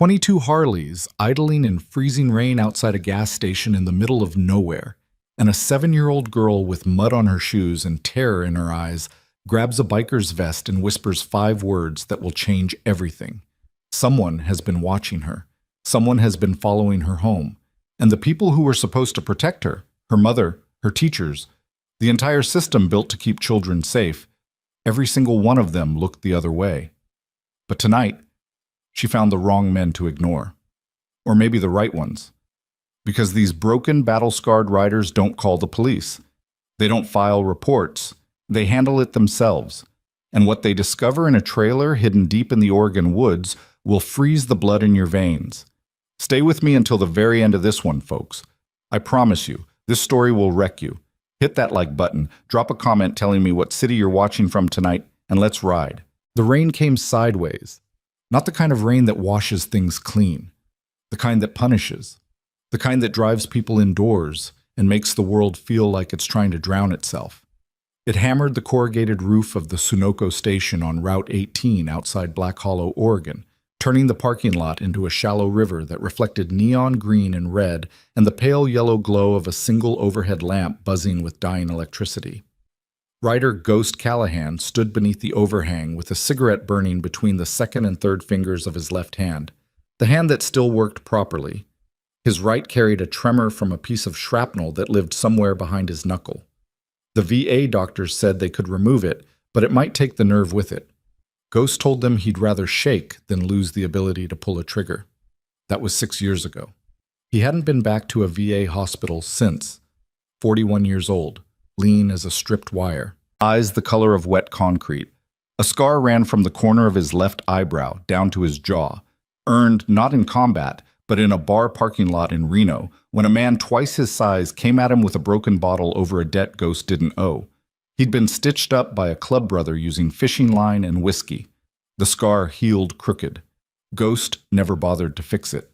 22 Harleys idling in freezing rain outside a gas station in the middle of nowhere, and a 7-year-old girl with mud on her shoes and terror in her eyes grabs a biker's vest and whispers 5 words that will change everything. Someone has been watching her. Someone has been following her home. And the people who were supposed to protect her, her mother, her teachers, the entire system built to keep children safe, every single one of them looked the other way. But tonight, she found the wrong men to ignore. Or maybe the right ones. Because these broken, battle-scarred riders don't call the police. They don't file reports. They handle it themselves. And what they discover in a trailer hidden deep in the Oregon woods will freeze the blood in your veins. Stay with me until the very end of this one, folks. I promise you, this story will wreck you. Hit that like button, drop a comment telling me what city you're watching from tonight, and let's ride. The rain came sideways. Not the kind of rain that washes things clean. The kind that punishes. The kind that drives people indoors and makes the world feel like it's trying to drown itself. It hammered the corrugated roof of the Sunoco station on Route 18 outside Black Hollow, Oregon, turning the parking lot into a shallow river that reflected neon green and red and the pale yellow glow of a single overhead lamp buzzing with dying electricity. Rider Ghost Callahan stood beneath the overhang with a cigarette burning between the second and third fingers of his left hand, the hand that still worked properly. His right carried a tremor from a piece of shrapnel that lived somewhere behind his knuckle. The VA doctors said they could remove it, but it might take the nerve with it. Ghost told them he'd rather shake than lose the ability to pull a trigger. That was 6 years ago. He hadn't been back to a VA hospital since. 41 years old, lean as a stripped wire, eyes the color of wet concrete. A scar ran from the corner of his left eyebrow down to his jaw, earned not in combat, but in a bar parking lot in Reno, when a man twice his size came at him with a broken bottle over a debt Ghost didn't owe. He'd been stitched up by a club brother using fishing line and whiskey. The scar healed crooked. Ghost never bothered to fix it.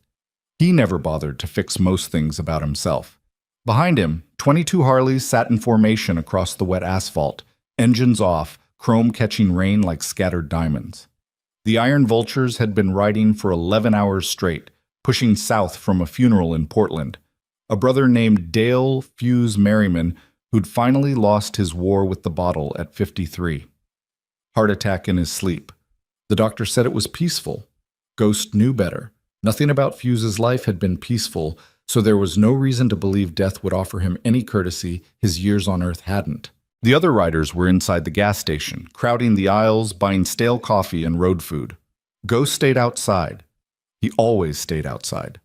He never bothered to fix most things about himself. Behind him, 22 Harleys sat in formation across the wet asphalt, engines off, chrome catching rain like scattered diamonds. The Iron Vultures had been riding for 11 hours straight, pushing south from a funeral in Portland. A brother named Dale Fuse Merriman, who'd finally lost his war with the bottle at 53. Heart attack in his sleep. The doctor said it was peaceful. Ghost knew better. Nothing about Fuse's life had been peaceful, so there was no reason to believe death would offer him any courtesy his years on Earth hadn't. The other riders were inside the gas station, crowding the aisles, buying stale coffee and road food. Ghost stayed outside. He always stayed outside.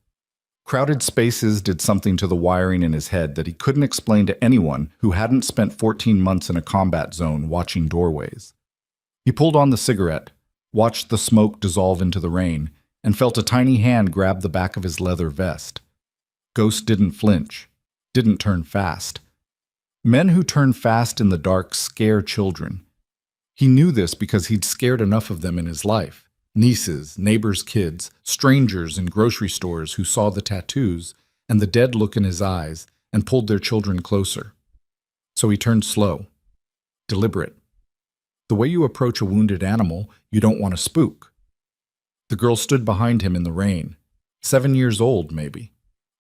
Crowded spaces did something to the wiring in his head that he couldn't explain to anyone who hadn't spent 14 months in a combat zone watching doorways. He pulled on the cigarette, watched the smoke dissolve into the rain, and felt a tiny hand grab the back of his leather vest. Ghost didn't flinch, didn't turn fast. Men who turn fast in the dark scare children. He knew this because he'd scared enough of them in his life. Nieces, neighbors' kids, strangers in grocery stores who saw the tattoos and the dead look in his eyes and pulled their children closer. So he turned slow, deliberate. The way you approach a wounded animal you don't want to spook. The girl stood behind him in the rain, 7 years old maybe,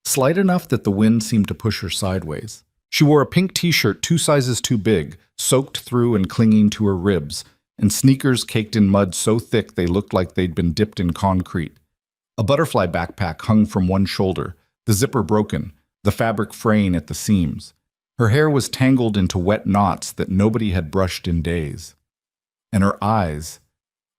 slight enough that the wind seemed to push her sideways. She wore a pink t-shirt 2 sizes too big, soaked through and clinging to her ribs, and sneakers caked in mud so thick they looked like they'd been dipped in concrete. A butterfly backpack hung from one shoulder, the zipper broken, the fabric fraying at the seams. Her hair was tangled into wet knots that nobody had brushed in days. And her eyes,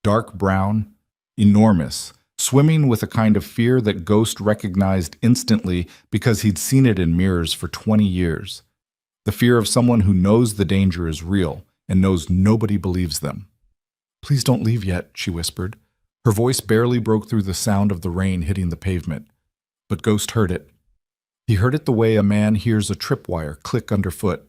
dark brown, enormous, swimming with a kind of fear that Ghost recognized instantly because he'd seen it in mirrors for 20 years. The fear of someone who knows the danger is real and knows nobody believes them. "Please don't leave yet," she whispered. Her voice barely broke through the sound of the rain hitting the pavement. But Ghost heard it. He heard it the way a man hears a tripwire click underfoot.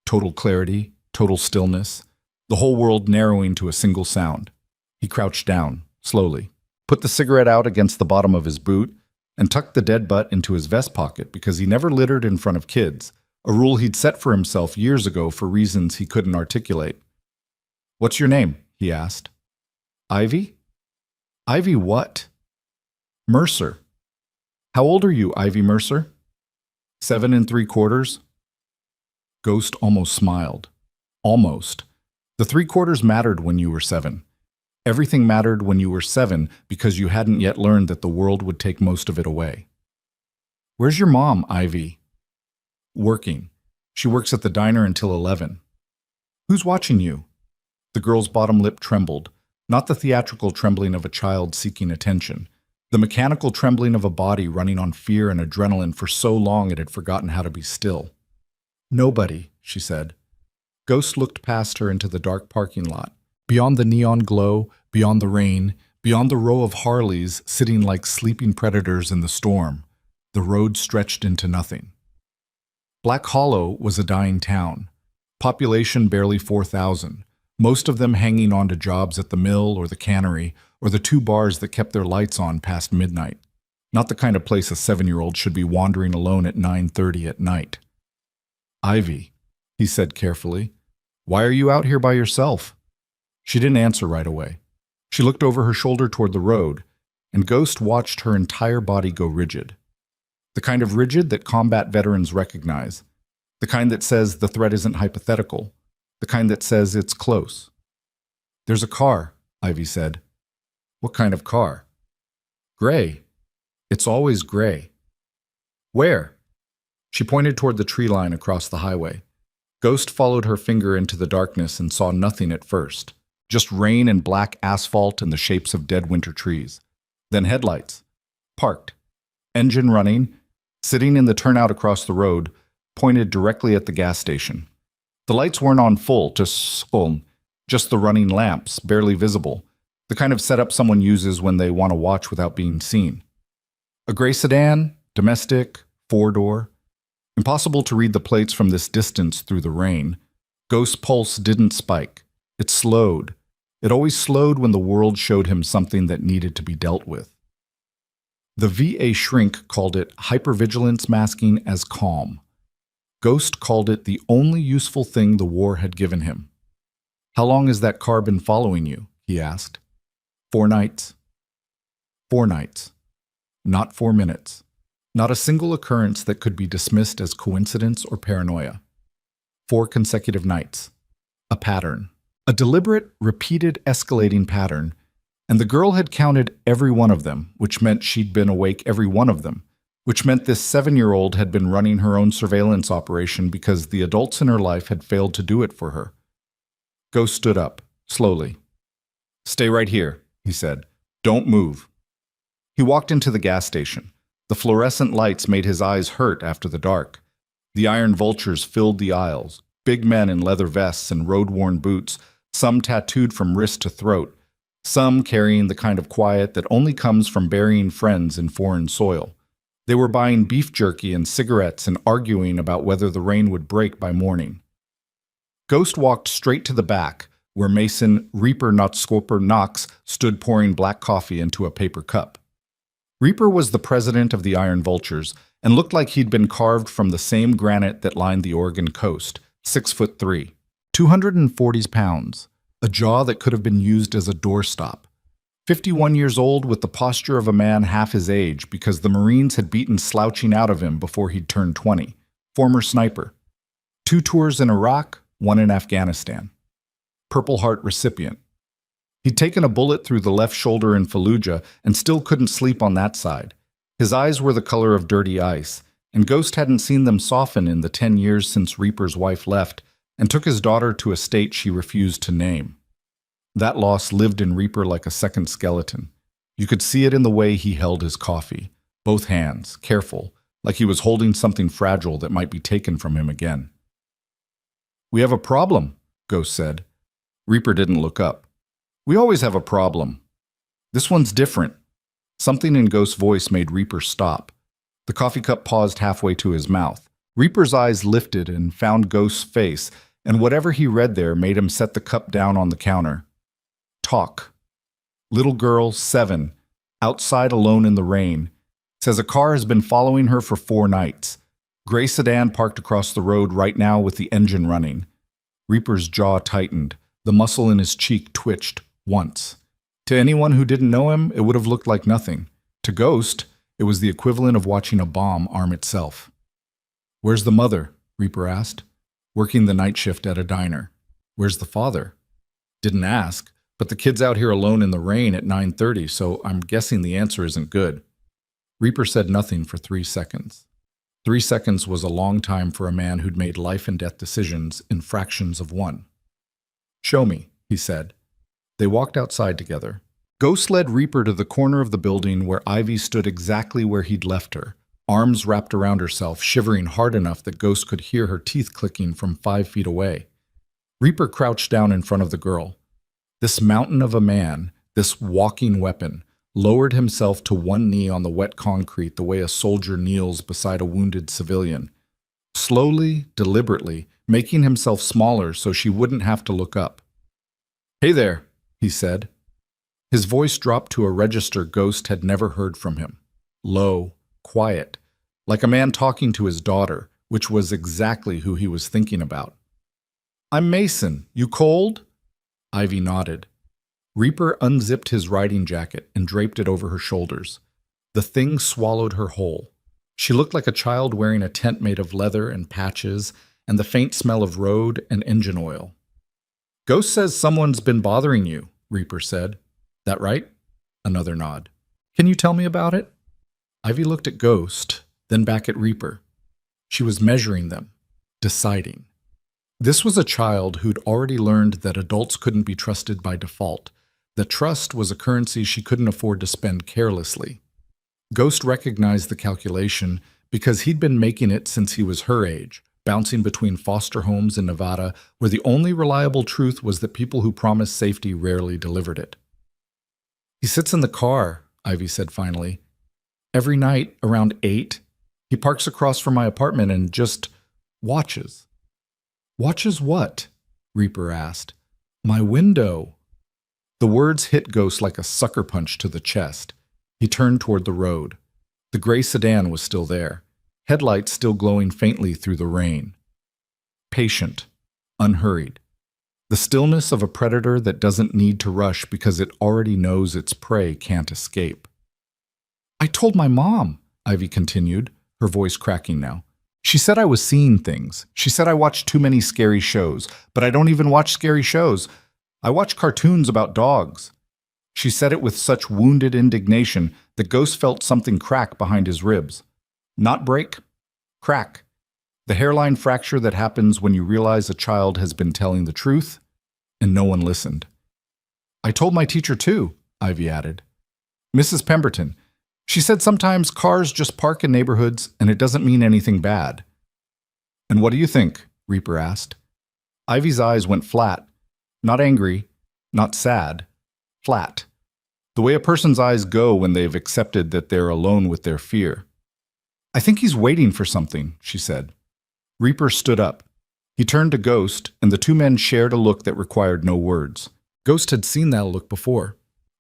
Total clarity, total stillness, the whole world narrowing to a single sound. He crouched down, slowly, put the cigarette out against the bottom of his boot, and tucked the dead butt into his vest pocket because he never littered in front of kids, a rule he'd set for himself years ago for reasons he couldn't articulate. "What's your name?" he asked. "Ivy?" "Ivy what?" Mercer. How old are you, Ivy Mercer? 7 3/4. Ghost almost smiled. Almost. The 3/4 mattered when you were 7. Everything mattered when you were 7 because you hadn't yet learned that the world would take most of it away. Where's your mom, Ivy? Working. She works at the diner until 11. Who's watching you? The girl's bottom lip trembled, not the theatrical trembling of a child seeking attention, the mechanical trembling of a body running on fear and adrenaline for so long it had forgotten how to be still. Nobody, she said. Ghost looked past her into the dark parking lot. Beyond the neon glow, beyond the rain, beyond the row of Harleys sitting like sleeping predators in the storm, the road stretched into nothing. Black Hollow was a dying town. Population barely 4,000, most of them hanging on to jobs at the mill or the cannery or the 2 bars that kept their lights on past midnight. Not the kind of place a 7-year-old should be wandering alone at 9:30 at night. Ivy, he said carefully, why are you out here by yourself? She didn't answer right away. She looked over her shoulder toward the road, and Ghost watched her entire body go rigid. The kind of rigid that combat veterans recognize. The kind that says the threat isn't hypothetical. The kind that says it's close. There's a car, Ivy said. What kind of car? Gray. It's always gray. Where? She pointed toward the tree line across the highway. Ghost followed her finger into the darkness and saw nothing at first. Just rain and black asphalt and the shapes of dead winter trees. Then headlights. Parked. Engine running. Sitting in the turnout across the road, pointed directly at the gas station. The lights weren't on full, just the running lamps, barely visible, the kind of setup someone uses when they want to watch without being seen. A gray sedan, domestic, 4-door. Impossible to read the plates from this distance through the rain. Ghost's pulse didn't spike. It slowed. It always slowed when the world showed him something that needed to be dealt with. The VA shrink called it hypervigilance masking as calm. Ghost called it the only useful thing the war had given him. How long has that car been following you? He asked. 4 nights. 4 nights. Not 4 minutes. Not a single occurrence that could be dismissed as coincidence or paranoia. 4 consecutive nights. A pattern. A deliberate, repeated, escalating pattern. And the girl had counted every one of them, which meant she'd been awake every one of them, which meant this 7-year-old had been running her own surveillance operation because the adults in her life had failed to do it for her. Ghost stood up, slowly. Stay right here, he said. Don't move. He walked into the gas station. The fluorescent lights made his eyes hurt after the dark. The iron vultures filled the aisles, big men in leather vests and road-worn boots, some tattooed from wrist to throat, some carrying the kind of quiet that only comes from burying friends in foreign soil. They were buying beef jerky and cigarettes and arguing about whether the rain would break by morning. Ghost walked straight to the back, where Mason Reaper Notskoper Knox stood pouring black coffee into a paper cup. Reaper was the president of the Iron Vultures and looked like he'd been carved from the same granite that lined the Oregon coast, 6'3", 240 pounds. A jaw that could have been used as a doorstop. 51 years old with the posture of a man half his age because the Marines had beaten slouching out of him before he'd turned 20. Former sniper. 2 tours in Iraq, 1 in Afghanistan. Purple Heart recipient. He'd taken a bullet through the left shoulder in Fallujah and still couldn't sleep on that side. His eyes were the color of dirty ice, and Ghost hadn't seen them soften in the 10 years since Reaper's wife left and took his daughter to a state she refused to name. That loss lived in Reaper like a second skeleton. You could see it in the way he held his coffee, both hands, careful, like he was holding something fragile that might be taken from him again. We have a problem, Ghost said. Reaper didn't look up. We always have a problem. This one's different. Something in Ghost's voice made Reaper stop. The coffee cup paused halfway to his mouth. Reaper's eyes lifted and found Ghost's face, and whatever he read there made him set the cup down on the counter. Talk. Little girl, 7, outside alone in the rain, says a car has been following her for 4 nights. Gray sedan parked across the road right now with the engine running. Reaper's jaw tightened. The muscle in his cheek twitched once. To anyone who didn't know him, it would have looked like nothing. To Ghost, it was the equivalent of watching a bomb arm itself. "Where's the mother?" Reaper asked. "Working the night shift at a diner." "Where's the father?" "Didn't ask, but the kid's out here alone in the rain at 9:30, so I'm guessing the answer isn't good." Reaper said nothing for 3 seconds. 3 seconds was a long time for a man who'd made life and death decisions in fractions of one. "Show me," he said. They walked outside together. Ghost led Reaper to the corner of the building where Ivy stood exactly where he'd left her, arms wrapped around herself, shivering hard enough that Ghost could hear her teeth clicking from 5 feet away. Reaper crouched down in front of the girl. This mountain of a man, this walking weapon, lowered himself to one knee on the wet concrete the way a soldier kneels beside a wounded civilian. Slowly, deliberately, making himself smaller so she wouldn't have to look up. "Hey there," he said. His voice dropped to a register Ghost had never heard from him. Low, quiet, like a man talking to his daughter, which was exactly who he was thinking about. "I'm Mason. You cold?" Ivy nodded. Reaper unzipped his riding jacket and draped it over her shoulders. The thing swallowed her whole. She looked like a child wearing a tent made of leather and patches and the faint smell of road and engine oil. "Ghost says someone's been bothering you," Reaper said. "That right?" Another nod. "Can you tell me about it?" Ivy looked at Ghost, then back at Reaper. She was measuring them, deciding. This was a child who'd already learned that adults couldn't be trusted by default, that trust was a currency she couldn't afford to spend carelessly. Ghost recognized the calculation because he'd been making it since he was her age, bouncing between foster homes in Nevada where the only reliable truth was that people who promised safety rarely delivered it. "He sits in the car," Ivy said finally. "Every night, around 8, he parks across from my apartment and just watches." "Watches what?" Reaper asked. "My window." The words hit Ghost like a sucker punch to the chest. He turned toward the road. The gray sedan was still there, headlights still glowing faintly through the rain. Patient, unhurried. The stillness of a predator that doesn't need to rush because it already knows its prey can't escape. "I told my mom," Ivy continued, her voice cracking now. "She said I was seeing things. She said I watched too many scary shows, but I don't even watch scary shows. I watch cartoons about dogs." She said it with such wounded indignation that Ghost felt something crack behind his ribs. Not break, crack. The hairline fracture that happens when you realize a child has been telling the truth, and no one listened. "I told my teacher too," Ivy added. "Mrs. Pemberton. She said sometimes cars just park in neighborhoods and it doesn't mean anything bad." "And what do you think?" Reaper asked. Ivy's eyes went flat. Not angry, not sad. Flat. The way a person's eyes go when they've accepted that they're alone with their fear. "I think he's waiting for something," she said. Reaper stood up. He turned to Ghost, and the two men shared a look that required no words. Ghost had seen that look before,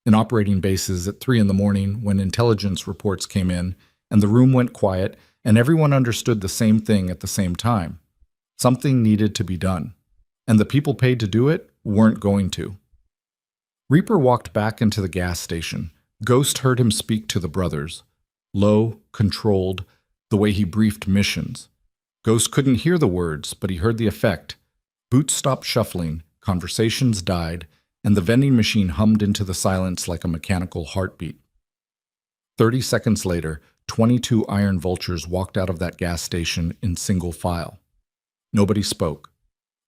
in operating bases at 3 a.m. when intelligence reports came in, and the room went quiet, and everyone understood the same thing at the same time. Something needed to be done, and the people paid to do it weren't going to. Reaper walked back into the gas station. Ghost heard him speak to the brothers. Low, controlled, the way he briefed missions. Ghost couldn't hear the words, but he heard the effect. Boots stopped shuffling, conversations died, and the vending machine hummed into the silence like a mechanical heartbeat. 30 seconds later, 22 iron vultures walked out of that gas station in single file. Nobody spoke.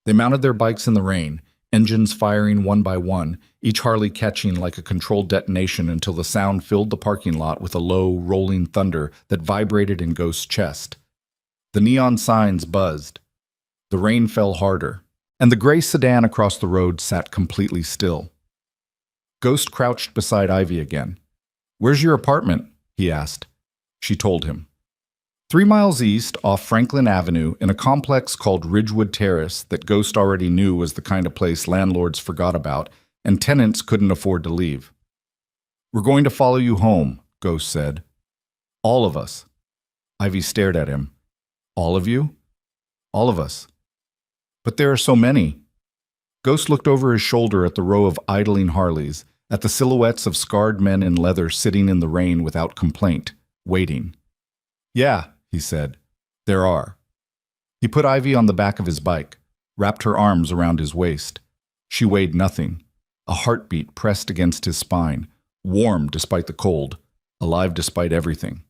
They mounted their bikes in the rain, engines firing one by one, each Harley catching like a controlled detonation until the sound filled the parking lot with a low, rolling thunder that vibrated in Ghost's chest. The neon signs buzzed. The rain fell harder, and the gray sedan across the road sat completely still. Ghost crouched beside Ivy again. "Where's your apartment?" he asked. She told him. 3 miles east, off Franklin Avenue, in a complex called Ridgewood Terrace that Ghost already knew was the kind of place landlords forgot about and tenants couldn't afford to leave. "We're going to follow you home," Ghost said. "All of us." Ivy stared at him. "All of you?" "All of us." "But there are so many." Ghost looked over his shoulder at the row of idling Harleys, at the silhouettes of scarred men in leather sitting in the rain without complaint, waiting. "Yeah," he said, "there are." He put Ivy on the back of his bike, wrapped her arms around his waist. She weighed nothing. A heartbeat pressed against his spine, warm despite the cold, alive despite everything.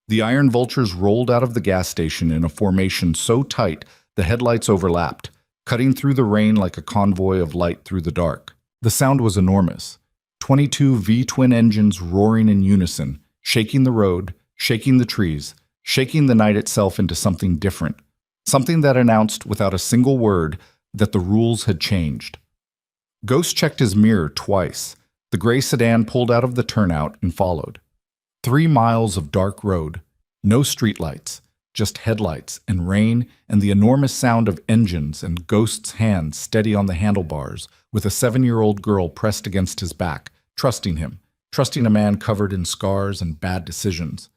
The iron vultures rolled out of the gas station in a formation so tight the headlights overlapped, cutting through the rain like a convoy of light through the dark. The sound was enormous. 22 V-twin engines roaring in unison, shaking the road, shaking the trees, shaking the night itself into something different, something that announced without a single word that the rules had changed. Ghost checked his mirror twice. The gray sedan pulled out of the turnout and followed. 3 miles of dark road, no streetlights, just headlights and rain and the enormous sound of engines and Ghost's hands steady on the handlebars with a 7-year-old girl pressed against his back, trusting him, trusting a man covered in scars and bad decisions,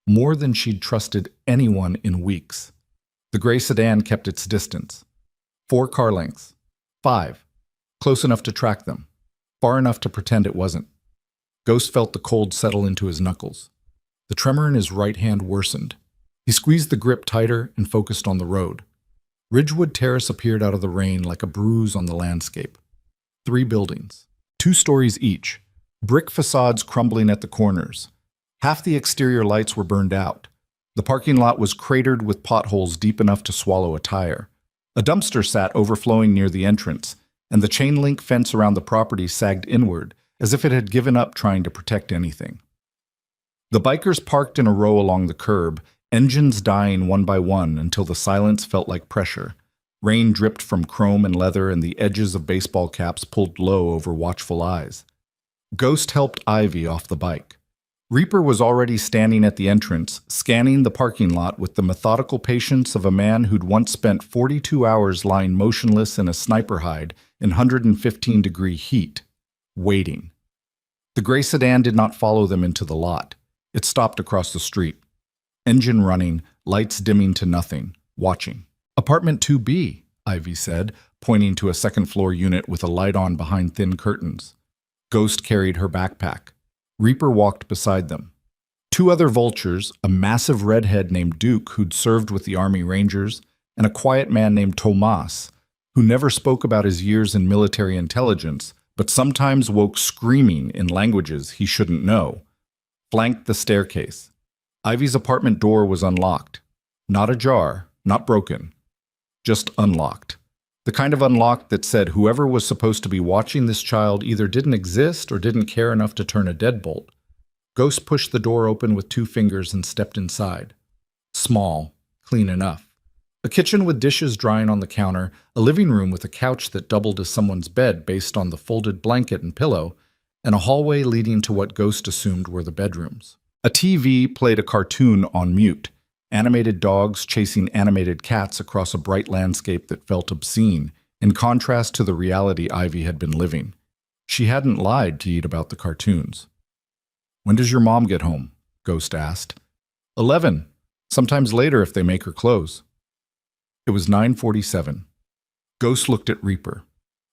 more than she'd trusted anyone in weeks. The gray sedan kept its distance. 4 car lengths. 5. Close enough to track them. Far enough to pretend it wasn't. Ghost felt the cold settle into his knuckles. The tremor in his right hand worsened. He squeezed the grip tighter and focused on the road. Ridgewood Terrace appeared out of the rain like a bruise on the landscape. 3 buildings, 2 stories each, brick facades crumbling at the corners. Half the exterior lights were burned out. The parking lot was cratered with potholes deep enough to swallow a tire. A dumpster sat overflowing near the entrance, and the chain-link fence around the property sagged inward, as if it had given up trying to protect anything. The bikers parked in a row along the curb, engines dying one by one until the silence felt like pressure. Rain dripped from chrome and leather, and the edges of baseball caps pulled low over watchful eyes. Ghost helped Ivy off the bike. Reaper was already standing at the entrance, scanning the parking lot with the methodical patience of a man who'd once spent 42 hours lying motionless in a sniper hide in 115-degree heat, waiting. The gray sedan did not follow them into the lot. It stopped across the street. Engine running, lights dimming to nothing, watching. "Apartment 2B, Ivy said, pointing to a second-floor unit with a light on behind thin curtains. Ghost carried her backpack. Reaper walked beside them. 2 other vultures, a massive redhead named Duke who'd served with the Army Rangers, and a quiet man named Tomas, who never spoke about his years in military intelligence, but sometimes woke screaming in languages he shouldn't know, flanked the staircase. Ivy's apartment door was unlocked. Not ajar, not broken, just unlocked. The kind of unlocked that said whoever was supposed to be watching this child either didn't exist or didn't care enough to turn a deadbolt. Ghost pushed the door open with 2 fingers and stepped inside. Small, clean enough. A kitchen with dishes drying on the counter, a living room with a couch that doubled as someone's bed based on the folded blanket and pillow, and a hallway leading to what Ghost assumed were the bedrooms. A TV played a cartoon on mute, animated dogs chasing animated cats across a bright landscape that felt obscene, in contrast to the reality Ivy had been living. She hadn't lied to Eat about the cartoons. "When does your mom get home?" Ghost asked. 11, sometimes later if they make her close. It was 9:47. Ghost looked at Reaper.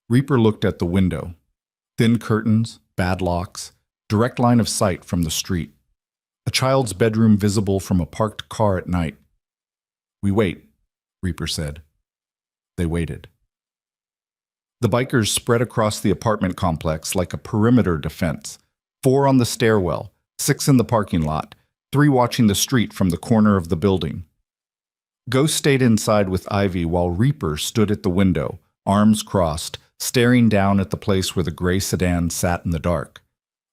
Reaper looked at the window. Thin curtains, bad locks, direct line of sight from the street. A child's bedroom visible from a parked car at night. "We wait," Reaper said. They waited. The bikers spread across the apartment complex like a perimeter defense. 4 on the stairwell, 6 in the parking lot, 3 watching the street from the corner of the building. Ghost stayed inside with Ivy while Reaper stood at the window, arms crossed, staring down at the place where the gray sedan sat in the dark.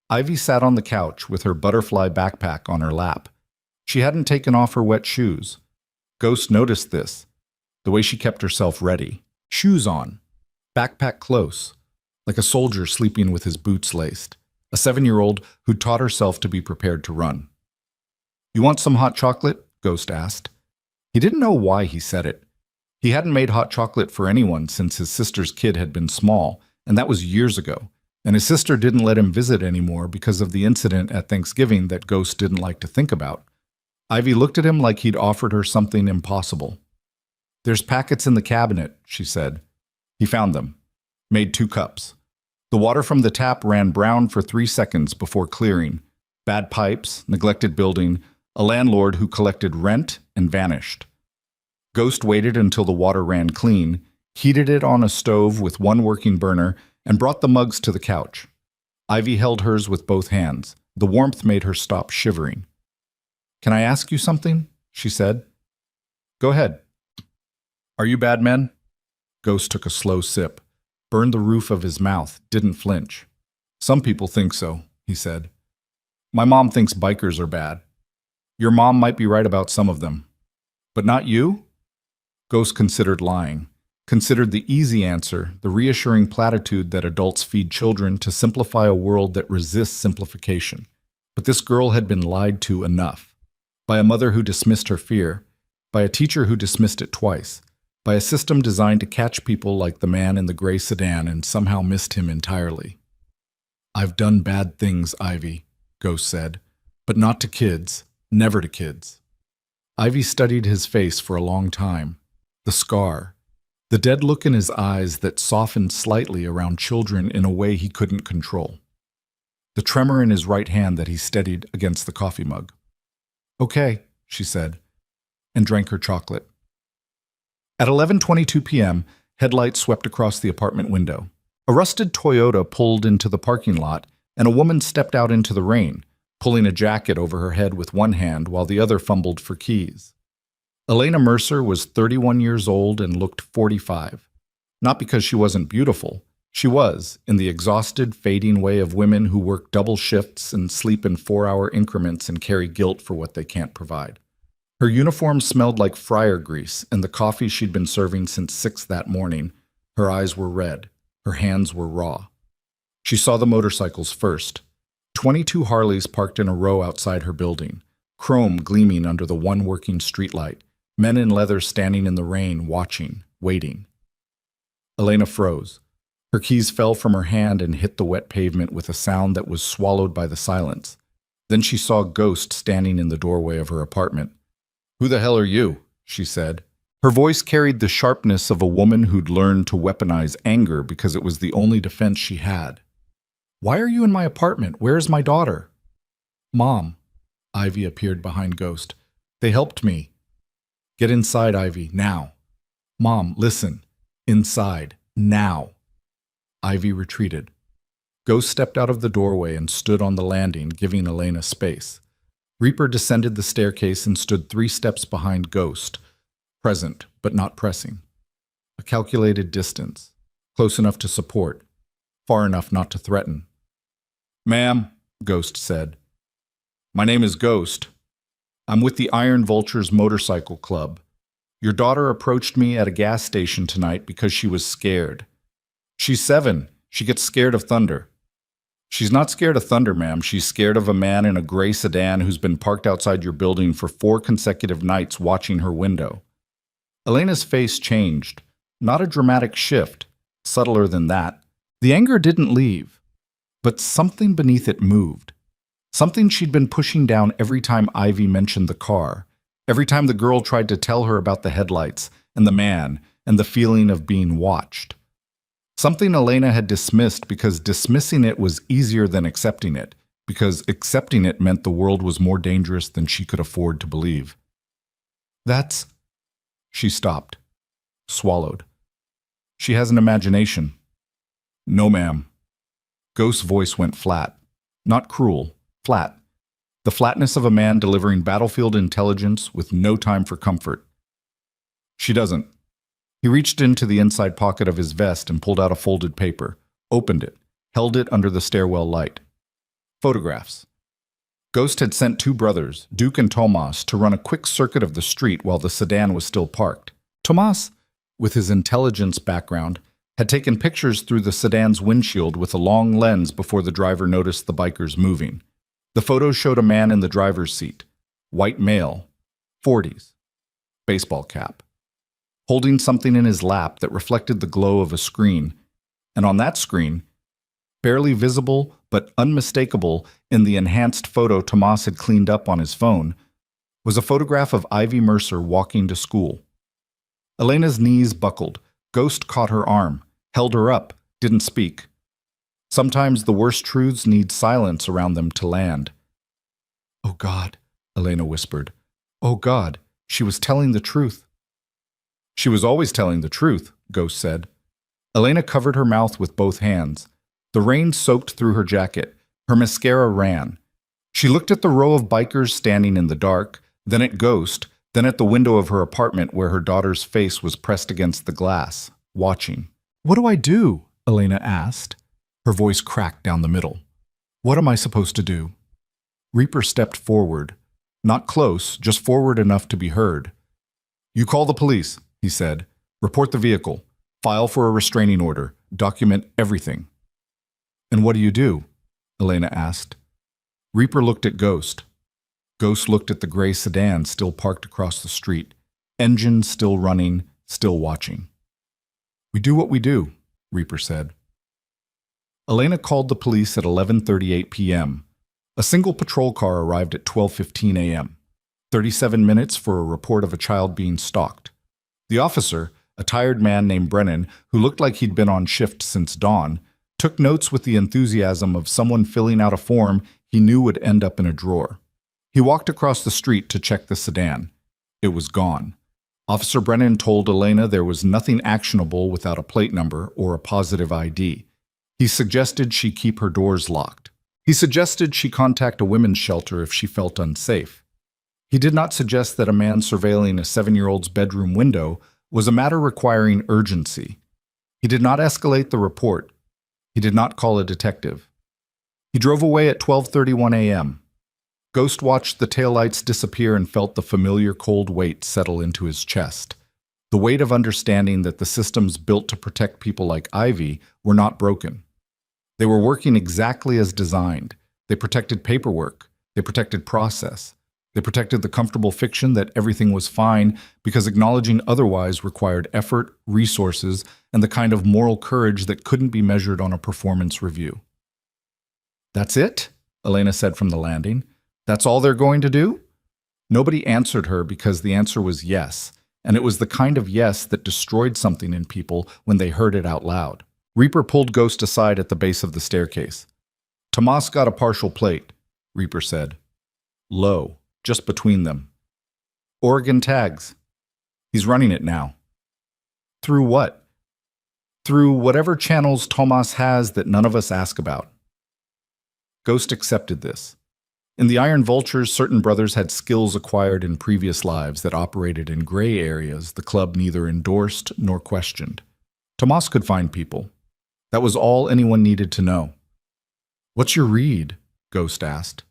Ivy sat on the couch with her butterfly backpack on her lap. She hadn't taken off her wet shoes. Ghost noticed this, the way she kept herself ready. Shoes on, backpack close, like a soldier sleeping with his boots laced, a 7-year-old who'd taught herself to be prepared to run. "You want some hot chocolate?" Ghost asked. He didn't know why he said it. He hadn't made hot chocolate for anyone since his sister's kid had been small, and that was years ago. And his sister didn't let him visit anymore because of the incident at Thanksgiving that Ghost didn't like to think about. Ivy looked at him like he'd offered her something impossible. "There's packets in the cabinet," she said. He found them. Made 2 cups. The water from the tap ran brown for 3 seconds before clearing. Bad pipes, neglected building, a landlord who collected rent and vanished. Ghost waited until the water ran clean, heated it on a stove with one working burner, and brought the mugs to the couch. Ivy held hers with both hands. The warmth made her stop shivering. "Can I ask you something?" she said. "Go ahead." "Are you bad men?" Ghost took a slow sip, burned the roof of his mouth, didn't flinch. "Some people think so," he said. "My mom thinks bikers are bad. Your mom might be right about some of them. But not you?" Ghost considered lying, considered the easy answer, the reassuring platitude that adults feed children to simplify a world that resists simplification. But this girl had been lied to enough. By a mother who dismissed her fear, by a teacher who dismissed it twice, by a system designed to catch people like the man in the gray sedan and somehow missed him entirely. "I've done bad things, Ivy," Ghost said, "but not to kids, never to kids." Ivy studied his face for a long time. The scar, the dead look in his eyes that softened slightly around children in a way he couldn't control. The tremor in his right hand that he steadied against the coffee mug. "Okay," she said, and drank her chocolate. At 11:22 p.m., headlights swept across the apartment window. A rusted Toyota pulled into the parking lot, and a woman stepped out into the rain, pulling a jacket over her head with one hand while the other fumbled for keys. Elena Mercer was 31 years old and looked 45. Not because she wasn't beautiful. She was, in the exhausted, fading way of women who work double shifts and sleep in 4-hour increments and carry guilt for what they can't provide. Her uniform smelled like fryer grease, and the coffee she'd been serving since 6 that morning. Her eyes were red. Her hands were raw. She saw the motorcycles first. 22 Harleys parked in a row outside her building, chrome gleaming under the one working streetlight, men in leather standing in the rain, watching, waiting. Elena froze. Her keys fell from her hand and hit the wet pavement with a sound that was swallowed by the silence. Then she saw Ghost standing in the doorway of her apartment. "Who the hell are you?" she said. Her voice carried the sharpness of a woman who'd learned to weaponize anger because it was the only defense she had. "Why are you in my apartment? Where's my daughter?" "Mom." Ivy appeared behind Ghost. "They helped me." "Get inside, Ivy, now." "Mom, listen. Inside, now." Ivy retreated. Ghost stepped out of the doorway and stood on the landing, giving Elena space. Reaper descended the staircase and stood 3 steps behind Ghost, present but not pressing. A calculated distance, close enough to support, far enough not to threaten. "Ma'am," Ghost said. "My name is Ghost. I'm with the Iron Vultures Motorcycle Club. Your daughter approached me at a gas station tonight because she was scared. She's 7. She gets scared of thunder." "She's not scared of thunder, ma'am. She's scared of a man in a gray sedan who's been parked outside your building for 4 consecutive nights watching her window." Elena's face changed. Not a dramatic shift, subtler than that. The anger didn't leave, but something beneath it moved. Something she'd been pushing down every time Ivy mentioned the car, every time the girl tried to tell her about the headlights and the man and the feeling of being watched. Something Elena had dismissed because dismissing it was easier than accepting it, because accepting it meant the world was more dangerous than she could afford to believe. "That's..." She stopped, swallowed. "She has an imagination." "No, ma'am." Ghost's voice went flat. Not cruel, flat. The flatness of a man delivering battlefield intelligence with no time for comfort. "She doesn't." He reached into the inside pocket of his vest and pulled out a folded paper, opened it, held it under the stairwell light. Photographs. Ghost had sent 2 brothers, Duke and Tomas, to run a quick circuit of the street while the sedan was still parked. Tomas, with his intelligence background, had taken pictures through the sedan's windshield with a long lens before the driver noticed the bikers moving. The photos showed a man in the driver's seat, white male, 40s, baseball cap, holding something in his lap that reflected the glow of a screen, and on that screen, barely visible but unmistakable in the enhanced photo Tomas had cleaned up on his phone, was a photograph of Ivy Mercer walking to school. Elena's knees buckled. Ghost caught her arm, held her up, didn't speak. Sometimes the worst truths need silence around them to land. "Oh God," Elena whispered. "Oh God, she was telling the truth." "She was always telling the truth," Ghost said. Elena covered her mouth with both hands. The rain soaked through her jacket. Her mascara ran. She looked at the row of bikers standing in the dark, then at Ghost, then at the window of her apartment where her daughter's face was pressed against the glass, watching. "What do I do?" Elena asked. Her voice cracked down the middle. "What am I supposed to do?" Reaper stepped forward. Not close, just forward enough to be heard. "You call the police," he said. "Report the vehicle. File for a restraining order. Document everything." "And what do you do?" Elena asked. Reaper looked at Ghost. Ghost looked at the gray sedan still parked across the street, engine still running, still watching. "We do what we do," Reaper said. Elena called the police at 11:38 p.m. A single patrol car arrived at 12:15 a.m. 37 minutes for a report of a child being stalked. The officer, a tired man named Brennan, who looked like he'd been on shift since dawn, took notes with the enthusiasm of someone filling out a form he knew would end up in a drawer. He walked across the street to check the sedan. It was gone. Officer Brennan told Elena there was nothing actionable without a plate number or a positive ID. He suggested she keep her doors locked. He suggested she contact a women's shelter if she felt unsafe. He did not suggest that a man surveilling a 7-year-old's bedroom window was a matter requiring urgency. He did not escalate the report. He did not call a detective. He drove away at 12:31 a.m. Ghost watched the taillights disappear and felt the familiar cold weight settle into his chest. The weight of understanding that the systems built to protect people like Ivy were not broken. They were working exactly as designed. They protected paperwork. They protected process. They protected the comfortable fiction that everything was fine because acknowledging otherwise required effort, resources, and the kind of moral courage that couldn't be measured on a performance review. "That's it?" Elena said from the landing. "That's all they're going to do?" Nobody answered her because the answer was yes, and it was the kind of yes that destroyed something in people when they heard it out loud. Reaper pulled Ghost aside at the base of the staircase. "Tomas got a partial plate," Reaper said. Low, just between them. "Oregon tags. He's running it now." "Through what?" "Through whatever channels Tomas has that none of us ask about." Ghost accepted this. In the Iron Vultures, certain brothers had skills acquired in previous lives that operated in gray areas the club neither endorsed nor questioned. Tomas could find people. That was all anyone needed to know. "What's your read?" Ghost asked.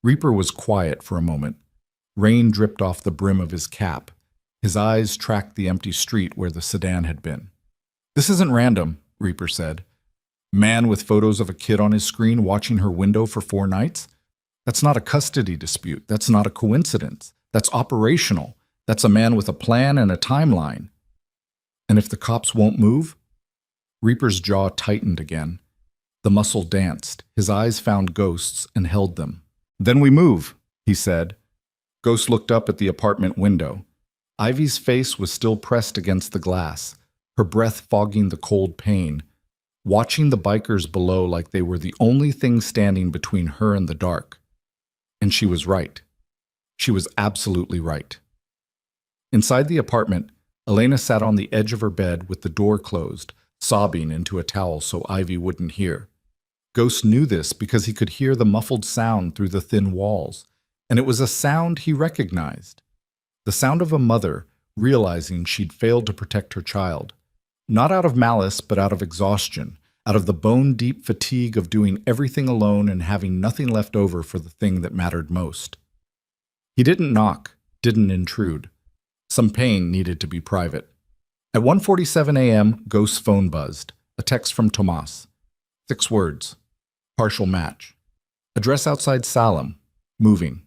Reaper was quiet for a moment. Rain dripped off the brim of his cap. His eyes tracked the empty street where the sedan had been. "This isn't random," Reaper said. "Man with photos of a kid on his screen watching her window for 4 nights? That's not a custody dispute. That's not a coincidence. That's operational. That's a man with a plan and a timeline." "And if the cops won't move?" Reaper's jaw tightened again. The muscle danced. His eyes found Ghost's and held them. "Then we move," he said. Ghost looked up at the apartment window. Ivy's face was still pressed against the glass, her breath fogging the cold pain, watching the bikers below like they were the only thing standing between her and the dark. And she was right. She was absolutely right. Inside the apartment, Elena sat on the edge of her bed with the door closed, sobbing into a towel so Ivy wouldn't hear. Ghost knew this because he could hear the muffled sound through the thin walls, and it was a sound he recognized. The sound of a mother realizing she'd failed to protect her child, not out of malice but out of exhaustion, out of the bone-deep fatigue of doing everything alone and having nothing left over for the thing that mattered most. He didn't knock, didn't intrude. Some pain needed to be private. At 1:47 a.m., Ghost's phone buzzed. A text from Tomas. 6 words. Partial match. Address outside Salem. Moving.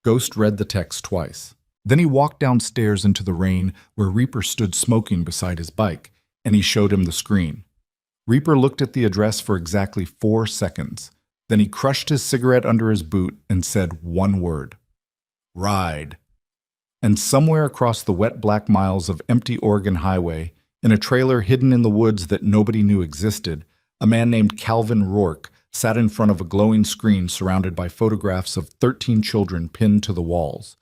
Ghost read the text twice. Then he walked downstairs into the rain where Reaper stood smoking beside his bike, and he showed him the screen. Reaper looked at the address for exactly 4 seconds. Then he crushed his cigarette under his boot and said one word. Ride. And somewhere across the wet black miles of empty Oregon highway, in a trailer hidden in the woods that nobody knew existed, A man named Calvin Rourke sat in front of a glowing screen surrounded by photographs of 13 children pinned to the walls.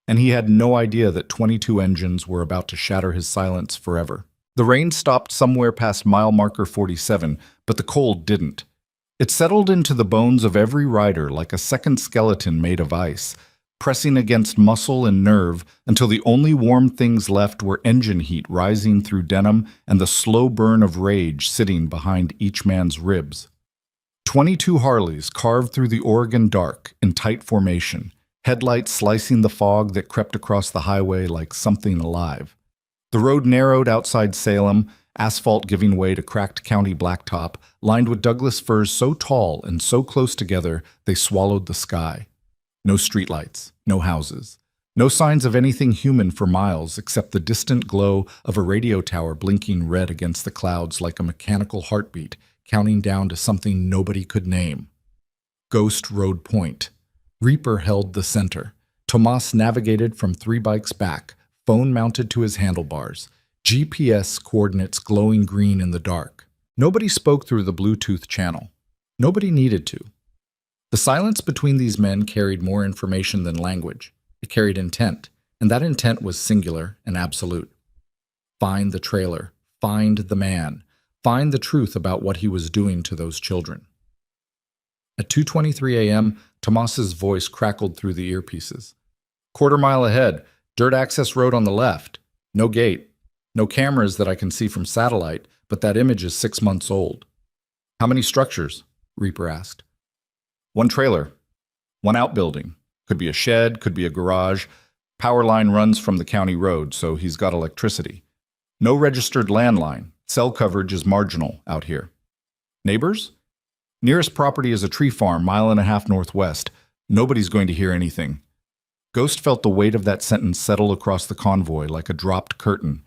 And he had no idea that 22 engines were about to shatter his silence forever. The rain stopped somewhere past mile marker 47, but the cold didn't. It settled into the bones of every rider like a second skeleton made of ice, pressing against muscle and nerve until the only warm things left were engine heat rising through denim and the slow burn of rage sitting behind each man's ribs. 22 Harleys carved through the Oregon dark in tight formation, headlights slicing the fog that crept across the highway like something alive. The road narrowed outside Salem, asphalt giving way to cracked county blacktop, lined with Douglas firs so tall and so close together they swallowed the sky. No streetlights, no houses, no signs of anything human for miles except the distant glow of a radio tower blinking red against the clouds like a mechanical heartbeat, counting down to something nobody could name. Ghost Road Point. Reaper held the center. Tomas navigated from 3 bikes back, phone mounted to his handlebars, GPS coordinates glowing green in the dark. Nobody spoke through the Bluetooth channel. Nobody needed to. The silence between these men carried more information than language. It carried intent, and that intent was singular and absolute. Find the trailer. Find the man. Find the truth about what he was doing to those children. At 2:23 a.m., Tomas's voice crackled through the earpieces. Quarter mile ahead, dirt access road on the left. No gate. No cameras that I can see from satellite, but that image is 6 months old. How many structures? Reaper asked. 1 trailer. 1 outbuilding. Could be a shed, could be a garage. Power line runs from the county road, so he's got electricity. No registered landline. Cell coverage is marginal out here. Neighbors? Nearest property is a tree farm, 1.5 miles northwest. Nobody's going to hear anything. Ghost felt the weight of that sentence settle across the convoy like a dropped curtain.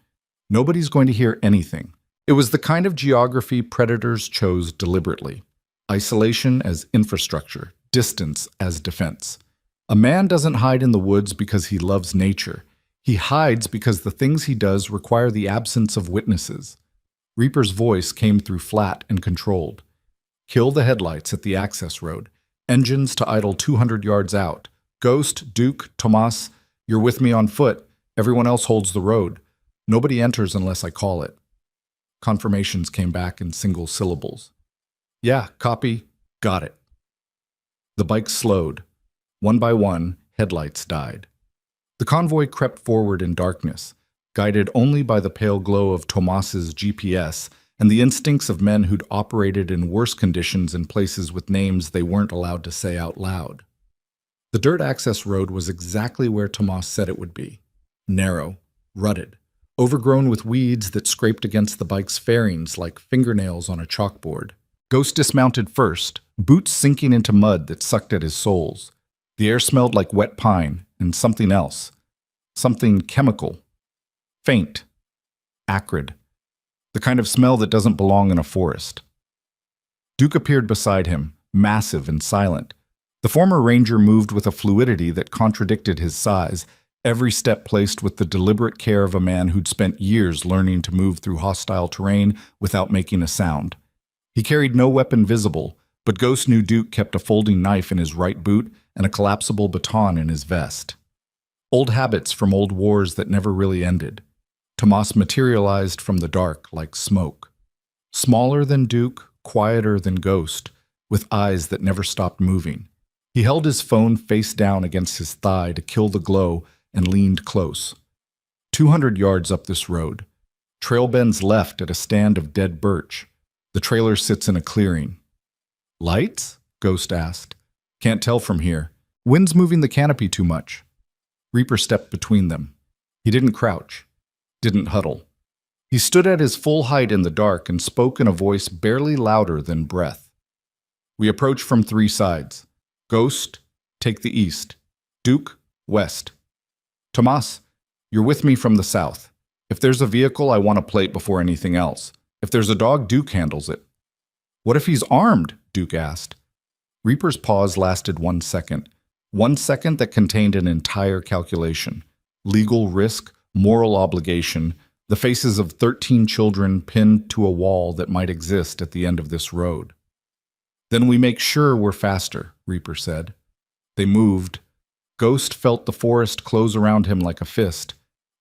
Nobody's going to hear anything. It was the kind of geography predators chose deliberately. Isolation as infrastructure, distance as defense. A man doesn't hide in the woods because he loves nature. He hides because the things he does require the absence of witnesses. Reaper's voice came through flat and controlled. Kill the headlights at the access road. Engines to idle 200 yards out. Ghost, Duke, Tomas, you're with me on foot. Everyone else holds the road. Nobody enters unless I call it. Confirmations came back in single syllables. Yeah, copy. Got it. The bikes slowed. One by one, headlights died. The convoy crept forward in darkness, guided only by the pale glow of Tomas's GPS and the instincts of men who'd operated in worse conditions in places with names they weren't allowed to say out loud. The dirt access road was exactly where Tomas said it would be. Narrow, rutted, overgrown with weeds that scraped against the bike's fairings like fingernails on a chalkboard. Ghost dismounted first, boots sinking into mud that sucked at his soles. The air smelled like wet pine and something else. Something chemical. Faint. Acrid. The kind of smell that doesn't belong in a forest. Duke appeared beside him, massive and silent. The former ranger moved with a fluidity that contradicted his size, every step placed with the deliberate care of a man who'd spent years learning to move through hostile terrain without making a sound. He carried no weapon visible, but Ghost knew Duke kept a folding knife in his right boot and a collapsible baton in his vest. Old habits from old wars that never really ended. Tomas materialized from the dark like smoke. Smaller than Duke, quieter than Ghost, with eyes that never stopped moving. He held his phone face down against his thigh to kill the glow and leaned close. 200 yards up this road. Trail bends left at a stand of dead birch. The trailer sits in a clearing. Lights? Ghost asked. Can't tell from here. Wind's moving the canopy too much. Reaper stepped between them. He didn't crouch. Didn't huddle. He stood at his full height in the dark and spoke in a voice barely louder than breath. We approach from 3 sides. Ghost, take the east. Duke, west. Tomas, you're with me from the south. If there's a vehicle, I want a plate before anything else. If there's a dog, Duke handles it. What if he's armed? Duke asked. Reaper's pause lasted 1 second. 1 second that contained an entire calculation. Legal risk, moral obligation, the faces of 13 children pinned to a wall that might exist at the end of this road. "Then we make sure we're faster," Reaper said. They moved. Ghost felt the forest close around him like a fist.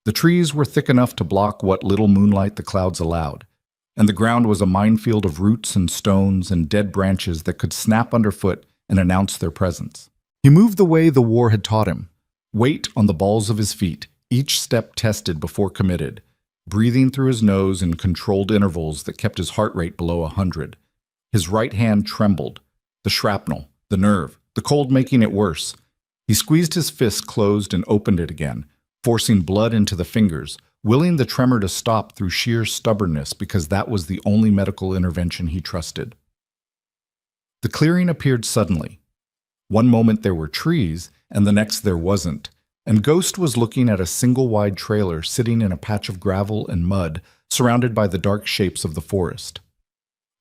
The trees were thick enough to block what little moonlight the clouds allowed, and the ground was a minefield of roots and stones and dead branches that could snap underfoot and announce their presence. He moved the way the war had taught him, weight on the balls of his feet, each step tested before committed, breathing through his nose in controlled intervals that kept his heart rate below 100. His right hand trembled, the shrapnel, the nerve, the cold making it worse. He squeezed his fist closed and opened it again, forcing blood into the fingers, willing the tremor to stop through sheer stubbornness because that was the only medical intervention he trusted. The clearing appeared suddenly. One moment there were trees, and the next there wasn't, and Ghost was looking at a single-wide trailer sitting in a patch of gravel and mud, surrounded by the dark shapes of the forest.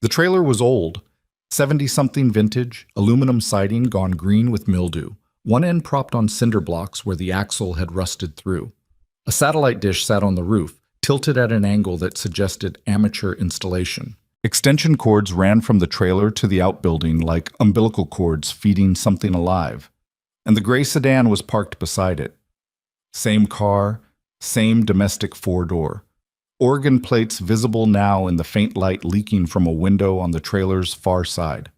The trailer was old, 70-something vintage, aluminum siding gone green with mildew, one end propped on cinder blocks where the axle had rusted through. A satellite dish sat on the roof, tilted at an angle that suggested amateur installation. Extension cords ran from the trailer to the outbuilding like umbilical cords feeding something alive, and the gray sedan was parked beside it. Same car, same domestic four-door. Organ plates visible now in the faint light leaking from a window on the trailer's far side.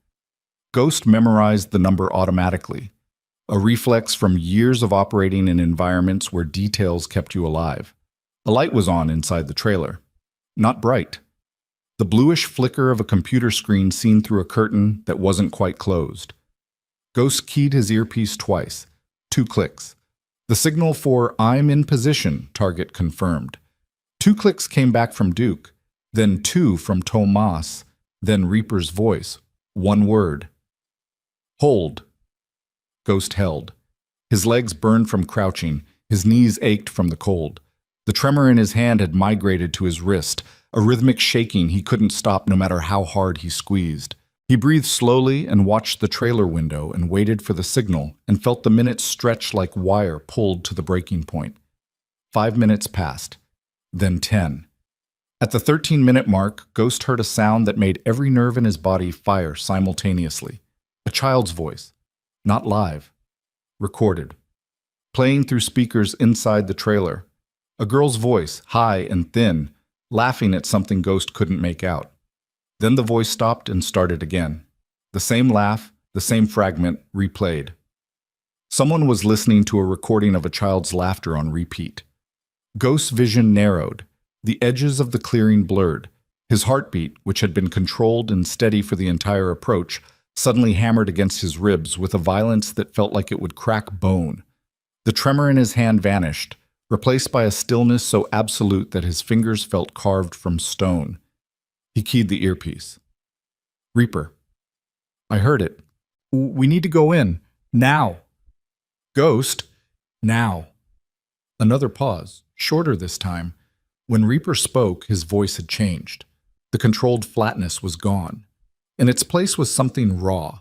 Ghost memorized the number automatically, a reflex from years of operating in environments where details kept you alive. A light was on inside the trailer. Not bright. The bluish flicker of a computer screen seen through a curtain that wasn't quite closed. Ghost keyed his earpiece twice. 2 clicks. The signal for "I'm in position" target confirmed. 2 clicks came back from Duke, then 2 from Tomas, then Reaper's voice. 1 word. "Hold." Ghost held. His legs burned from crouching, his knees ached from the cold. The tremor in his hand had migrated to his wrist, a rhythmic shaking he couldn't stop no matter how hard he squeezed. He breathed slowly and watched the trailer window and waited for the signal and felt the minutes stretch like wire pulled to the breaking point. 5 minutes passed, then 10. At the 13-minute mark, Ghost heard a sound that made every nerve in his body fire simultaneously. A child's voice. Not live. Recorded. Playing through speakers inside the trailer. A girl's voice, high and thin, laughing at something Ghost couldn't make out. Then the voice stopped and started again. The same laugh, the same fragment, replayed. Someone was listening to a recording of a child's laughter on repeat. Ghost's vision narrowed, the edges of the clearing blurred. His heartbeat, which had been controlled and steady for the entire approach, suddenly hammered against his ribs with a violence that felt like it would crack bone. The tremor in his hand vanished, replaced by a stillness so absolute that his fingers felt carved from stone. He keyed the earpiece. "Reaper." "I heard it. We need to go in. Now." "Ghost." "Now." Another pause, shorter this time. When Reaper spoke, his voice had changed. The controlled flatness was gone. In its place was something raw,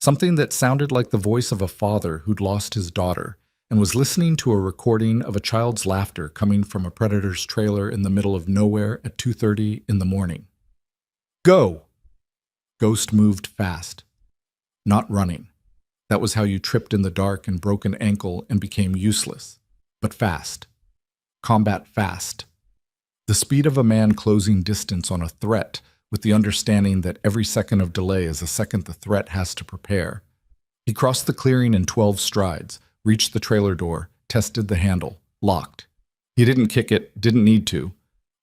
something that sounded like the voice of a father who'd lost his daughter and was listening to a recording of a child's laughter coming from a predator's trailer in the middle of nowhere at 2:30 in the morning. "Go!" Ghost moved fast. Not running. That was how you tripped in the dark and broke an ankle and became useless. But fast. Combat fast. The speed of a man closing distance on a threat, with the understanding that every second of delay is a second the threat has to prepare. He crossed the clearing in 12 strides, reached the trailer door, tested the handle, locked. He didn't kick it, didn't need to.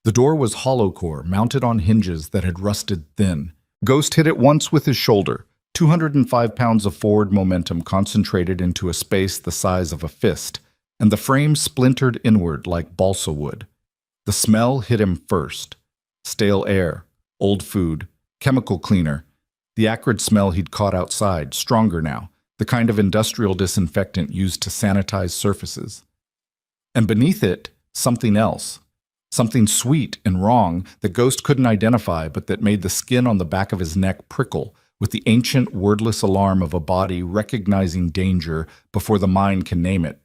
The door was hollow core, mounted on hinges that had rusted thin. Ghost hit it once with his shoulder, 205 pounds of forward momentum concentrated into a space the size of a fist, and the frame splintered inward like balsa wood. The smell hit him first. Stale air, old food, chemical cleaner, the acrid smell he'd caught outside, stronger now, the kind of industrial disinfectant used to sanitize surfaces. And beneath it, something else. Something sweet and wrong that Ghost couldn't identify, but that made the skin on the back of his neck prickle with the ancient wordless alarm of a body recognizing danger before the mind can name it.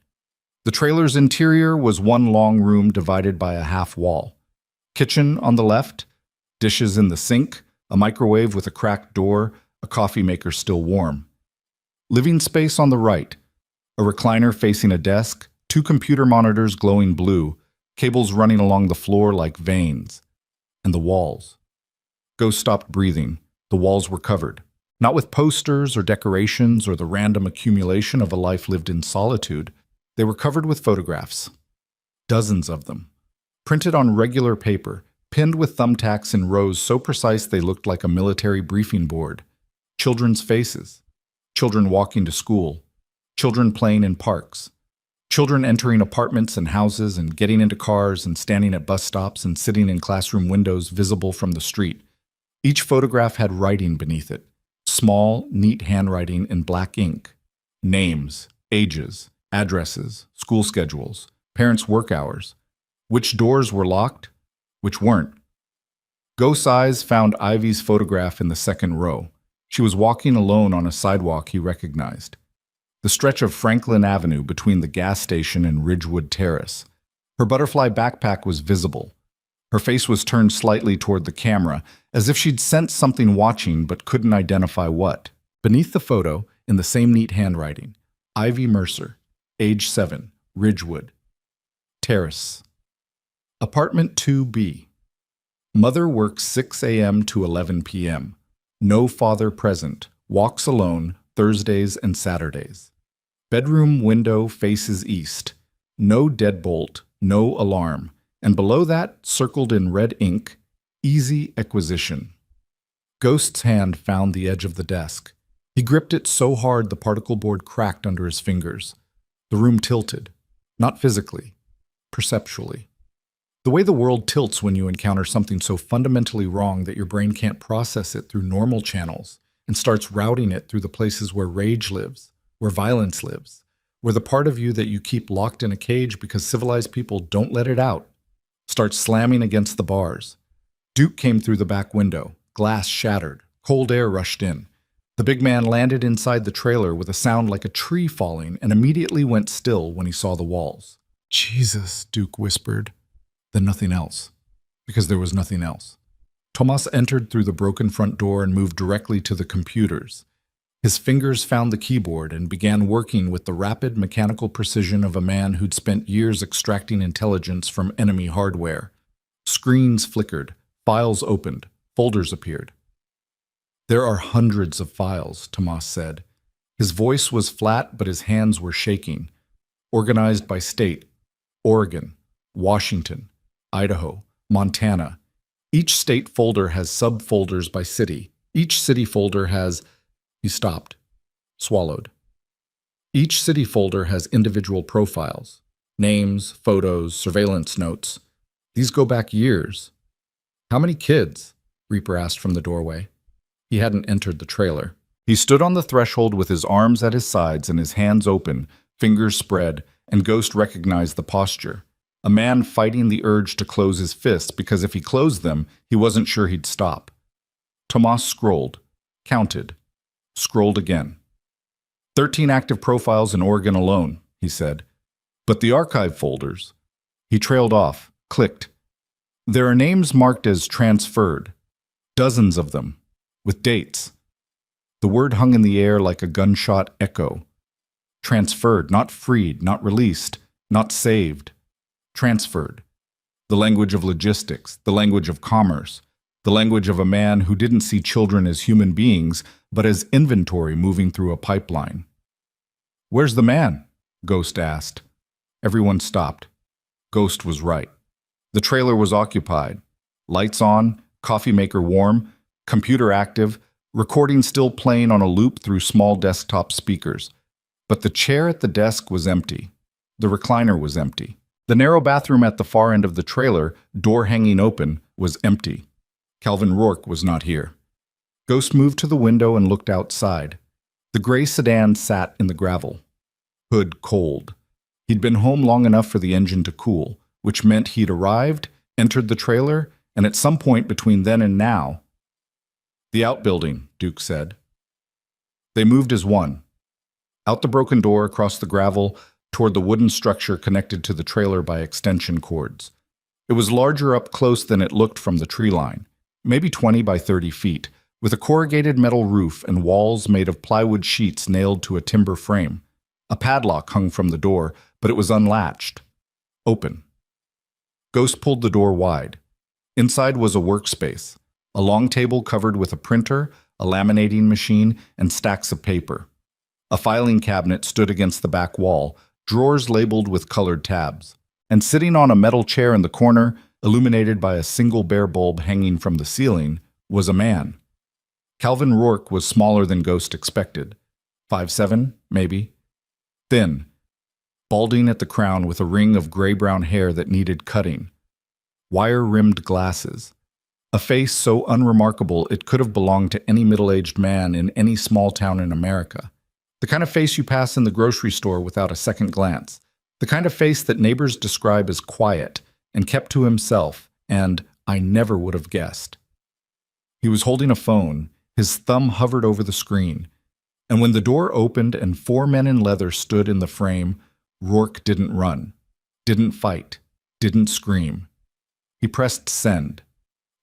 The trailer's interior was one long room divided by a half wall. Kitchen on the left, dishes in the sink, a microwave with a cracked door, a coffee maker still warm. Living space on the right, a recliner facing a desk, two computer monitors glowing blue, cables running along the floor like veins. And the walls. Ghost stopped breathing. The walls were covered. Not with posters or decorations or the random accumulation of a life lived in solitude. They were covered with photographs. Dozens of them. Printed on regular paper, pinned with thumbtacks in rows so precise they looked like a military briefing board. Children's faces. Children walking to school. Children playing in parks. Children entering apartments and houses and getting into cars and standing at bus stops and sitting in classroom windows visible from the street. Each photograph had writing beneath it. Small, neat handwriting in black ink. Names, ages, addresses, school schedules, parents' work hours. Which doors were locked, which weren't. Ghost's eyes found Ivy's photograph in the second row. She was walking alone on a sidewalk he recognized. The stretch of Franklin Avenue between the gas station and Ridgewood Terrace. Her butterfly backpack was visible. Her face was turned slightly toward the camera, as if she'd sensed something watching but couldn't identify what. Beneath the photo, in the same neat handwriting, Ivy Mercer, age 7, Ridgewood Terrace. Apartment 2B. Mother works 6 a.m. to 11 p.m. No father present. Walks alone, Thursdays and Saturdays. Bedroom window faces east. No deadbolt, no alarm. And below that, circled in red ink, easy acquisition. Ghost's hand found the edge of the desk. He gripped it so hard the particle board cracked under his fingers. The room tilted. Not physically, perceptually. The way the world tilts when you encounter something so fundamentally wrong that your brain can't process it through normal channels and starts routing it through the places where rage lives, where violence lives, where the part of you that you keep locked in a cage because civilized people don't let it out starts slamming against the bars. Duke came through the back window. Glass shattered. Cold air rushed in. The big man landed inside the trailer with a sound like a tree falling and immediately went still when he saw the walls. Jesus, Duke whispered. Then nothing else. Because there was nothing else. Tomas entered through the broken front door and moved directly to the computers. His fingers found the keyboard and began working with the rapid mechanical precision of a man who'd spent years extracting intelligence from enemy hardware. Screens flickered, files opened, folders appeared. There are hundreds of files, Tomas said. His voice was flat, but his hands were shaking. Organized by state: Oregon, Washington, Idaho, Montana. Each state folder has subfolders by city. Each city folder has... He stopped, swallowed. Each city folder has individual profiles, names, photos, surveillance notes. These go back years. How many kids? Reaper asked from the doorway. He hadn't entered the trailer. He stood on the threshold with his arms at his sides and his hands open, fingers spread, and Ghost recognized the posture. A man fighting the urge to close his fists because if he closed them, he wasn't sure he'd stop. Tomas scrolled, counted, scrolled again. 13 active profiles in Oregon alone, he said. But the archive folders... He trailed off, clicked. There are names marked as transferred. Dozens of them, with dates. The word hung in the air like a gunshot echo. Transferred, not freed, not released, not saved. Transferred. The language of logistics, the language of commerce, the language of a man who didn't see children as human beings, but as inventory moving through a pipeline. Where's the man? Ghost asked. Everyone stopped. Ghost was right. The trailer was occupied. Lights on, coffee maker warm, computer active, recording still playing on a loop through small desktop speakers. But the chair at the desk was empty. The recliner was empty. The narrow bathroom at the far end of the trailer, door hanging open, was empty. Calvin Rourke was not here. Ghost moved to the window and looked outside. The gray sedan sat in the gravel. Hood cold. He'd been home long enough for the engine to cool, which meant he'd arrived, entered the trailer, and at some point between then and now... The outbuilding, Duke said. They moved as one. Out the broken door, across the gravel, toward the wooden structure connected to the trailer by extension cords. It was larger up close than it looked from the tree line, maybe 20 by 30 feet, with a corrugated metal roof and walls made of plywood sheets nailed to a timber frame. A padlock hung from the door, but it was unlatched. Open. Ghost pulled the door wide. Inside was a workspace, a long table covered with a printer, a laminating machine, and stacks of paper. A filing cabinet stood against the back wall, drawers labeled with colored tabs. And sitting on a metal chair in the corner, illuminated by a single bare bulb hanging from the ceiling, was a man. Calvin Rourke was smaller than Ghost expected. 5'7", maybe. Thin, balding at the crown with a ring of gray-brown hair that needed cutting. Wire-rimmed glasses. A face so unremarkable it could have belonged to any middle-aged man in any small town in America. The kind of face you pass in the grocery store without a second glance. The kind of face that neighbors describe as quiet and kept to himself, and I never would have guessed. He was holding a phone. His thumb hovered over the screen. And when the door opened and 4 men in leather stood in the frame, Rourke didn't run, didn't fight, didn't scream. He pressed send.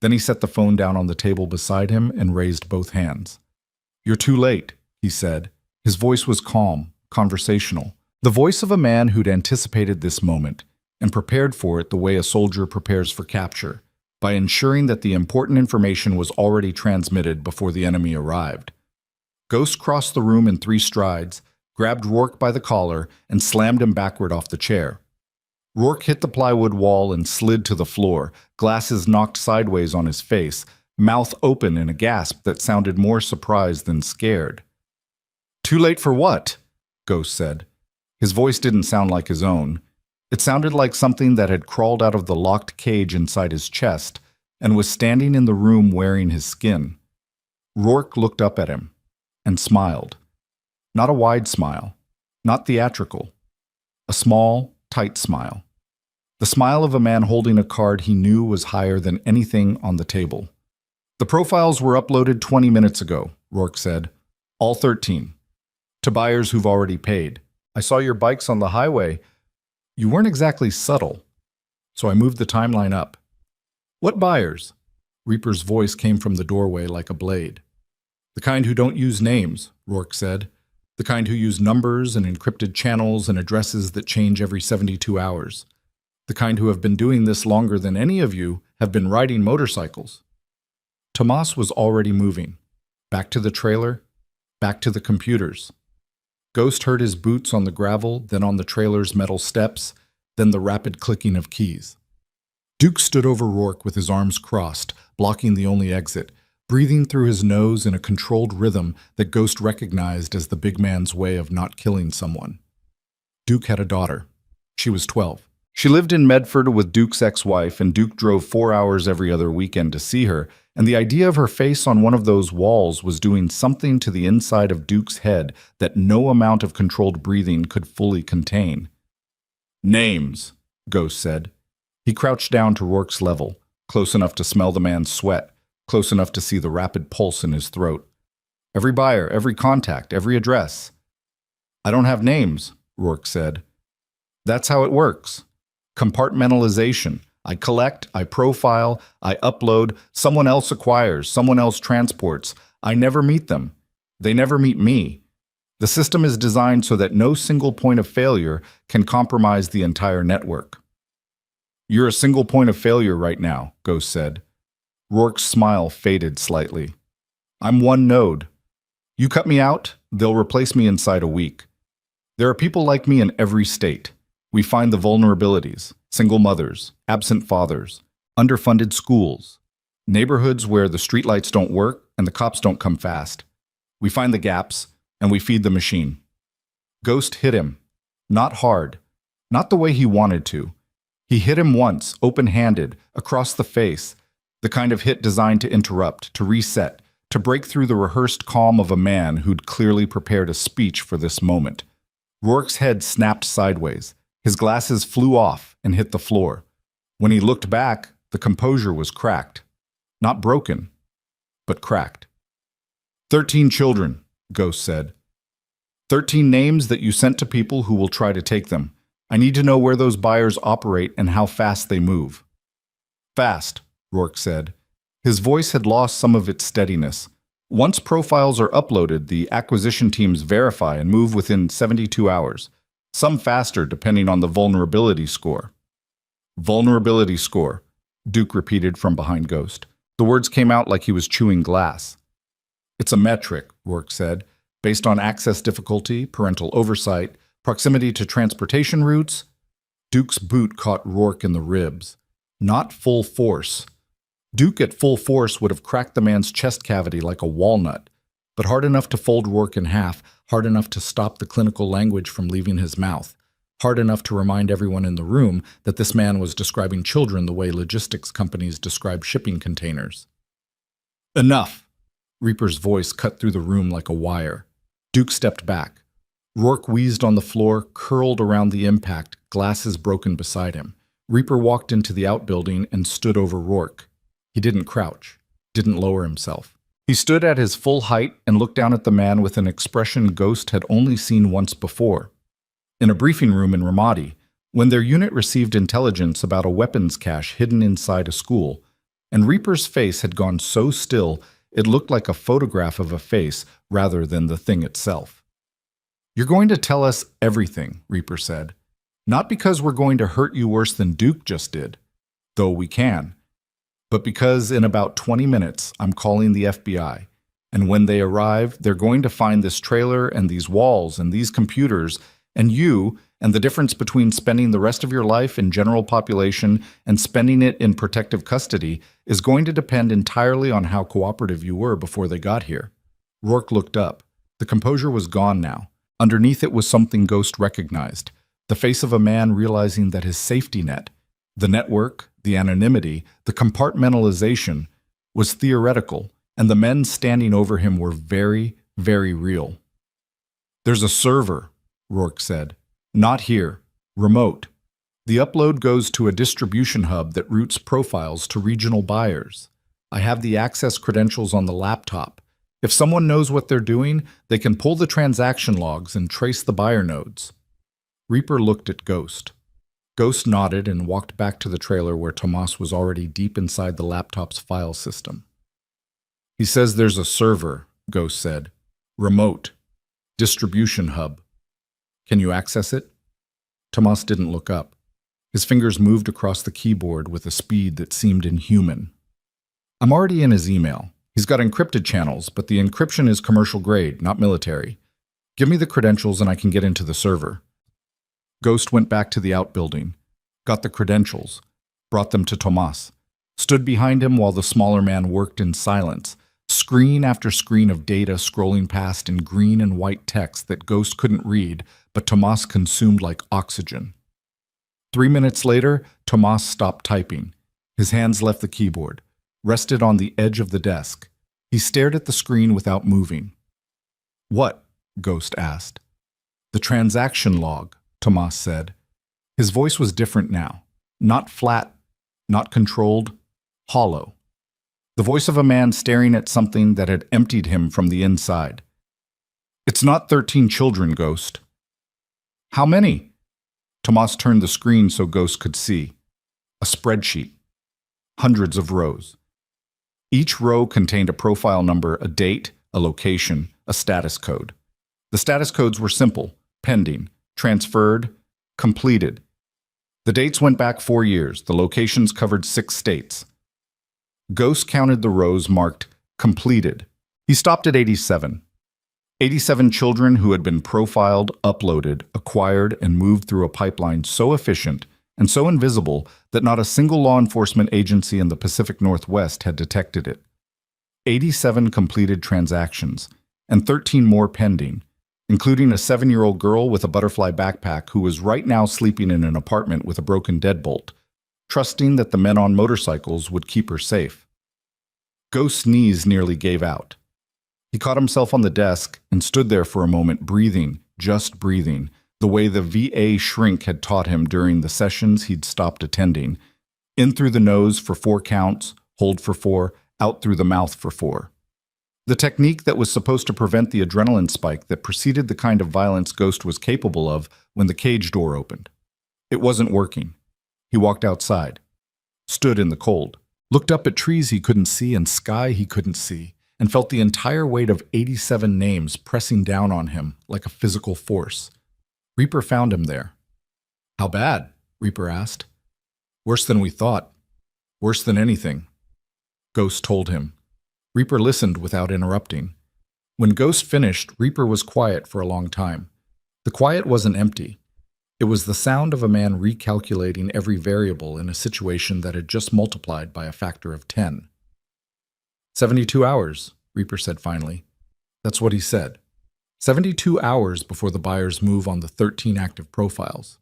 Then he set the phone down on the table beside him and raised both hands. "You're too late," he said. His voice was calm, conversational. The voice of a man who'd anticipated this moment and prepared for it the way a soldier prepares for capture, by ensuring that the important information was already transmitted before the enemy arrived. Ghost crossed the room in 3 strides, grabbed Rourke by the collar, and slammed him backward off the chair. Rourke hit the plywood wall and slid to the floor, glasses knocked sideways on his face, mouth open in a gasp that sounded more surprised than scared. "Too late for what?" Ghost said. His voice didn't sound like his own. It sounded like something that had crawled out of the locked cage inside his chest and was standing in the room wearing his skin. Rourke looked up at him and smiled. Not a wide smile, not theatrical. A small, tight smile. The smile of a man holding a card he knew was higher than anything on the table. "The profiles were uploaded 20 minutes ago," Rourke said. "All 13. To buyers who've already paid. I saw your bikes on the highway. You weren't exactly subtle, so I moved the timeline up." "What buyers?" Reaper's voice came from the doorway like a blade. "The kind who don't use names," Rourke said. "The kind who use numbers and encrypted channels and addresses that change every 72 hours. The kind who have been doing this longer than any of you have been riding motorcycles." Tomas was already moving. Back to the trailer, back to the computers. Ghost heard his boots on the gravel, then on the trailer's metal steps, then the rapid clicking of keys. Duke stood over Rourke with his arms crossed, blocking the only exit, breathing through his nose in a controlled rhythm that Ghost recognized as the big man's way of not killing someone. Duke had a daughter. She was 12. She lived in Medford with Duke's ex-wife, and Duke drove 4 hours every other weekend to see her, and the idea of her face on one of those walls was doing something to the inside of Duke's head that no amount of controlled breathing could fully contain. "Names," Ghost said. He crouched down to Rourke's level, close enough to smell the man's sweat, close enough to see the rapid pulse in his throat. "Every buyer, every contact, every address." "I don't have names," Rourke said. "That's how it works. Compartmentalization. I collect, I profile, I upload, someone else acquires, someone else transports. I never meet them. They never meet me. The system is designed so that no single point of failure can compromise the entire network." "You're a single point of failure right now," Ghost said. Rourke's smile faded slightly. "I'm one node. You cut me out, they'll replace me inside a week. There are people like me in every state. We find the vulnerabilities, single mothers, absent fathers, underfunded schools, neighborhoods where the streetlights don't work and the cops don't come fast. We find the gaps, and we feed the machine." Ghost hit him. Not hard. Not the way he wanted to. He hit him once, open-handed, across the face, the kind of hit designed to interrupt, to reset, to break through the rehearsed calm of a man who'd clearly prepared a speech for this moment. Rourke's head snapped sideways. His glasses flew off and hit the floor. When he looked back, the composure was cracked. Not broken, but cracked. 13 children, Ghost said. 13 names that you sent to people who will try to take them. I need to know where those buyers operate and how fast they move. Fast, Rourke said. His voice had lost some of its steadiness. Once profiles are uploaded, the acquisition teams verify and move within 72 hours. Some faster, depending on the vulnerability score. Vulnerability score, Duke repeated from behind Ghost. The words came out like he was chewing glass. It's a metric, Rourke said, based on access difficulty, parental oversight, proximity to transportation routes. Duke's boot caught Rourke in the ribs. Not full force. Duke at full force would have cracked the man's chest cavity like a walnut, but hard enough to fold Rourke in half, hard enough to stop the clinical language from leaving his mouth, hard enough to remind everyone in the room that this man was describing children the way logistics companies describe shipping containers. Enough! Reaper's voice cut through the room like a wire. Duke stepped back. Rourke wheezed on the floor, curled around the impact, glasses broken beside him. Reaper walked into the outbuilding and stood over Rourke. He didn't crouch, didn't lower himself. He stood at his full height and looked down at the man with an expression Ghost had only seen once before. In a briefing room in Ramadi, when their unit received intelligence about a weapons cache hidden inside a school, and Reaper's face had gone so still it looked like a photograph of a face rather than the thing itself. You're going to tell us everything, Reaper said. Not because we're going to hurt you worse than Duke just did, though we can, but because in about 20 minutes I'm calling the FBI, and when they arrive, they're going to find this trailer and these walls and these computers and you, and the difference between spending the rest of your life in general population and spending it in protective custody is going to depend entirely on how cooperative you were before they got here. Rourke looked up. The composure was gone now. Underneath it was something Ghost recognized. The face of a man realizing that his safety net, the network, the anonymity, the compartmentalization, was theoretical, and the men standing over him were very, very real. There's a server, Rourke said. Not here. Remote. The upload goes to a distribution hub that routes profiles to regional buyers. I have the access credentials on the laptop. If someone knows what they're doing, they can pull the transaction logs and trace the buyer nodes. Reaper looked at Ghost. Ghost nodded and walked back to the trailer where Tomas was already deep inside the laptop's file system. He says there's a server, Ghost said. Remote. Distribution hub. Can you access it? Tomas didn't look up. His fingers moved across the keyboard with a speed that seemed inhuman. I'm already in his email. He's got encrypted channels, but the encryption is commercial grade, not military. Give me the credentials and I can get into the server. Ghost went back to the outbuilding, got the credentials, brought them to Tomas, stood behind him while the smaller man worked in silence, screen after screen of data scrolling past in green and white text that Ghost couldn't read, but Tomas consumed like oxygen. 3 minutes later, Tomas stopped typing. His hands left the keyboard, rested on the edge of the desk. He stared at the screen without moving. What? Ghost asked. The transaction log, Tomas said. His voice was different now. Not flat, not controlled, hollow. The voice of a man staring at something that had emptied him from the inside. It's not 13 children, Ghost. How many? Tomas turned the screen so Ghost could see. A spreadsheet. Hundreds of rows. Each row contained a profile number, a date, a location, a status code. The status codes were simple: pending, transferred, completed. The dates went back 4 years. The locations covered 6 states. Ghost counted the rows marked completed. He stopped at 87. 87 children who had been profiled, uploaded, acquired, and moved through a pipeline so efficient and so invisible that not a single law enforcement agency in the Pacific Northwest had detected it. 87 completed transactions, and 13 more pending, including a 7-year-old girl with a butterfly backpack who was right now sleeping in an apartment with a broken deadbolt, trusting that the men on motorcycles would keep her safe. Ghost's knees nearly gave out. He caught himself on the desk and stood there for a moment, breathing, just breathing, the way the VA shrink had taught him during the sessions he'd stopped attending. In through the nose for 4 counts, hold for 4, out through the mouth for 4. The technique that was supposed to prevent the adrenaline spike that preceded the kind of violence Ghost was capable of when the cage door opened. It wasn't working. He walked outside. stood in the cold, looked up at trees he couldn't see and sky he couldn't see, and felt the entire weight of 87 names pressing down on him like a physical force. Reaper found him there. "How bad?" Reaper asked. "Worse than we thought. Worse than anything," Ghost told him. Reaper listened without interrupting. When Ghost finished, Reaper was quiet for a long time. The quiet wasn't empty. It was the sound of a man recalculating every variable in a situation that had just multiplied by a factor of 10. 72 hours, Reaper said finally. That's what he said. 72 hours before the buyers move on the 13 active profiles.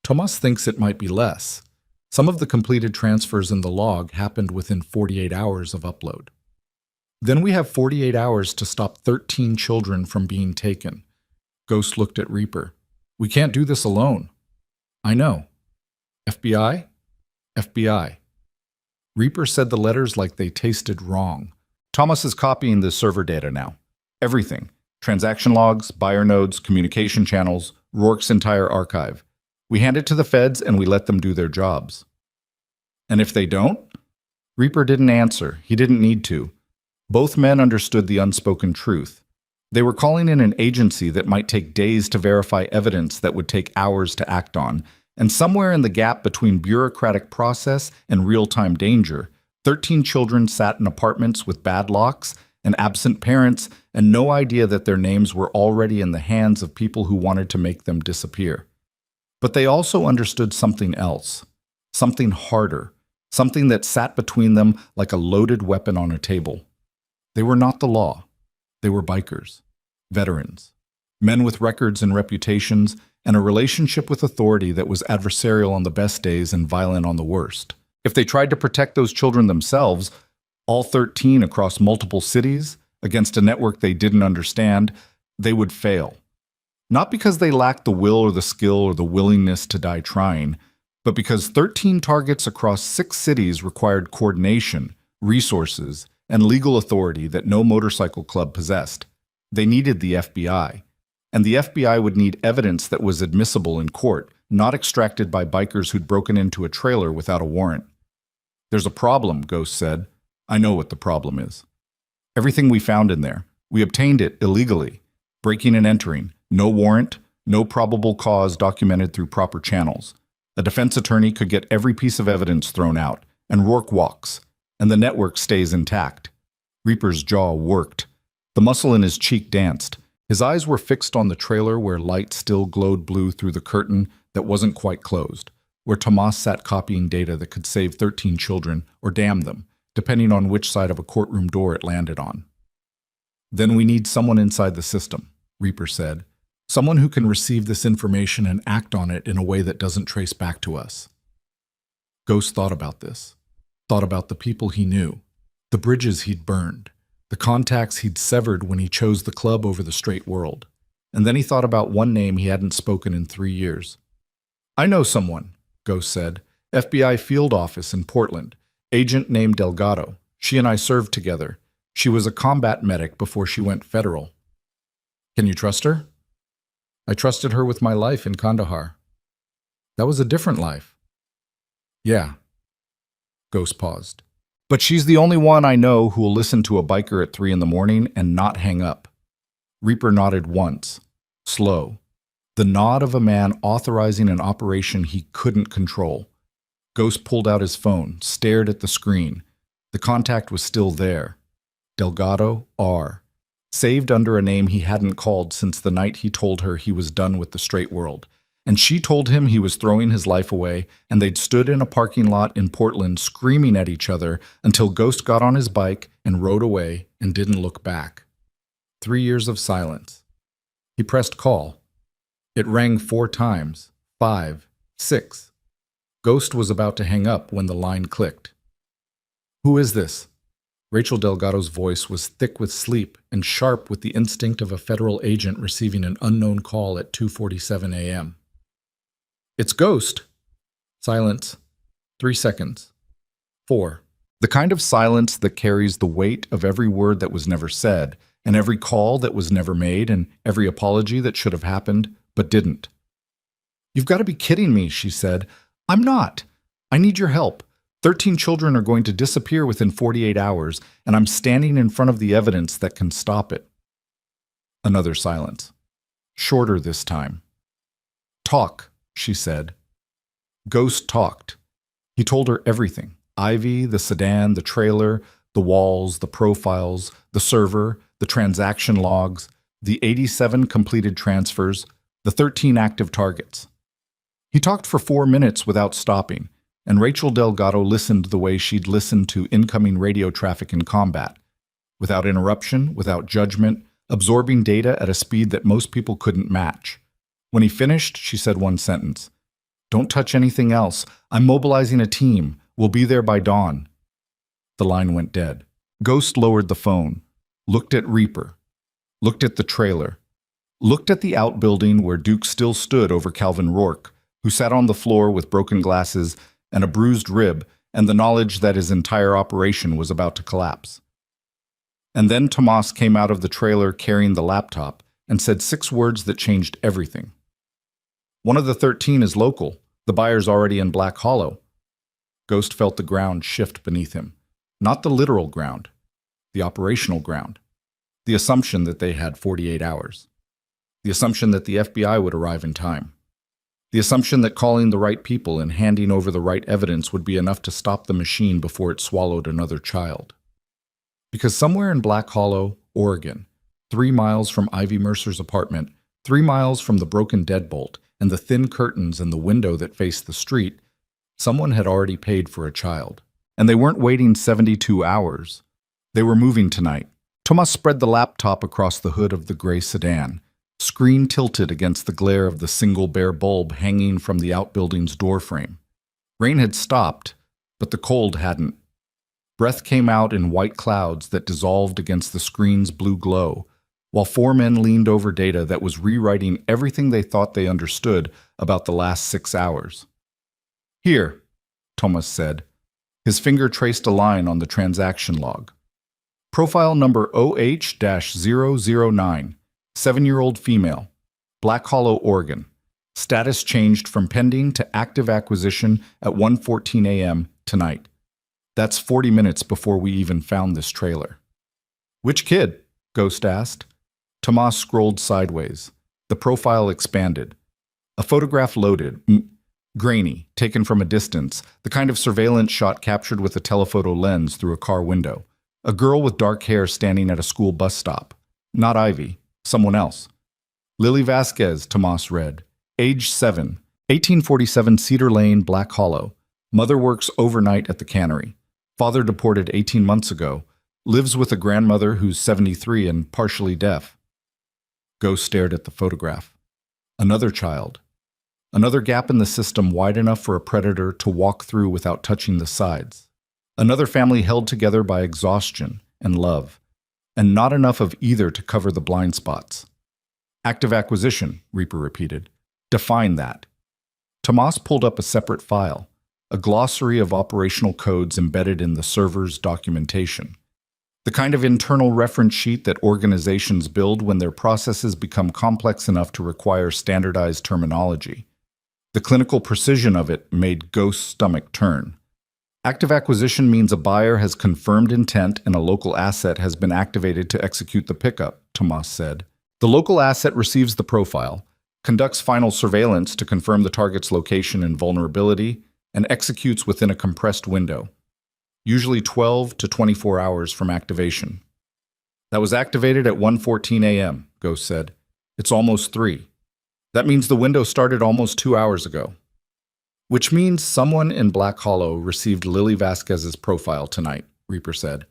Tomas thinks it might be less. Some of the completed transfers in the log happened within 48 hours of upload. Then we have 48 hours to stop 13 children from being taken. Ghost looked at Reaper. We can't do this alone. I know. FBI? FBI. Reaper said the letters like they tasted wrong. Thomas is copying the server data now. Everything. Transaction logs, buyer nodes, communication channels, Rourke's entire archive. We hand it to the feds and we let them do their jobs. And if they don't? Reaper didn't answer. He didn't need to. Both men understood the unspoken truth. They were calling in an agency that might take days to verify evidence that would take hours to act on, and somewhere in the gap between bureaucratic process and real-time danger, 13 children sat in apartments with bad locks and absent parents and no idea that their names were already in the hands of people who wanted to make them disappear. But they also understood something else, something harder, something that sat between them like a loaded weapon on a table. They were not the law. They were bikers, veterans, men with records and reputations, and a relationship with authority that was adversarial on the best days and violent on the worst. If they tried to protect those children themselves, all 13 across multiple cities, against a network they didn't understand, they would fail. Not because they lacked the will or the skill or the willingness to die trying, but because 13 targets across 6 cities required coordination, resources, and legal authority that no motorcycle club possessed. They needed the FBI. And the FBI would need evidence that was admissible in court, not extracted by bikers who'd broken into a trailer without a warrant. There's a problem, Ghost said. I know what the problem is. Everything we found in there, we obtained it illegally. Breaking and entering, no warrant, no probable cause documented through proper channels. A defense attorney could get every piece of evidence thrown out, and Rourke walks, and the network stays intact. Reaper's jaw worked. The muscle in his cheek danced. His eyes were fixed on the trailer where light still glowed blue through the curtain that wasn't quite closed, where Tomas sat copying data that could save 13 children or damn them, depending on which side of a courtroom door it landed on. Then we need someone inside the system, Reaper said. Someone who can receive this information and act on it in a way that doesn't trace back to us. Ghost thought about this. Thought about the people he knew, the bridges he'd burned, the contacts he'd severed when he chose the club over the straight world. And then he thought about one name he hadn't spoken in 3 years. I know someone, Ghost said. FBI field office in Portland. Agent named Delgado. She and I served together. She was a combat medic before she went federal. Can you trust her? I trusted her with my life in Kandahar. That was a different life. Yeah. Ghost paused. But she's the only one I know who will listen to a biker at 3 a.m. and not hang up. Reaper nodded once, slow. The nod of a man authorizing an operation he couldn't control. Ghost pulled out his phone, stared at the screen. The contact was still there. Delgado R. Saved under a name he hadn't called since the night he told her he was done with the straight world. And she told him he was throwing his life away, and they'd stood in a parking lot in Portland screaming at each other until Ghost got on his bike and rode away and didn't look back. 3 years of silence. He pressed call. It rang 4 times, 5, 6. Ghost was about to hang up when the line clicked. Who is this? Rachel Delgado's voice was thick with sleep and sharp with the instinct of a federal agent receiving an unknown call at 2:47 a.m. It's Ghost. Silence. 3 seconds. 4. The kind of silence that carries the weight of every word that was never said, and every call that was never made, and every apology that should have happened, but didn't. You've got to be kidding me, she said. I'm not. I need your help. 13 children are going to disappear within 48 hours, and I'm standing in front of the evidence that can stop it. Another silence. Shorter this time. Talk, she said. Ghost talked. He told her everything. Ivy, the sedan, the trailer, the walls, the profiles, the server, the transaction logs, the 87 completed transfers, the 13 active targets. He talked for 4 minutes without stopping, and Rachel Delgado listened the way she'd listened to incoming radio traffic in combat, without interruption, without judgment, absorbing data at a speed that most people couldn't match. When he finished, she said one sentence. "Don't touch anything else. I'm mobilizing a team. We'll be there by dawn." The line went dead. Ghost lowered the phone, looked at Reaper, looked at the trailer, looked at the outbuilding where Duke still stood over Calvin Rourke, who sat on the floor with broken glasses and a bruised rib and the knowledge that his entire operation was about to collapse. And then Tomas came out of the trailer carrying the laptop and said 6 words that changed everything. "One of the 13 is local. The buyer's already in Black Hollow." Ghost felt the ground shift beneath him. Not the literal ground, the operational ground. The assumption that they had 48 hours. The assumption that the FBI would arrive in time. The assumption that calling the right people and handing over the right evidence would be enough to stop the machine before it swallowed another child. Because somewhere in Black Hollow, Oregon, 3 miles from Ivy Mercer's apartment, 3 miles from the broken deadbolt and the thin curtains and the window that faced the street, someone had already paid for a child. And they weren't waiting 72 hours. They were moving tonight. Tomas spread the laptop across the hood of the gray sedan, screen tilted against the glare of the single bare bulb hanging from the outbuilding's doorframe. Rain had stopped, but the cold hadn't. Breath came out in white clouds that dissolved against the screen's blue glow, while 4 men leaned over data that was rewriting everything they thought they understood about the last 6 hours. "Here," Tomas said. His finger traced a line on the transaction log. Profile number OH-009, 7-year-old female, Black Hollow, Oregon. Status changed from pending to active acquisition at 1:14 a.m. tonight. That's 40 minutes before we even found this trailer. "Which kid?" Ghost asked. Tomas scrolled sideways. The profile expanded. A photograph loaded. Grainy, taken from a distance, the kind of surveillance shot captured with a telephoto lens through a car window. A girl with dark hair standing at a school bus stop. Not Ivy, someone else. Lily Vasquez, Tomas read. Age 7, 1847 Cedar Lane, Black Hollow. Mother works overnight at the cannery. Father deported 18 months ago. Lives with a grandmother who's 73 and partially deaf. Ghost stared at the photograph. Another child. Another gap in the system wide enough for a predator to walk through without touching the sides. Another family held together by exhaustion and love, and not enough of either to cover the blind spots. Active acquisition, Reaper repeated. Define that. Tomas pulled up a separate file, a glossary of operational codes embedded in the server's documentation. The kind of internal reference sheet that organizations build when their processes become complex enough to require standardized terminology. The clinical precision of it made Ghost's stomach turn. Active acquisition means a buyer has confirmed intent and a local asset has been activated to execute the pickup, Tomas said. The local asset receives the profile, conducts final surveillance to confirm the target's location and vulnerability, and executes within a compressed window, usually 12 to 24 hours from activation. That was activated at 1:14 a.m., Ghost said. It's almost 3. That means the window started almost 2 hours ago. Which means someone in Black Hollow received Lily Vasquez's profile tonight, Reaper said.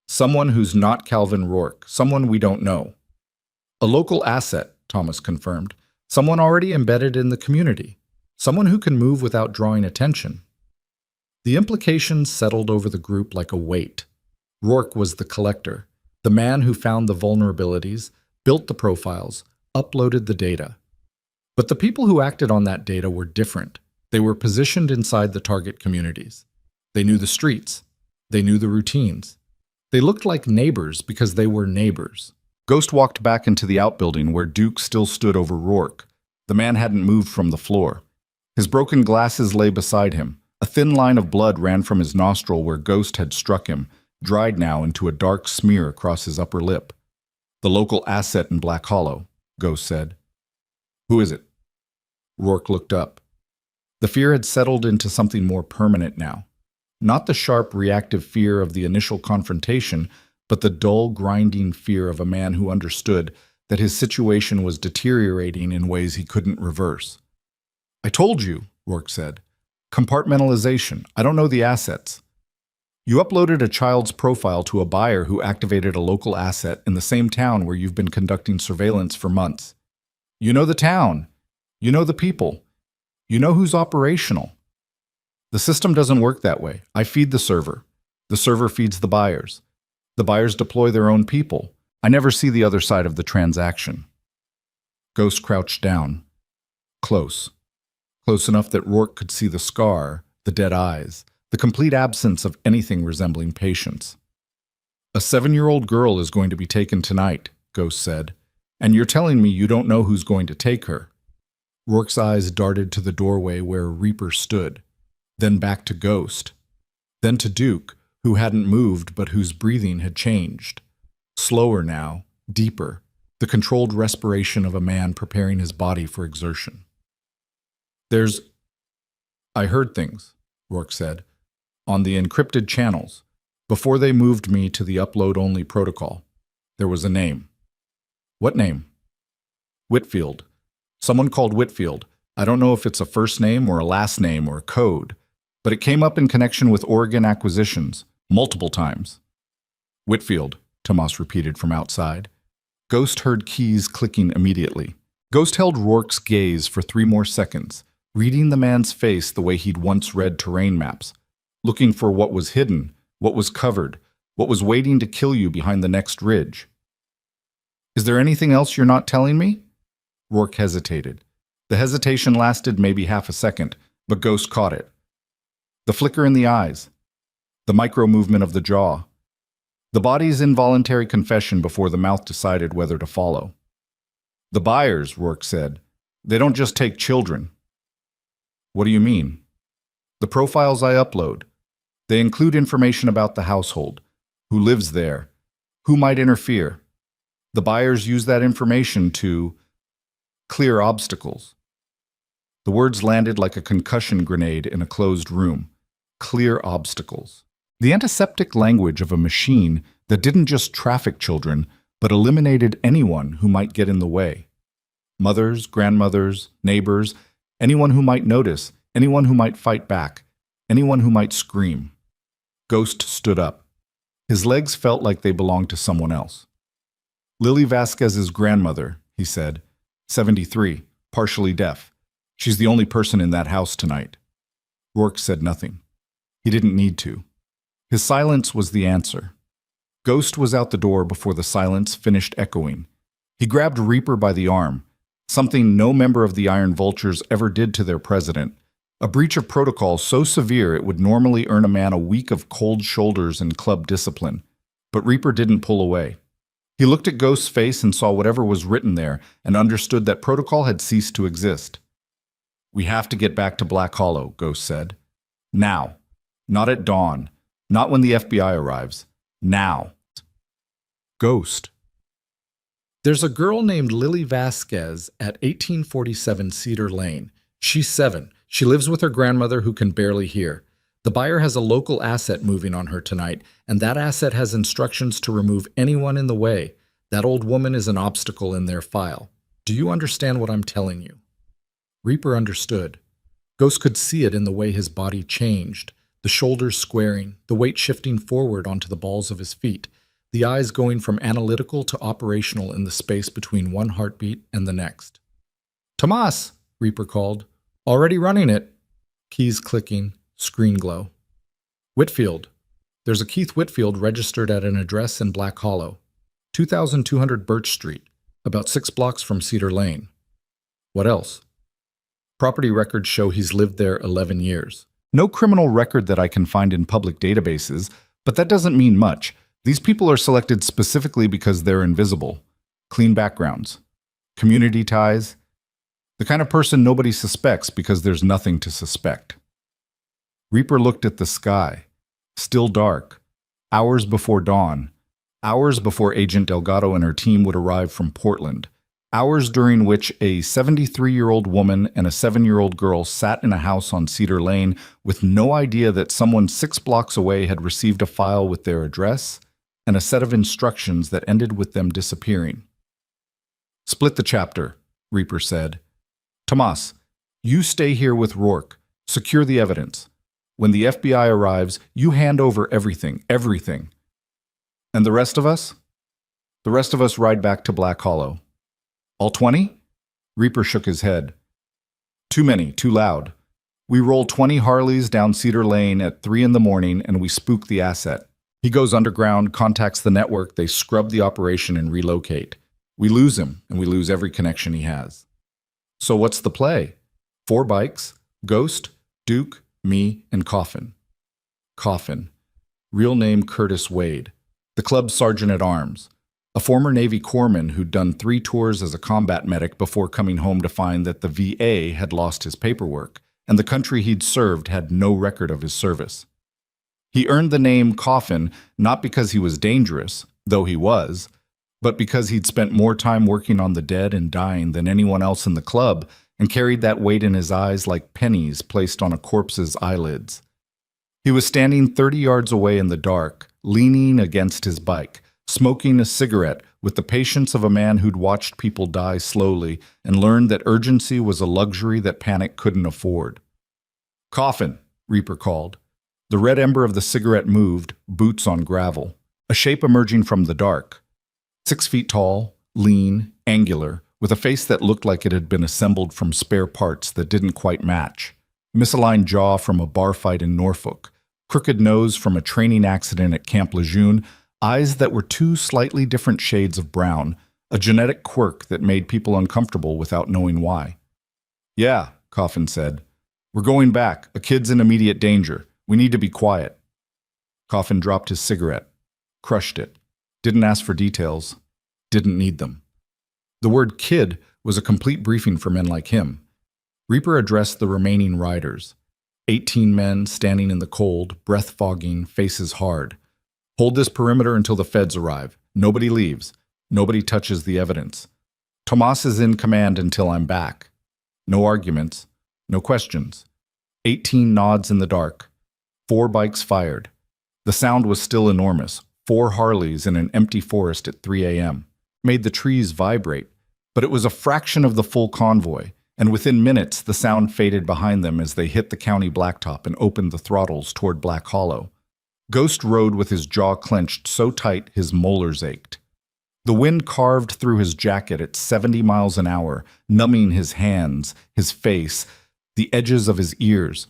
Someone who's not Calvin Rourke, someone we don't know. A local asset, Thomas confirmed. Someone already embedded in the community. Someone who can move without drawing attention. The implications settled over the group like a weight. Rourke was the collector, the man who found the vulnerabilities, built the profiles, uploaded the data. But the people who acted on that data were different. They were positioned inside the target communities. They knew the streets. They knew the routines. They looked like neighbors because they were neighbors. Ghost walked back into the outbuilding where Duke still stood over Rourke. The man hadn't moved from the floor. His broken glasses lay beside him, A thin line of blood ran from his nostril where Ghost had struck him, dried now into a dark smear across his upper lip. "The local asset in Black Hollow," Ghost said. "Who is it?" Rourke looked up. The fear had settled into something more permanent now. Not the sharp, reactive fear of the initial confrontation, but the dull, grinding fear of a man who understood that his situation was deteriorating in ways he couldn't reverse. "I told you," Rourke said. "Compartmentalization. I don't know the assets." "You uploaded a child's profile to a buyer who activated a local asset in the same town where you've been conducting surveillance for months. You know the town. You know the people. You know who's operational. The system doesn't work that way. I feed the server. The server feeds the buyers. The buyers deploy their own people. I never see the other side of the transaction." Ghost crouched down. Close. Close enough that Rourke could see the scar, the dead eyes, the complete absence of anything resembling patience. "A 7-year-old girl is going to be taken tonight," Ghost said, "and you're telling me you don't know who's going to take her." Rourke's eyes darted to the doorway where Reaper stood, then back to Ghost, then to Duke, who hadn't moved but whose breathing had changed. Slower now, deeper, the controlled respiration of a man preparing his body for exertion. "I heard things," Rourke said, "on the encrypted channels, before they moved me to the upload-only protocol. There was a name." "What name?" "Whitfield. Someone called Whitfield. I don't know if it's a first name or a last name or a code, but it came up in connection with Oregon acquisitions, multiple times." "Whitfield," Tomas repeated from outside. Ghost heard keys clicking immediately. Ghost held Rourke's gaze for 3 more seconds, reading the man's face the way he'd once read terrain maps, looking for what was hidden, what was covered, what was waiting to kill you behind the next ridge. "Is there anything else you're not telling me?" Rourke hesitated. The hesitation lasted maybe half a second, but Ghost caught it. The flicker in the eyes, the micro-movement of the jaw, the body's involuntary confession before the mouth decided whether to follow. "The buyers," Rourke said, "they don't just take children." "What do you mean?" "The profiles I upload. They include information about the household, who lives there, who might interfere. The buyers use that information to clear obstacles." The words landed like a concussion grenade in a closed room. Clear obstacles. The antiseptic language of a machine that didn't just traffic children, but eliminated anyone who might get in the way. Mothers, grandmothers, neighbors, anyone who might notice, anyone who might fight back, anyone who might scream. Ghost stood up. His legs felt like they belonged to someone else. "Lily Vasquez's grandmother," he said, 73, partially deaf. "She's the only person in that house tonight." Rourke said nothing. He didn't need to. His silence was the answer. Ghost was out the door before the silence finished echoing. He grabbed Reaper by the arm, something no member of the Iron Vultures ever did to their president, a breach of protocol so severe it would normally earn a man a week of cold shoulders and club discipline. But Reaper didn't pull away. He looked at Ghost's face and saw whatever was written there and understood that protocol had ceased to exist. "We have to get back to Black Hollow," Ghost said. "Now. Not at dawn. Not when the FBI arrives. Now." Ghost. "There's a girl named Lily Vasquez at 1847 Cedar Lane. She's 7. She lives with her grandmother who can barely hear. The buyer has a local asset moving on her tonight, and that asset has instructions to remove anyone in the way. That old woman is an obstacle in their file. Do you understand what I'm telling you?" Reaper understood. Ghost could see it in the way his body changed, the shoulders squaring, the weight shifting forward onto the balls of his feet, the eyes going from analytical to operational in the space between one heartbeat and the next. "Tomas!" Reaper called. "Already running it." Keys clicking, screen glow. "Whitfield. There's a Keith Whitfield registered at an address in Black Hollow, 2200 Birch Street, about 6 blocks from Cedar Lane." "What else?" "Property records show he's lived there 11 years. No criminal record that I can find in public databases, but that doesn't mean much. These people are selected specifically because they're invisible. Clean backgrounds. Community ties. The kind of person nobody suspects because there's nothing to suspect." Reaper looked at the sky. Still dark. Hours before dawn. Hours before Agent Delgado and her team would arrive from Portland. Hours during which a 73-year-old woman and a 7-year-old girl sat in a house on Cedar Lane with no idea that someone 6 blocks away had received a file with their address and a set of instructions that ended with them disappearing. "Split the chapter," Reaper said. "Tomas, you stay here with Rourke. Secure the evidence. When the FBI arrives, you hand over everything. And the rest of us? The rest of us ride back to Black Hollow." "All 20? Reaper shook his head. "Too many, too loud. We roll 20 Harleys down Cedar Lane at 3 in the morning and we spook the asset. He goes underground, contacts the network, they scrub the operation and relocate. We lose him, and we lose every connection he has. So what's the play? 4 bikes, Ghost, Duke, me, and Coffin." Coffin. Real name Curtis Wade. The club's sergeant-at-arms. A former Navy corpsman who'd done 3 tours as a combat medic before coming home to find that the VA had lost his paperwork, and the country he'd served had no record of his service. He earned the name Coffin not because he was dangerous, though he was, but because he'd spent more time working on the dead and dying than anyone else in the club and carried that weight in his eyes like pennies placed on a corpse's eyelids. He was standing 30 yards away in the dark, leaning against his bike, smoking a cigarette with the patience of a man who'd watched people die slowly and learned that urgency was a luxury that panic couldn't afford. "Coffin," Reaper called. The red ember of the cigarette moved, boots on gravel. A shape emerging from the dark. 6 feet tall, lean, angular, with a face that looked like it had been assembled from spare parts that didn't quite match. Misaligned jaw from a bar fight in Norfolk. Crooked nose from a training accident at Camp Lejeune. Eyes that were 2 slightly different shades of brown, a genetic quirk that made people uncomfortable without knowing why. "Yeah," Coffin said. "We're going back. A kid's in immediate danger. We need to be quiet." Coffin dropped his cigarette, crushed it, didn't ask for details, didn't need them. The word kid was a complete briefing for men like him. Reaper addressed the remaining riders. 18 men standing in the cold, breath fogging, faces hard. "Hold this perimeter until the feds arrive. Nobody leaves. Nobody touches the evidence. Tomas is in command until I'm back." No arguments. No questions. 18 nods in the dark. 4 bikes fired. The sound was still enormous. 4 Harleys in an empty forest at 3 a.m. Made the trees vibrate. But it was a fraction of the full convoy, and within minutes the sound faded behind them as they hit the county blacktop and opened the throttles toward Black Hollow. Ghost rode with his jaw clenched so tight his molars ached. The wind carved through his jacket at 70 miles an hour, numbing his hands, his face, the edges of his ears.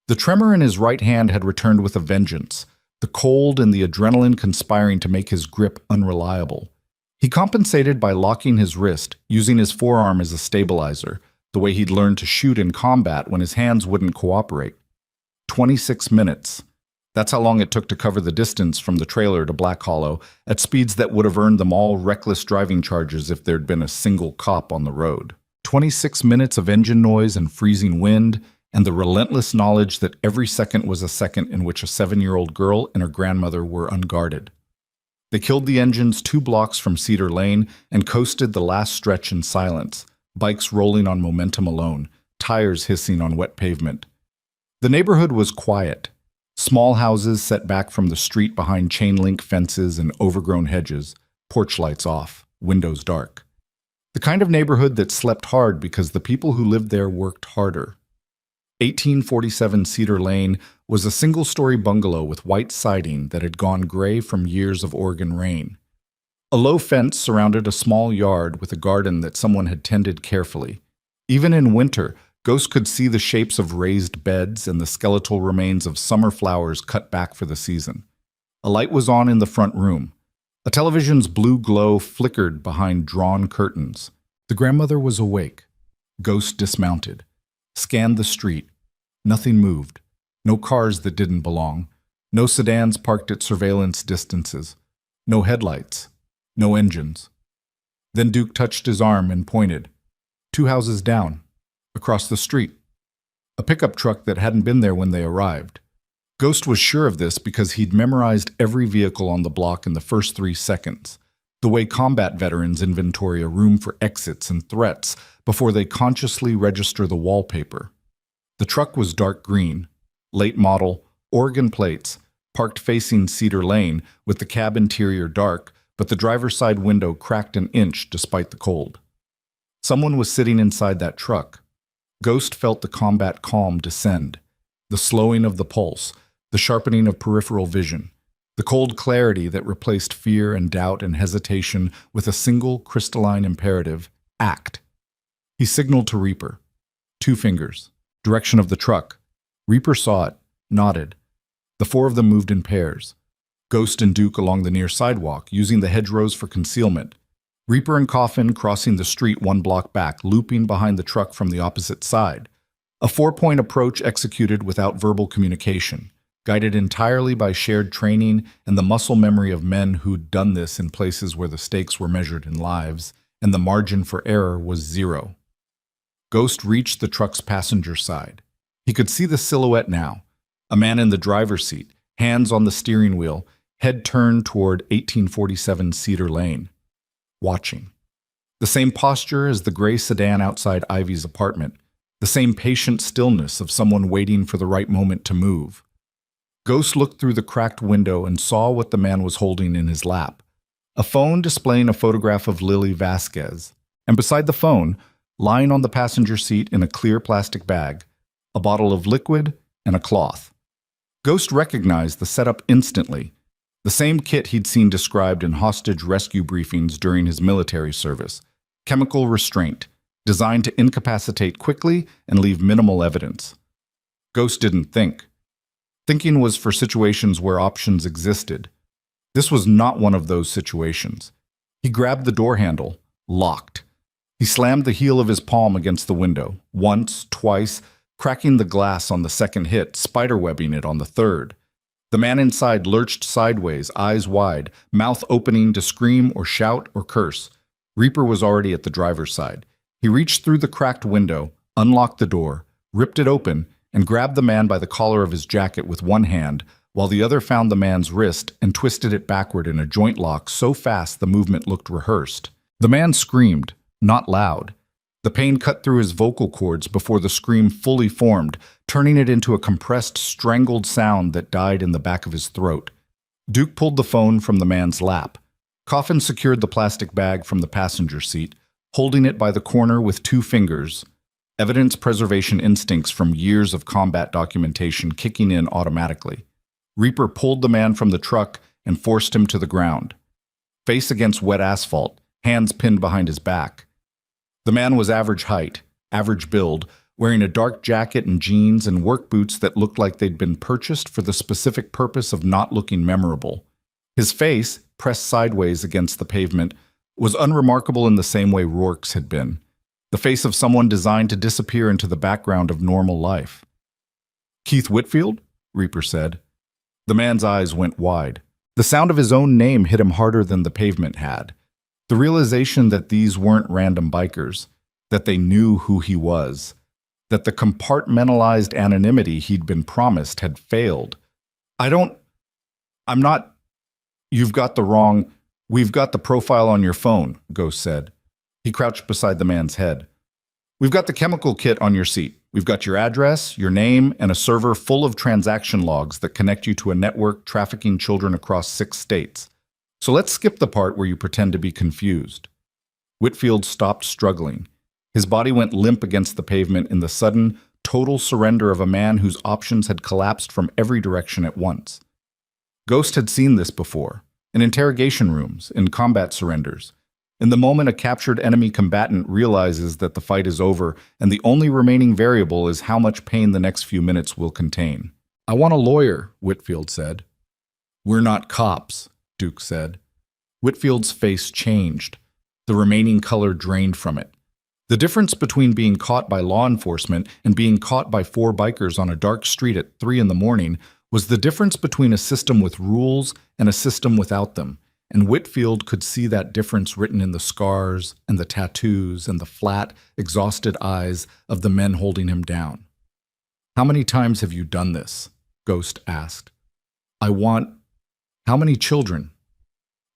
The tremor in his right hand had returned with a vengeance, the cold and the adrenaline conspiring to make his grip unreliable. He compensated by locking his wrist, using his forearm as a stabilizer, the way he'd learned to shoot in combat when his hands wouldn't cooperate. 26 minutes. That's how long it took to cover the distance from the trailer to Black Hollow, at speeds that would have earned them all reckless driving charges if there'd been a single cop on the road. 26 minutes of engine noise and freezing wind, and the relentless knowledge that every second was a second in which a 7-year-old girl and her grandmother were unguarded. They killed the engines 2 blocks from Cedar Lane and coasted the last stretch in silence, bikes rolling on momentum alone, tires hissing on wet pavement. The neighborhood was quiet. Small houses set back from the street behind chain-link fences and overgrown hedges, porch lights off, windows dark. The kind of neighborhood that slept hard because the people who lived there worked harder. 1847 Cedar Lane was a single-story bungalow with white siding that had gone gray from years of Oregon rain. A low fence surrounded a small yard with a garden that someone had tended carefully. Even in winter, Ghost could see the shapes of raised beds and the skeletal remains of summer flowers cut back for the season. A light was on in the front room. A television's blue glow flickered behind drawn curtains. The grandmother was awake. Ghost dismounted, scanned the street. Nothing moved. No cars that didn't belong. No sedans parked at surveillance distances. No headlights. No engines. Then Duke touched his arm and pointed. 2 houses down. Across the street. A pickup truck that hadn't been there when they arrived. Ghost was sure of this because he'd memorized every vehicle on the block in the first 3 seconds, the way combat veterans inventory a room for exits and threats before they consciously register the wallpaper. The truck was dark green, late model, Oregon plates, parked facing Cedar Lane with the cab interior dark, but the driver's side window cracked an inch despite the cold. Someone was sitting inside that truck. Ghost felt the combat calm descend, the slowing of the pulse, the sharpening of peripheral vision, the cold clarity that replaced fear and doubt and hesitation with a single crystalline imperative: act. He signaled to Reaper. 2 fingers, direction of the truck. Reaper saw it, nodded. The 4 of them moved in pairs. Ghost and Duke along the near sidewalk, using the hedgerows for concealment. Reaper and Coffin crossing the street 1 block back, looping behind the truck from the opposite side. A 4-point approach executed without verbal communication, guided entirely by shared training and the muscle memory of men who'd done this in places where the stakes were measured in lives, and the margin for error was 0. Ghost reached the truck's passenger side. He could see the silhouette now, a man in the driver's seat, hands on the steering wheel, head turned toward 1847 Cedar Lane, watching. The same posture as the gray sedan outside Ivy's apartment, the same patient stillness of someone waiting for the right moment to move. Ghost looked through the cracked window and saw what the man was holding in his lap, a phone displaying a photograph of Lily Vasquez, and beside the phone, lying on the passenger seat in a clear plastic bag, a bottle of liquid and a cloth. Ghost recognized the setup instantly, the same kit he'd seen described in hostage rescue briefings during his military service: chemical restraint, designed to incapacitate quickly and leave minimal evidence. Ghost didn't think. Thinking was for situations where options existed. This was not one of those situations. He grabbed the door handle, locked. He slammed the heel of his palm against the window, once, twice, cracking the glass on the second hit, spiderwebbing it on the third. The man inside lurched sideways, eyes wide, mouth opening to scream or shout or curse. Reaper was already at the driver's side. He reached through the cracked window, unlocked the door, ripped it open, and grabbed the man by the collar of his jacket with one hand, while the other found the man's wrist and twisted it backward in a joint lock so fast the movement looked rehearsed. The man screamed, not loud. The pain cut through his vocal cords before the scream fully formed, turning it into a compressed, strangled sound that died in the back of his throat. Duke pulled the phone from the man's lap. Coffin secured the plastic bag from the passenger seat, holding it by the corner with 2 fingers, evidence preservation instincts from years of combat documentation kicking in automatically. Reaper pulled the man from the truck and forced him to the ground. Face against wet asphalt, hands pinned behind his back. The man was average height, average build, wearing a dark jacket and jeans and work boots that looked like they'd been purchased for the specific purpose of not looking memorable. His face, pressed sideways against the pavement, was unremarkable in the same way Rourke's had been, the face of someone designed to disappear into the background of normal life. "Keith Whitfield?" Reaper said. The man's eyes went wide. The sound of his own name hit him harder than the pavement had. The realization that these weren't random bikers, that they knew who he was, that the compartmentalized anonymity he'd been promised had failed. I'm not, you've got the wrong, we've got the profile on your phone, Ghost said. He crouched beside the man's head. We've got the chemical kit on your seat. We've got your address, your name, and a server full of transaction logs that connect you to a network trafficking children across 6 states. So let's skip the part where you pretend to be confused. Whitfield stopped struggling. His body went limp against the pavement in the sudden, total surrender of a man whose options had collapsed from every direction at once. Ghost had seen this before, in interrogation rooms, in combat surrenders. In the moment a captured enemy combatant realizes that the fight is over and the only remaining variable is how much pain the next few minutes will contain. "I want a lawyer," Whitfield said. "We're not cops," Duke said. Whitfield's face changed. The remaining color drained from it. The difference between being caught by law enforcement and being caught by 4 bikers on a dark street at 3 in the morning was the difference between a system with rules and a system without them, and Whitfield could see that difference written in the scars and the tattoos and the flat, exhausted eyes of the men holding him down. "How many times have you done this?" Ghost asked. I want... How many children?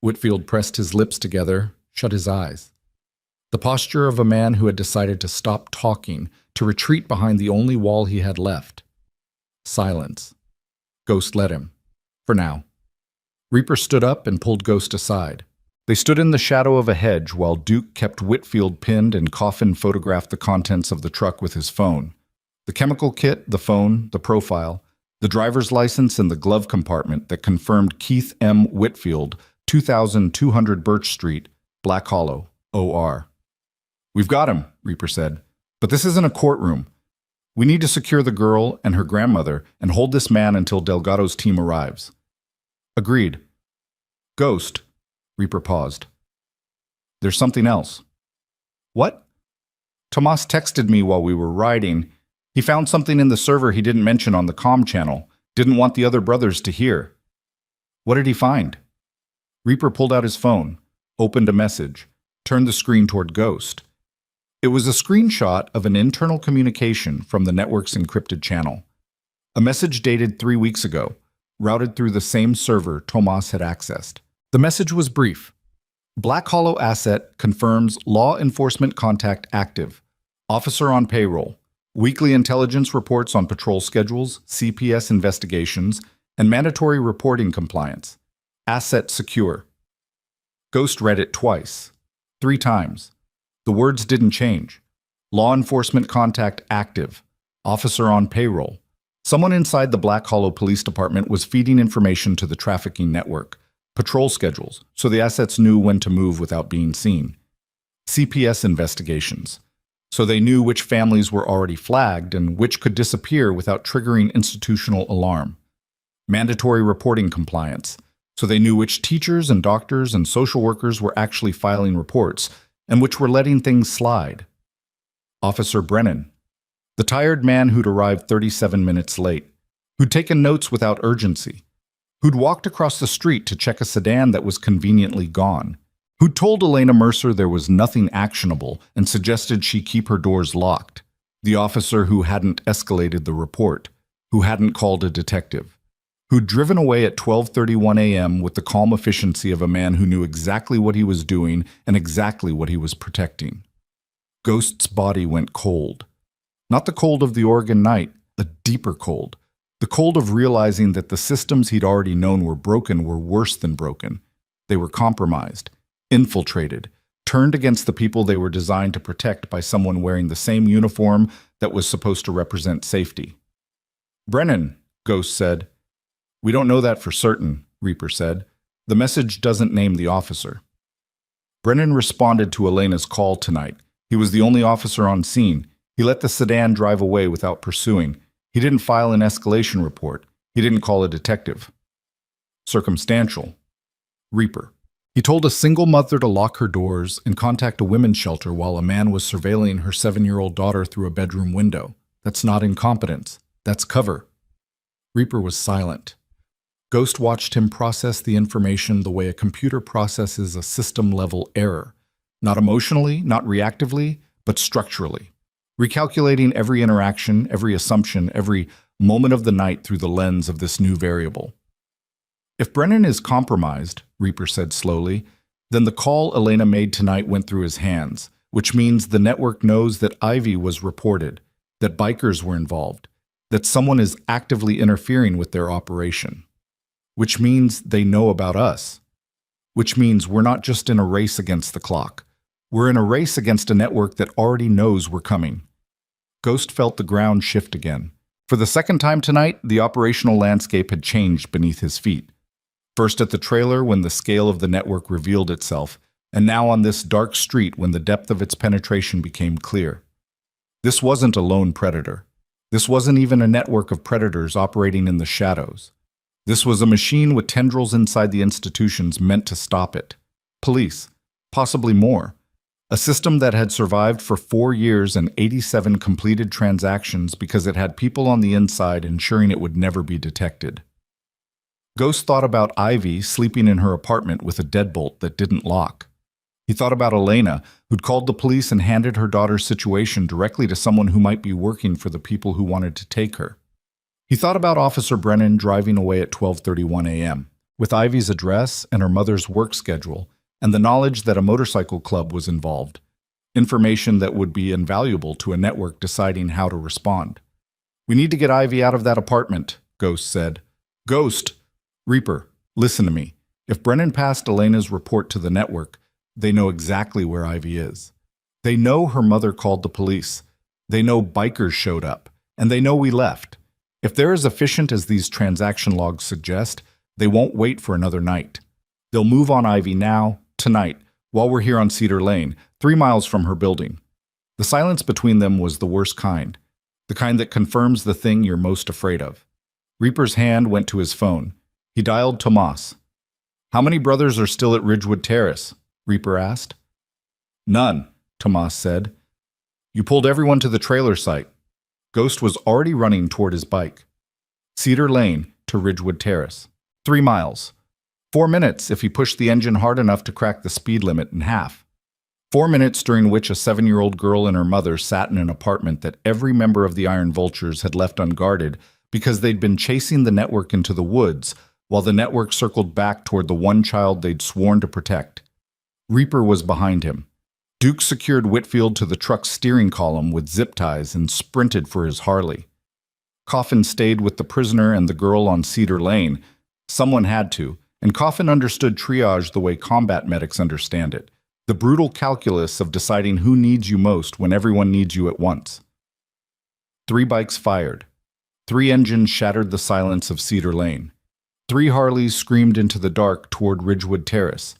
Whitfield pressed his lips together, shut his eyes. The posture of a man who had decided to stop talking, to retreat behind the only wall he had left. Silence. Ghost let him. For now. Reaper stood up and pulled Ghost aside. They stood in the shadow of a hedge while Duke kept Whitfield pinned and Coffin photographed the contents of the truck with his phone. The chemical kit, the phone, the profile, the driver's license and the glove compartment that confirmed Keith M. Whitfield, 2200 Birch Street, Black Hollow, OR. We've got him, Reaper said. But this isn't a courtroom. We need to secure the girl and her grandmother and hold this man until Delgado's team arrives. Agreed. Ghost. Reaper paused. There's something else. What? Tomas texted me while we were riding. He found something in the server he didn't mention on the comm channel. Didn't want the other brothers to hear. What did he find? Reaper pulled out his phone, opened a message, turned the screen toward Ghost. It was a screenshot of an internal communication from the network's encrypted channel. A message dated 3 weeks ago, routed through the same server Tomas had accessed. The message was brief. Black Hollow asset confirms law enforcement contact active. Officer on payroll. Weekly intelligence reports on patrol schedules, CPS investigations, and mandatory reporting compliance. Asset secure. Ghost read it twice. 3 times. The words didn't change. Law enforcement contact active. Officer on payroll. Someone inside the Black Hollow Police Department was feeding information to the trafficking network. Patrol schedules, so the assets knew when to move without being seen. CPS investigations, so they knew which families were already flagged and which could disappear without triggering institutional alarm. Mandatory reporting compliance, so they knew which teachers and doctors and social workers were actually filing reports and which were letting things slide. Officer Brennan, the tired man who'd arrived 37 minutes late, who'd taken notes without urgency, who'd walked across the street to check a sedan that was conveniently gone, who'd told Elena Mercer there was nothing actionable and suggested she keep her doors locked, the officer who hadn't escalated the report, who hadn't called a detective, who'd driven away at 12:31 a.m. with the calm efficiency of a man who knew exactly what he was doing and exactly what he was protecting. Ghost's body went cold. Not the cold of the Oregon night, a deeper cold. The cold of realizing that the systems he'd already known were broken were worse than broken. They were compromised, infiltrated, turned against the people they were designed to protect by someone wearing the same uniform that was supposed to represent safety. Brennan, Ghost said. We don't know that for certain, Reaper said. The message doesn't name the officer. Brennan responded to Elena's call tonight. He was the only officer on scene. He let the sedan drive away without pursuing. He didn't file an escalation report. He didn't call a detective. Circumstantial. Reaper. He told a single mother to lock her doors and contact a women's shelter while a man was surveilling her 7-year-old daughter through a bedroom window. That's not incompetence. That's cover. Reaper was silent. Ghost watched him process the information the way a computer processes a system-level error. Not emotionally, not reactively, but structurally. Recalculating every interaction, every assumption, every moment of the night through the lens of this new variable. If Brennan is compromised, Reaper said slowly, then the call Elena made tonight went through his hands, which means the network knows that Ivy was reported, that bikers were involved, that someone is actively interfering with their operation. Which means they know about us. Which means we're not just in a race against the clock. We're in a race against a network that already knows we're coming. Ghost felt the ground shift again. For the second time tonight, the operational landscape had changed beneath his feet. First at the trailer when the scale of the network revealed itself, and now on this dark street when the depth of its penetration became clear. This wasn't a lone predator. This wasn't even a network of predators operating in the shadows. This was a machine with tendrils inside the institutions meant to stop it. Police, possibly more. A system that had survived for 4 years and 87 completed transactions because it had people on the inside ensuring it would never be detected. Ghost thought about Ivy sleeping in her apartment with a deadbolt that didn't lock. He thought about Elena, who'd called the police and handed her daughter's situation directly to someone who might be working for the people who wanted to take her. He thought about Officer Brennan driving away at 12:31 a.m., with Ivy's address and her mother's work schedule, and the knowledge that a motorcycle club was involved, information that would be invaluable to a network deciding how to respond. "We need to get Ivy out of that apartment," Ghost said. "Ghost! Reaper, listen to me. If Brennan passed Elena's report to the network, they know exactly where Ivy is. They know her mother called the police. They know bikers showed up, and they know we left. If they're as efficient as these transaction logs suggest, they won't wait for another night. They'll move on Ivy now, tonight, while we're here on Cedar Lane, 3 miles from her building." The silence between them was the worst kind, the kind that confirms the thing you're most afraid of. Reaper's hand went to his phone. He dialed Tomas. "How many brothers are still at Ridgewood Terrace?" Reaper asked. "None," Tomas said. "You pulled everyone to the trailer site." Ghost was already running toward his bike. Cedar Lane to Ridgewood Terrace. 3 miles. 4 minutes if he pushed the engine hard enough to crack the speed limit in half. 4 minutes during which a 7-year-old girl and her mother sat in an apartment that every member of the Iron Vultures had left unguarded because they'd been chasing the network into the woods while the network circled back toward the one child they'd sworn to protect. Reaper was behind him. Duke secured Whitfield to the truck's steering column with zip ties and sprinted for his Harley. Coffin stayed with the prisoner and the girl on Cedar Lane. Someone had to, and Coffin understood triage the way combat medics understand it, the brutal calculus of deciding who needs you most when everyone needs you at once. 3 bikes fired. 3 engines shattered the silence of Cedar Lane. 3 Harleys screamed into the dark toward Ridgewood Terrace.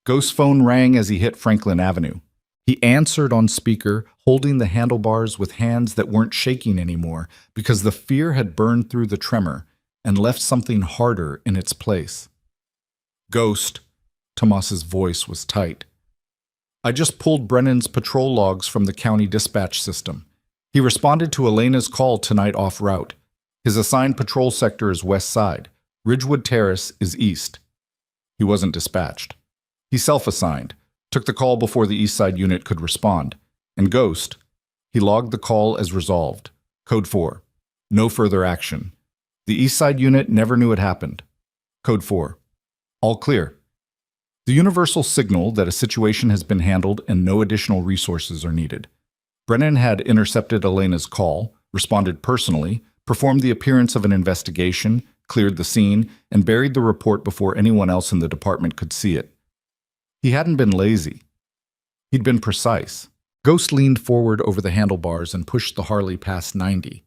Ghost's phone rang as he hit Franklin Avenue. He answered on speaker, holding the handlebars with hands that weren't shaking anymore because the fear had burned through the tremor and left something harder in its place. "Ghost," Tomas's voice was tight. "I just pulled Brennan's patrol logs from the county dispatch system. He responded to Elena's call tonight off route. His assigned patrol sector is west side. Ridgewood Terrace is east." He wasn't dispatched. He self-assigned, took the call before the east side unit could respond. And Ghost, he logged the call as resolved. Code 4. No further action. The east side unit never knew it happened. Code 4. All clear. The universal signal that a situation has been handled and no additional resources are needed. Brennan had intercepted Elena's call, responded personally, performed the appearance of an investigation, cleared the scene, and buried the report before anyone else in the department could see it. He hadn't been lazy. He'd been precise. Ghost leaned forward over the handlebars and pushed the Harley past 90.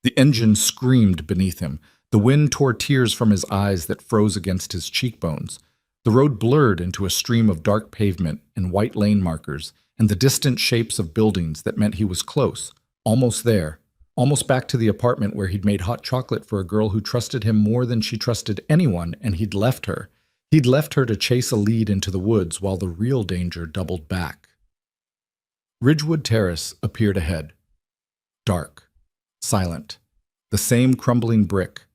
The engine screamed beneath him. The wind tore tears from his eyes that froze against his cheekbones. The road blurred into a stream of dark pavement and white lane markers and the distant shapes of buildings that meant he was close, almost there, almost back to the apartment where he'd made hot chocolate for a girl who trusted him more than she trusted anyone, and he'd left her. He'd left her to chase a lead into the woods while the real danger doubled back. Ridgewood Terrace appeared ahead. Dark, silent, the same crumbling brick,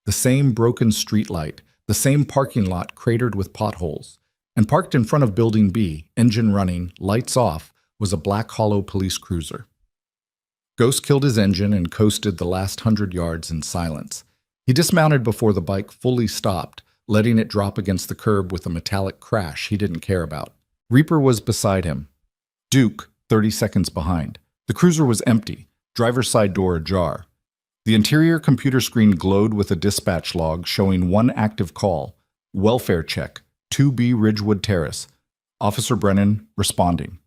the same broken streetlight, the same parking lot cratered with potholes. And parked in front of Building B, engine running, lights off, was a black hollow police cruiser. Ghost killed his engine and coasted the last 100 yards in silence. He dismounted before the bike fully stopped, letting it drop against the curb with a metallic crash he didn't care about. Reaper was beside him. Duke, 30 seconds behind. The cruiser was empty, driver's side door ajar. The interior computer screen glowed with a dispatch log showing one active call, welfare check, 2B Ridgewood Terrace. Officer Brennan responding.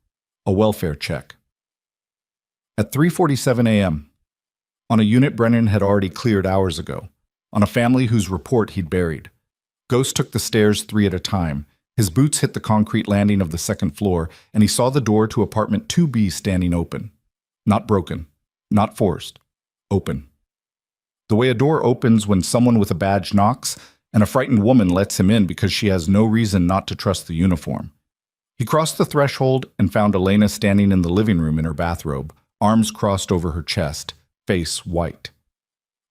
A welfare check. At 3:47 a.m., on a unit Brennan had already cleared hours ago, on a family whose report he'd buried. Ghost took the stairs 3 at a time. His boots hit the concrete landing of the second floor, and he saw the door to apartment 2B standing open. Not broken, not forced, open. The way a door opens when someone with a badge knocks, and a frightened woman lets him in because she has no reason not to trust the uniform. He crossed the threshold and found Elena standing in the living room in her bathrobe, arms crossed over her chest, face white.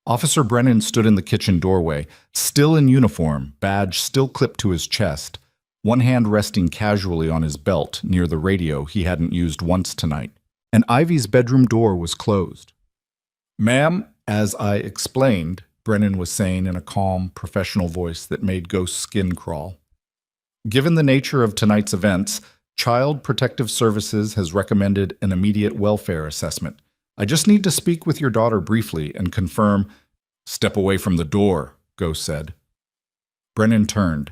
Officer Brennan stood in the kitchen doorway, still in uniform, badge still clipped to his chest, one hand resting casually on his belt near the radio he hadn't used once tonight. And Ivy's bedroom door was closed. "Ma'am, As I explained, Brennan was saying in a calm, professional voice that made Ghost's skin crawl. Given the nature of tonight's events, Child Protective Services has recommended an immediate welfare assessment. I just need to speak with your daughter briefly and confirm. Step away from the door, Ghost said. Brennan turned.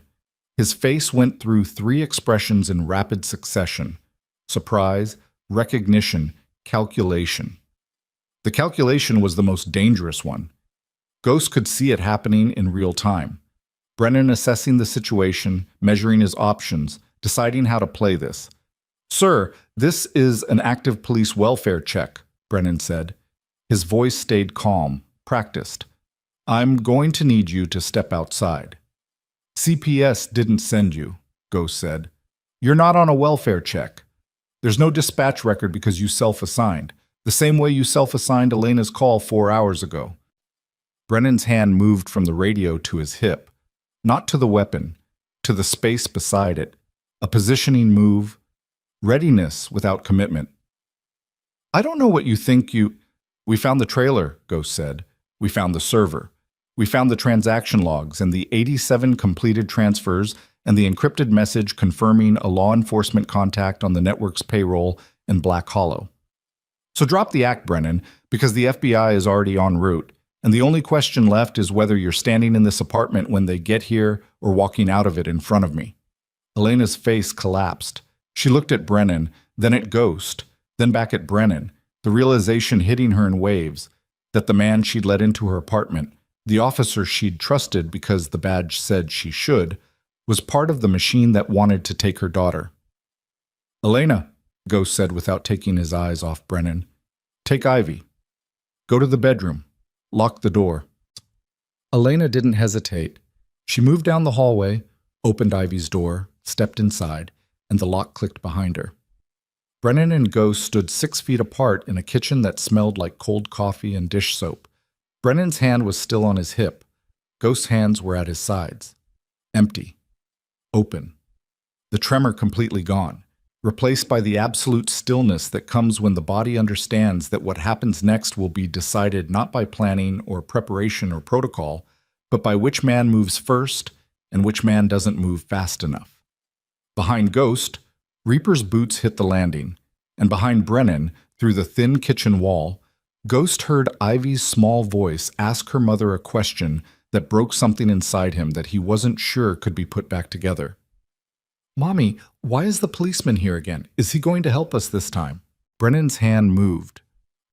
His face went through 3 expressions in rapid succession: surprise, recognition, calculation. The calculation was the most dangerous one. Ghost could see it happening in real time. Brennan assessing the situation, measuring his options, deciding how to play this. Sir, this is an active police welfare check, Brennan said. His voice stayed calm, practiced. I'm going to need you to step outside. CPS didn't send you, Ghost said. You're not on a welfare check. There's no dispatch record because you self-assigned, the same way you self-assigned Elena's call 4 hours ago. Brennan's hand moved from the radio to his hip, not to the weapon, to the space beside it, a positioning move, readiness without commitment. I don't know what you think you... We found the trailer, Ghost said. We found the server. We found the transaction logs and the 87 completed transfers and the encrypted message confirming a law enforcement contact on the network's payroll in Black Hollow. So drop the act, Brennan, because the FBI is already en route, and the only question left is whether you're standing in this apartment when they get here or walking out of it in front of me. Elena's face collapsed. She looked at Brennan, then at Ghost, then back at Brennan, the realization hitting her in waves that the man she'd let into her apartment, the officer she'd trusted because the badge said she should, was part of the machine that wanted to take her daughter. Elena, Ghost said without taking his eyes off Brennan, take Ivy. Go to the bedroom. Lock the door. Elena didn't hesitate. She moved down the hallway, opened Ivy's door, stepped inside, and the lock clicked behind her. Brennan and Ghost stood 6 feet apart in a kitchen that smelled like cold coffee and dish soap. Brennan's hand was still on his hip. Ghost's hands were at his sides. Empty. Open. The tremor completely gone, replaced by the absolute stillness that comes when the body understands that what happens next will be decided not by planning or preparation or protocol, but by which man moves first and which man doesn't move fast enough. Behind Ghost, Reaper's boots hit the landing, and behind Brennan, through the thin kitchen wall, Ghost heard Ivy's small voice ask her mother a question that broke something inside him that he wasn't sure could be put back together. Mommy, why is the policeman here again? Is he going to help us this time? Brennan's hand moved,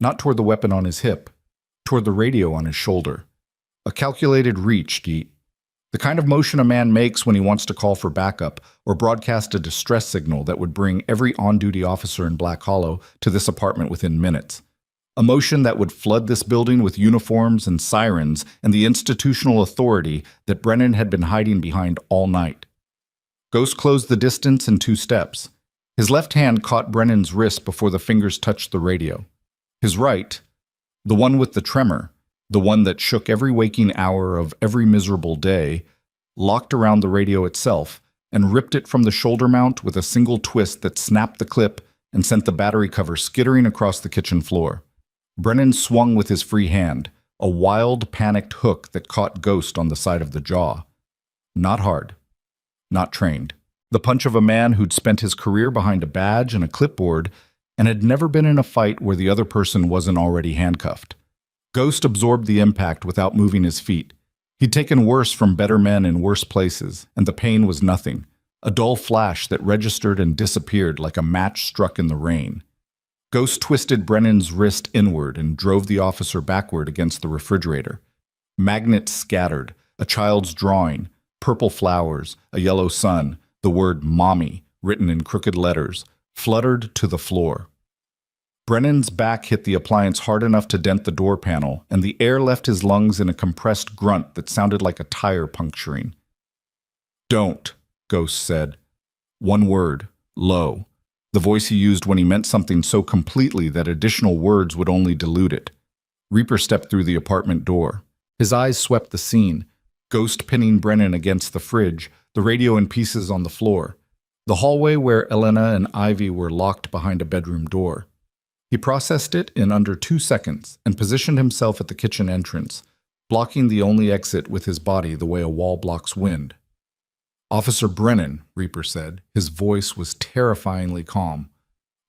not toward the weapon on his hip, toward the radio on his shoulder. A calculated reach, the kind of motion a man makes when he wants to call for backup or broadcast a distress signal that would bring every on-duty officer in Black Hollow to this apartment within minutes. A motion that would flood this building with uniforms and sirens and the institutional authority that Brennan had been hiding behind all night. Ghost closed the distance in 2 steps. His left hand caught Brennan's wrist before the fingers touched the radio. His right, the one with the tremor, the one that shook every waking hour of every miserable day, locked around the radio itself and ripped it from the shoulder mount with a single twist that snapped the clip and sent the battery cover skittering across the kitchen floor. Brennan swung with his free hand, a wild, panicked hook that caught Ghost on the side of the jaw. Not hard. Not trained. The punch of a man who'd spent his career behind a badge and a clipboard and had never been in a fight where the other person wasn't already handcuffed. Ghost absorbed the impact without moving his feet. He'd taken worse from better men in worse places, and the pain was nothing, a dull flash that registered and disappeared like a match struck in the rain. Ghost twisted Brennan's wrist inward and drove the officer backward against the refrigerator. Magnets scattered, a child's drawing, purple flowers, a yellow sun, the word "mommy" written in crooked letters, fluttered to the floor. Brennan's back hit the appliance hard enough to dent the door panel, and the air left his lungs in a compressed grunt that sounded like a tire puncturing. "Don't," Ghost said. One word, low, the voice he used when he meant something so completely that additional words would only dilute it. Reaper stepped through the apartment door. His eyes swept the scene, Ghost pinning Brennan against the fridge, the radio in pieces on the floor, the hallway where Elena and Ivy were locked behind a bedroom door. He processed it in under 2 seconds and positioned himself at the kitchen entrance, blocking the only exit with his body the way a wall blocks wind. "Officer Brennan," Reaper said. His voice was terrifyingly calm.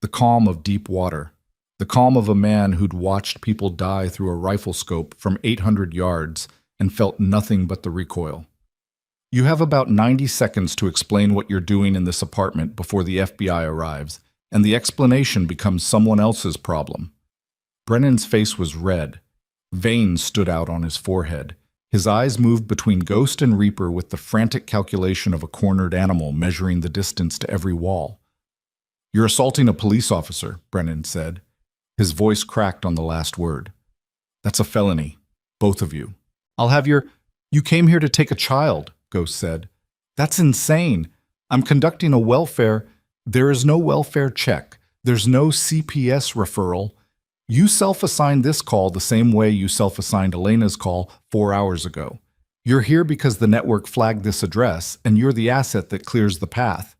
The calm of deep water. The calm of a man who'd watched people die through a rifle scope from 800 yards and felt nothing but the recoil. "You have about 90 seconds to explain what you're doing in this apartment before the FBI arrives, and the explanation becomes someone else's problem." Brennan's face was red. Veins stood out on his forehead. His eyes moved between Ghost and Reaper with the frantic calculation of a cornered animal measuring the distance to every wall. "You're assaulting a police officer," Brennan said. His voice cracked on the last word. "That's a felony, both of you." "I'll have your—" "You came here to take a child," Ghost said. "That's insane. I'm conducting a welfare—" "There is no welfare check. There's no CPS referral. You self-assigned this call the same way you self-assigned Elena's call 4 hours ago. You're here because the network flagged this address, and you're the asset that clears the path."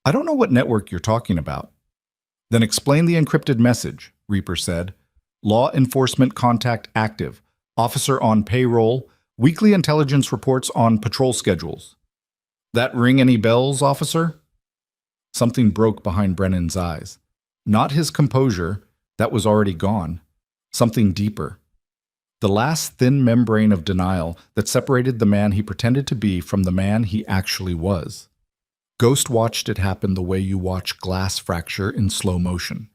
"I don't know what network you're talking about." "Then explain the encrypted message," Reaper said. "Law enforcement contact active. Officer on payroll. Weekly intelligence reports on patrol schedules." "That ring any bells, officer?" Something broke behind Brennan's eyes. Not his composure, that was already gone. Something deeper. The last thin membrane of denial that separated the man he pretended to be from the man he actually was. Ghost watched it happen the way you watch glass fracture in slow motion.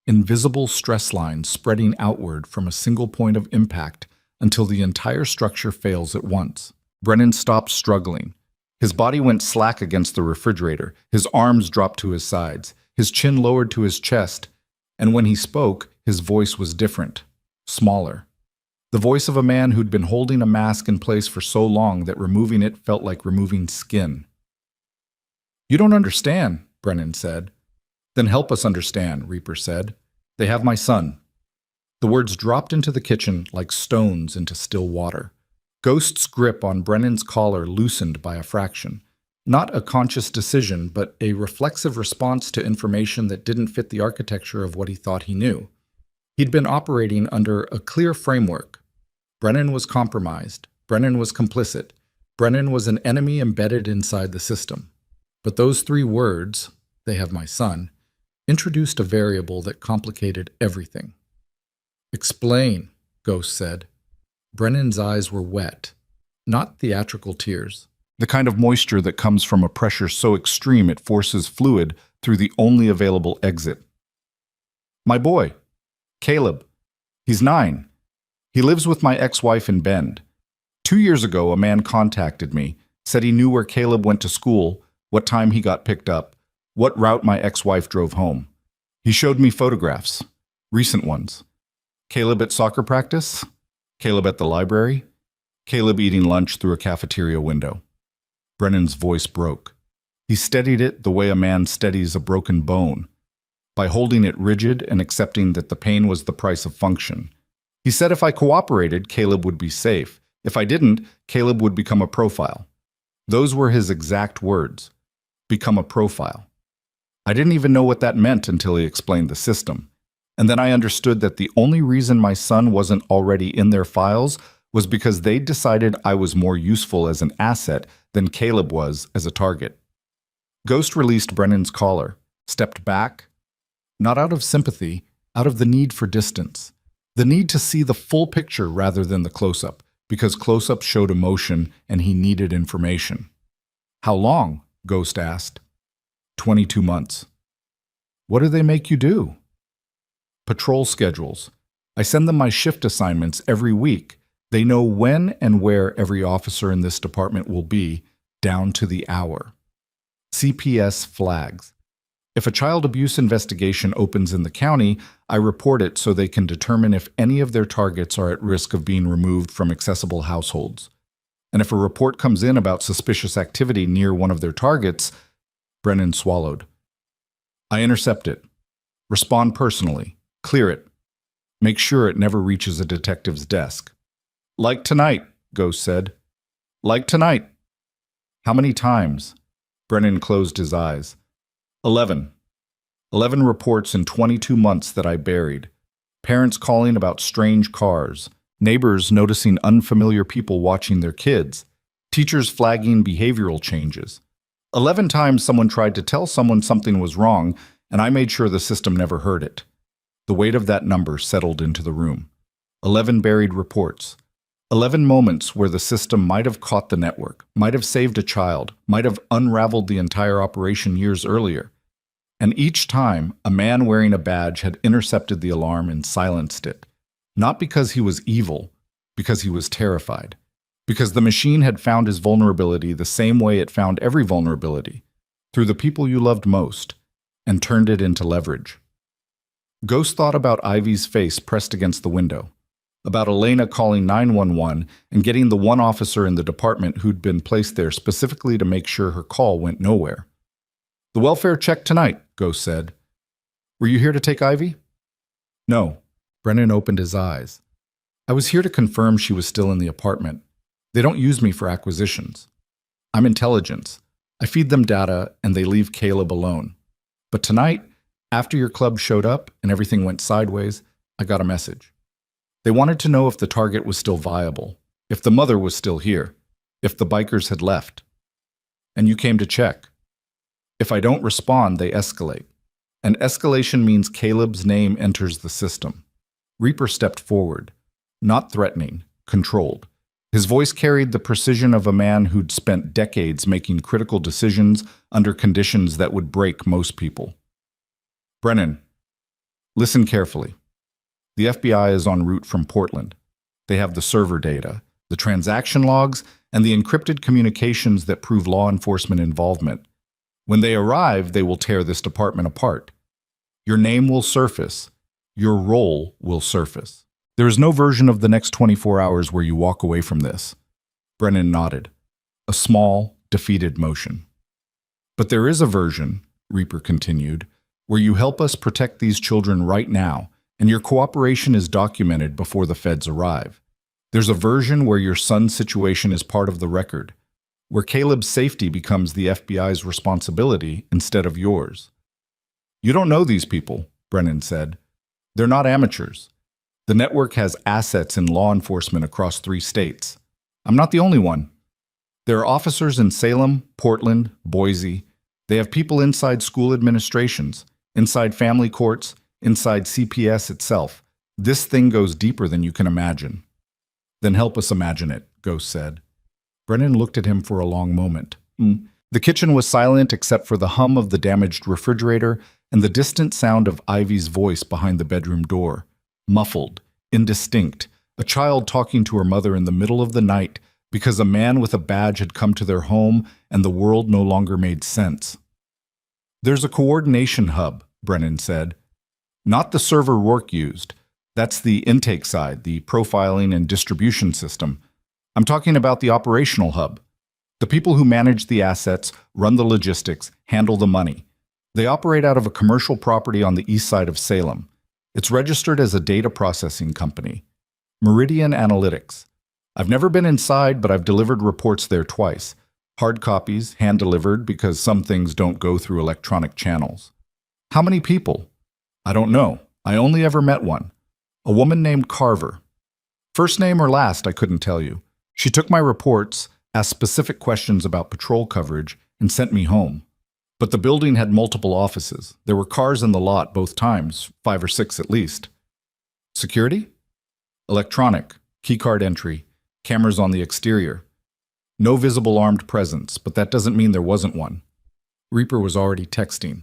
Invisible stress lines spreading outward from a single point of impact until the entire structure fails at once. Brennan stopped struggling. His body went slack against the refrigerator. His arms dropped to his sides. His chin lowered to his chest. And when he spoke, his voice was different, smaller. The voice of a man who'd been holding a mask in place for so long that removing it felt like removing skin. "You don't understand," Brennan said. "Then help us understand," Reaper said. "They have my son." The words dropped into the kitchen like stones into still water. Ghost's grip on Brennan's collar loosened by a fraction. Not a conscious decision, but a reflexive response to information that didn't fit the architecture of what he thought he knew. He'd been operating under a clear framework. Brennan was compromised. Brennan was complicit. Brennan was an enemy embedded inside the system. But those 3 words, "They have my son," introduced a variable that complicated everything. "Explain," Ghost said. Brennan's eyes were wet, not theatrical tears. The kind of moisture that comes from a pressure so extreme it forces fluid through the only available exit. "My boy, Caleb. He's 9. He lives with my ex-wife in Bend. 2 years ago, a man contacted me, said he knew where Caleb went to school, what time he got picked up, what route my ex-wife drove home. He showed me photographs, recent ones. Caleb at soccer practice, Caleb at the library, Caleb eating lunch through a cafeteria window." Brennan's voice broke. He steadied it the way a man steadies a broken bone, by holding it rigid and accepting that the pain was the price of function. He said if I cooperated, Caleb would be safe. If I didn't, Caleb would become a profile. Those were his exact words. Become a profile. I didn't even know what that meant until he explained the system. And then I understood that the only reason my son wasn't already in their files was because they decided I was more useful as an asset than Caleb was as a target. Ghost released Brennan's collar, stepped back, not out of sympathy, out of the need for distance. The need to see the full picture rather than the close-up, because close-up showed emotion and he needed information. "How long?" Ghost asked. 22 months. "What do they make you do?" "Patrol schedules. I send them my shift assignments every week. They know when and where every officer in this department will be, down to the hour. CPS flags. If a child abuse investigation opens in the county, I report it so they can determine if any of their targets are at risk of being removed from accessible households. And if a report comes in about suspicious activity near one of their targets," Brennan swallowed. "I intercept it. Respond personally. Clear it. Make sure it never reaches a detective's desk." "Like tonight," Ghost said. "Like tonight." "How many times?" Brennan closed his eyes. 11. 11 reports in 22 months that I buried. Parents calling about strange cars. Neighbors noticing unfamiliar people watching their kids. Teachers flagging behavioral changes. 11 times someone tried to tell someone something was wrong, and I made sure the system never heard it. The weight of that number settled into the room. 11 buried reports. 11 moments where the system might have caught the network, might have saved a child, might have unraveled the entire operation years earlier. And each time, a man wearing a badge had intercepted the alarm and silenced it. Not because he was evil, because he was terrified. Because the machine had found his vulnerability the same way it found every vulnerability, through the people you loved most, and turned it into leverage. Ghost thought about Ivy's face pressed against the window, about Elena calling 911 and getting the one officer in the department who'd been placed there specifically to make sure her call went nowhere. "The welfare check tonight," Ghost said. "Were you here to take Ivy?" "No." Brennan opened his eyes. "I was here to confirm she was still in the apartment. They don't use me for acquisitions. I'm intelligence. I feed them data and they leave Caleb alone. But tonight, after your club showed up and everything went sideways, I got a message. They wanted to know if the target was still viable, if the mother was still here, if the bikers had left. And you came to check. If I don't respond, they escalate. And escalation means Caleb's name enters the system." Reaper stepped forward, not threatening, controlled. His voice carried the precision of a man who'd spent decades making critical decisions under conditions that would break most people. "Brennan, listen carefully. The FBI is en route from Portland. They have the server data, the transaction logs, and the encrypted communications that prove law enforcement involvement. When they arrive, they will tear this department apart. Your name will surface. Your role will surface. There is no version of the next 24 hours where you walk away from this." Brennan nodded. A small, defeated motion. "But there is a version," Reaper continued, "where you help us protect these children right now, and your cooperation is documented before the feds arrive. There's a version where your son's situation is part of the record, where Caleb's safety becomes the FBI's responsibility instead of yours." "You don't know these people," Brennan said. "They're not amateurs. The network has assets in law enforcement across 3 states. I'm not the only one. There are officers in Salem, Portland, Boise. They have people inside school administrations, inside family courts, inside CPS itself. This thing goes deeper than you can imagine." "Then help us imagine it," Ghost said. Brennan looked at him for a long moment. The kitchen was silent except for the hum of the damaged refrigerator and the distant sound of Ivy's voice behind the bedroom door. Muffled, indistinct, a child talking to her mother in the middle of the night because a man with a badge had come to their home and the world no longer made sense. "There's a coordination hub," Brennan said. "Not the server Rourke used. That's the intake side, the profiling and distribution system. I'm talking about the operational hub. The people who manage the assets, run the logistics, handle the money. They operate out of a commercial property on the east side of Salem. It's registered as a data processing company. Meridian Analytics. I've never been inside, but I've delivered reports there twice. Hard copies, hand-delivered, because some things don't go through electronic channels." "How many people?" "I don't know. I only ever met one. A woman named Carver. First name or last, I couldn't tell you. She took my reports, asked specific questions about patrol coverage, and sent me home. But the building had multiple offices. There were cars in the lot both times, 5 or 6 at least." "Security?" "Electronic, keycard entry, cameras on the exterior. No visible armed presence, but that doesn't mean there wasn't one." Reaper was already texting.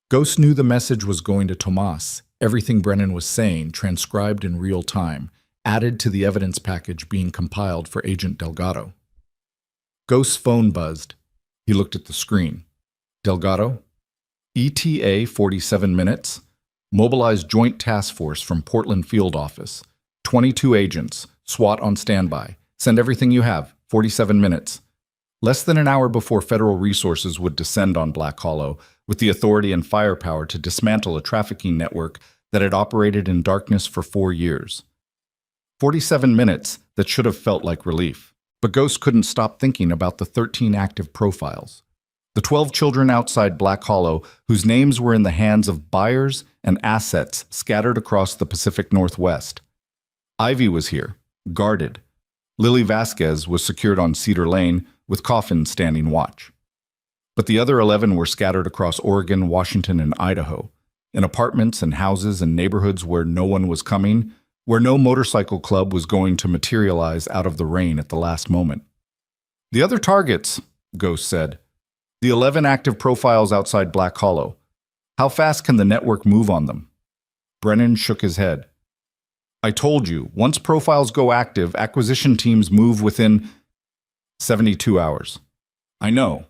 Ghost knew the message was going to Tomas. Everything Brennan was saying, transcribed in real time, added to the evidence package being compiled for Agent Delgado. Ghost's phone buzzed. He looked at the screen. "Delgado? ETA 47 minutes. Mobilized Joint Task Force from Portland Field Office. 22 agents. SWAT on standby. Send everything you have. 47 minutes. Less than an hour before federal resources would descend on Black Hollow, with the authority and firepower to dismantle a trafficking network that had operated in darkness for 4 years. 47 minutes that should have felt like relief. But Ghost couldn't stop thinking about the 13 active profiles. The 12 children outside Black Hollow, whose names were in the hands of buyers and assets scattered across the Pacific Northwest. Ivy was here, guarded. Lily Vasquez was secured on Cedar Lane, with coffins standing watch. But the other 11 were scattered across Oregon, Washington, and Idaho, in apartments and houses and neighborhoods where no one was coming, where no motorcycle club was going to materialize out of the rain at the last moment. The other targets, Ghost said. The 11 active profiles outside Black Hollow. How fast can the network move on them? Brennan shook his head. I told you, once profiles go active, acquisition teams move within 72 hours. I know.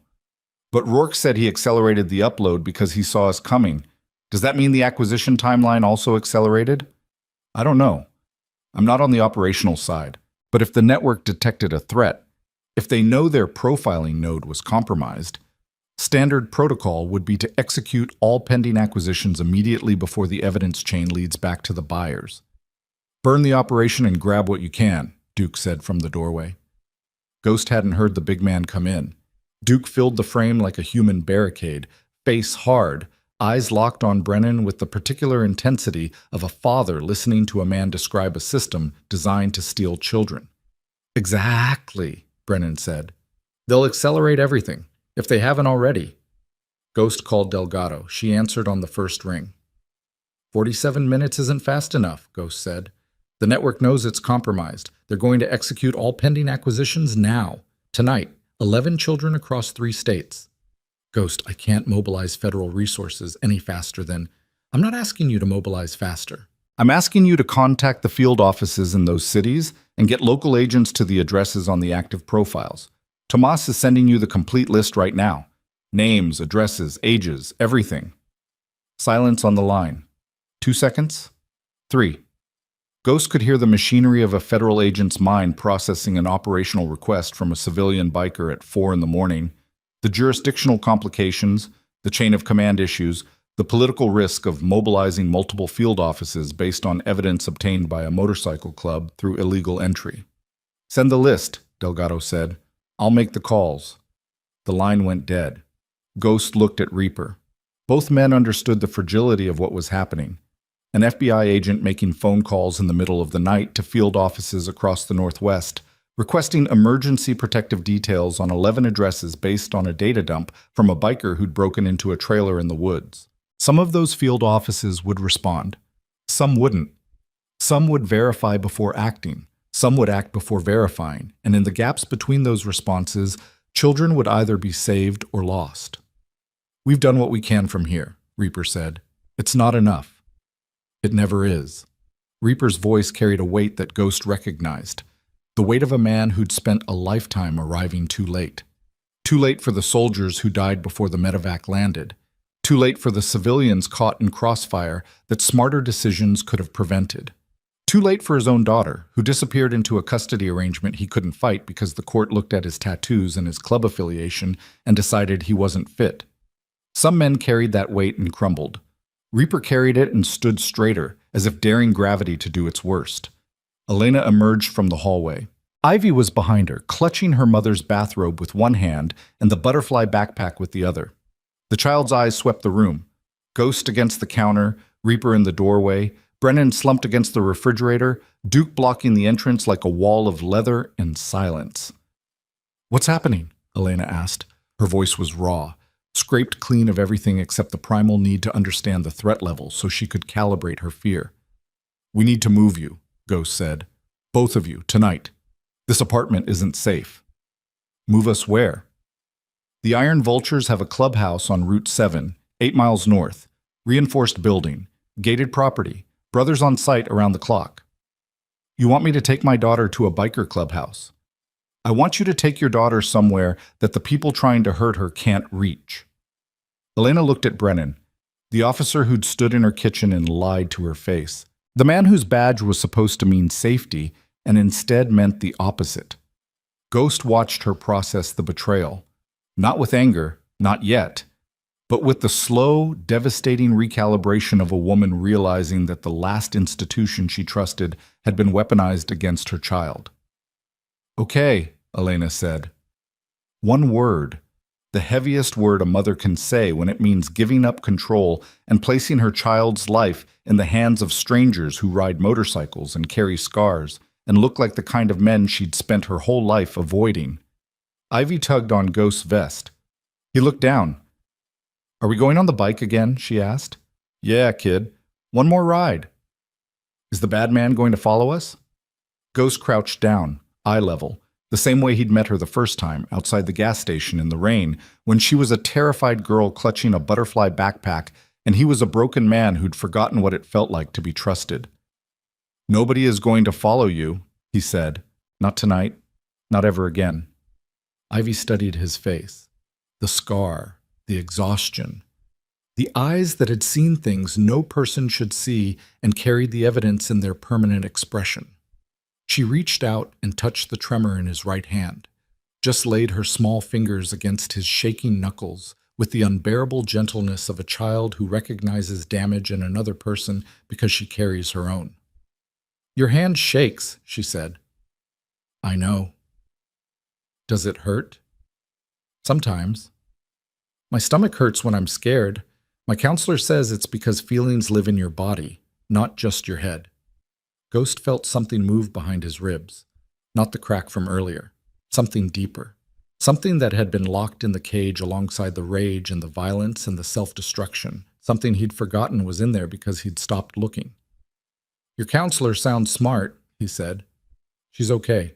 But Rourke said he accelerated the upload because he saw us coming. Does that mean the acquisition timeline also accelerated? I don't know. I'm not on the operational side. But if the network detected a threat, if they know their profiling node was compromised, standard protocol would be to execute all pending acquisitions immediately before the evidence chain leads back to the buyers. Burn the operation and grab what you can, Duke said from the doorway. Ghost hadn't heard the big man come in. Duke filled the frame like a human barricade, face hard, eyes locked on Brennan with the particular intensity of a father listening to a man describe a system designed to steal children. Exactly, Brennan said. They'll accelerate everything, if they haven't already. Ghost called Delgado. She answered on the first ring. 47 minutes isn't fast enough, Ghost said. The network knows it's compromised. They're going to execute all pending acquisitions now, tonight. 11 children across 3 states. Ghost, I can't mobilize federal resources any faster than... I'm not asking you to mobilize faster. I'm asking you to contact the field offices in those cities and get local agents to the addresses on the active profiles. Tomas is sending you the complete list right now. Names, addresses, ages, everything. Silence on the line. 2 seconds. 3. Ghost could hear the machinery of a federal agent's mind processing an operational request from a civilian biker at 4 in the morning, the jurisdictional complications, the chain of command issues, the political risk of mobilizing multiple field offices based on evidence obtained by a motorcycle club through illegal entry. Send the list, Delgado said. I'll make the calls. The line went dead. Ghost looked at Reaper. Both men understood the fragility of what was happening. An FBI agent making phone calls in the middle of the night to field offices across the Northwest, requesting emergency protective details on 11 addresses based on a data dump from a biker who'd broken into a trailer in the woods. Some of those field offices would respond. Some wouldn't. Some would verify before acting. Some would act before verifying. And in the gaps between those responses, children would either be saved or lost. We've done what we can from here, Reaper said. It's not enough. It never is. Reaper's voice carried a weight that Ghost recognized. The weight of a man who'd spent a lifetime arriving too late. Too late for the soldiers who died before the medevac landed. Too late for the civilians caught in crossfire that smarter decisions could have prevented. Too late for his own daughter, who disappeared into a custody arrangement he couldn't fight because the court looked at his tattoos and his club affiliation and decided he wasn't fit. Some men carried that weight and crumbled. Reaper carried it and stood straighter, as if daring gravity to do its worst. Elena emerged from the hallway. Ivy was behind her, clutching her mother's bathrobe with one hand and the butterfly backpack with the other. The child's eyes swept the room. Ghost against the counter, Reaper in the doorway, Brennan slumped against the refrigerator, Duke blocking the entrance like a wall of leather and silence. What's happening? Elena asked. Her voice was raw, scraped clean of everything except the primal need to understand the threat level so she could calibrate her fear. We need to move you, Ghost said. Both of you, tonight. This apartment isn't safe. Move us where? The Iron Vultures have a clubhouse on Route 7, 8 miles north. Reinforced building, gated property, brothers on site around the clock. You want me to take my daughter to a biker clubhouse? I want you to take your daughter somewhere that the people trying to hurt her can't reach. Elena looked at Brennan, the officer who'd stood in her kitchen and lied to her face. The man whose badge was supposed to mean safety and instead meant the opposite. Ghost watched her process the betrayal. Not with anger, not yet, but with the slow, devastating recalibration of a woman realizing that the last institution she trusted had been weaponized against her child. Okay, Elena said. One word. The heaviest word a mother can say when it means giving up control and placing her child's life in the hands of strangers who ride motorcycles and carry scars and look like the kind of men she'd spent her whole life avoiding. Ivy tugged on Ghost's vest. He looked down. "Are we going on the bike again?" she asked. "Yeah, kid. One more ride." "Is the bad man going to follow us?" Ghost crouched down, eye level, the same way he'd met her the first time, outside the gas station in the rain, when she was a terrified girl clutching a butterfly backpack, and he was a broken man who'd forgotten what it felt like to be trusted. "Nobody is going to follow you," he said. "Not tonight. Not ever again." Ivy studied his face. The scar, the exhaustion. The eyes that had seen things no person should see and carried the evidence in their permanent expression. She reached out and touched the tremor in his right hand, just laid her small fingers against his shaking knuckles with the unbearable gentleness of a child who recognizes damage in another person because she carries her own. "Your hand shakes," she said. "I know." "Does it hurt?" "Sometimes. My stomach hurts when I'm scared. My counselor says it's because feelings live in your body, not just your head." Ghost felt something move behind his ribs, not the crack from earlier, something deeper, something that had been locked in the cage alongside the rage and the violence and the self-destruction, something he'd forgotten was in there because he'd stopped looking. "Your counselor sounds smart," he said. "She's okay.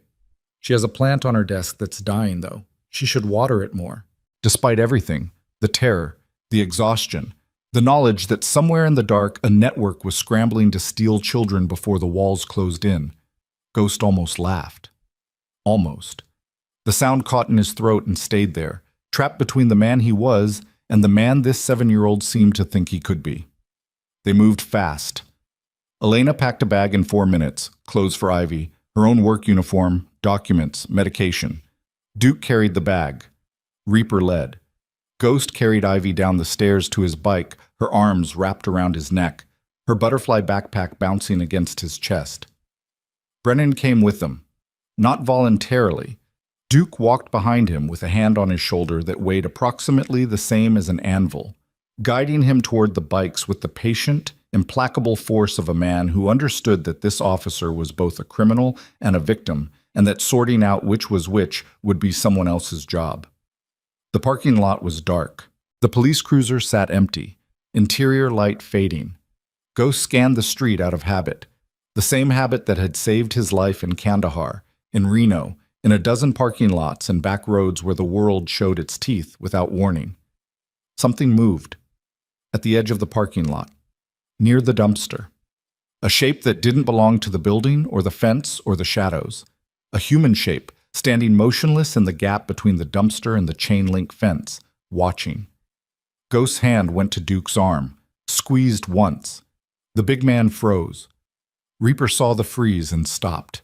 She has a plant on her desk that's dying, though. She should water it more." Despite everything, the terror, the exhaustion, the knowledge that somewhere in the dark a network was scrambling to steal children before the walls closed in, Ghost almost laughed. Almost. The sound caught in his throat and stayed there, trapped between the man he was and the man this 7-year-old seemed to think he could be. They moved fast. Elena packed a bag in 4 minutes, clothes for Ivy, her own work uniform, documents, medication. Duke carried the bag. Reaper led. Ghost carried Ivy down the stairs to his bike, her arms wrapped around his neck, her butterfly backpack bouncing against his chest. Brennan came with them. Not voluntarily. Duke walked behind him with a hand on his shoulder that weighed approximately the same as an anvil, guiding him toward the bikes with the patient, implacable force of a man who understood that this officer was both a criminal and a victim, and that sorting out which was which would be someone else's job. The parking lot was dark. The police cruiser sat empty, interior light fading. Ghost scanned the street out of habit, the same habit that had saved his life in Kandahar, in Reno, in a dozen parking lots and back roads where the world showed its teeth without warning. Something moved. At the edge of the parking lot, near the dumpster. A shape that didn't belong to the building or the fence or the shadows. A human shape, standing motionless in the gap between the dumpster and the chain-link fence, watching. Ghost's hand went to Duke's arm, squeezed once. The big man froze. Reaper saw the freeze and stopped.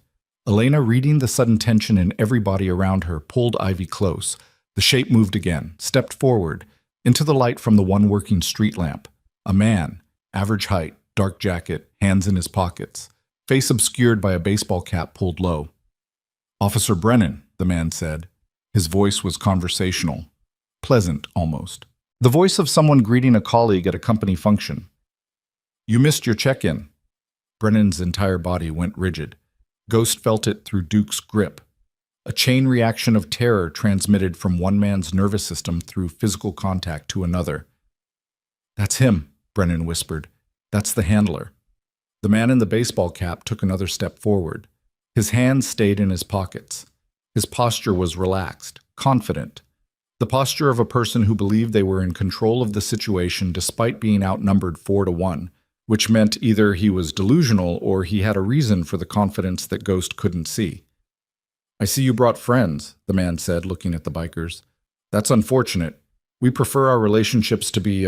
Elena, reading the sudden tension in everybody around her, pulled Ivy close. The shape moved again, stepped forward, into the light from the one working street lamp. A man, average height, dark jacket, hands in his pockets, face obscured by a baseball cap pulled low. "Officer Brennan," the man said. His voice was conversational, pleasant almost. The voice of someone greeting a colleague at a company function. "You missed your check-in." Brennan's entire body went rigid. Ghost felt it through Duke's grip. A chain reaction of terror transmitted from one man's nervous system through physical contact to another. "That's him," Brennan whispered. "That's the handler." The man in the baseball cap took another step forward. His hands stayed in his pockets. His posture was relaxed, confident. The posture of a person who believed they were in control of the situation despite being outnumbered 4-1, which meant either he was delusional or he had a reason for the confidence that Ghost couldn't see. "I see you brought friends," the man said, looking at the bikers. "That's unfortunate. We prefer our relationships to be,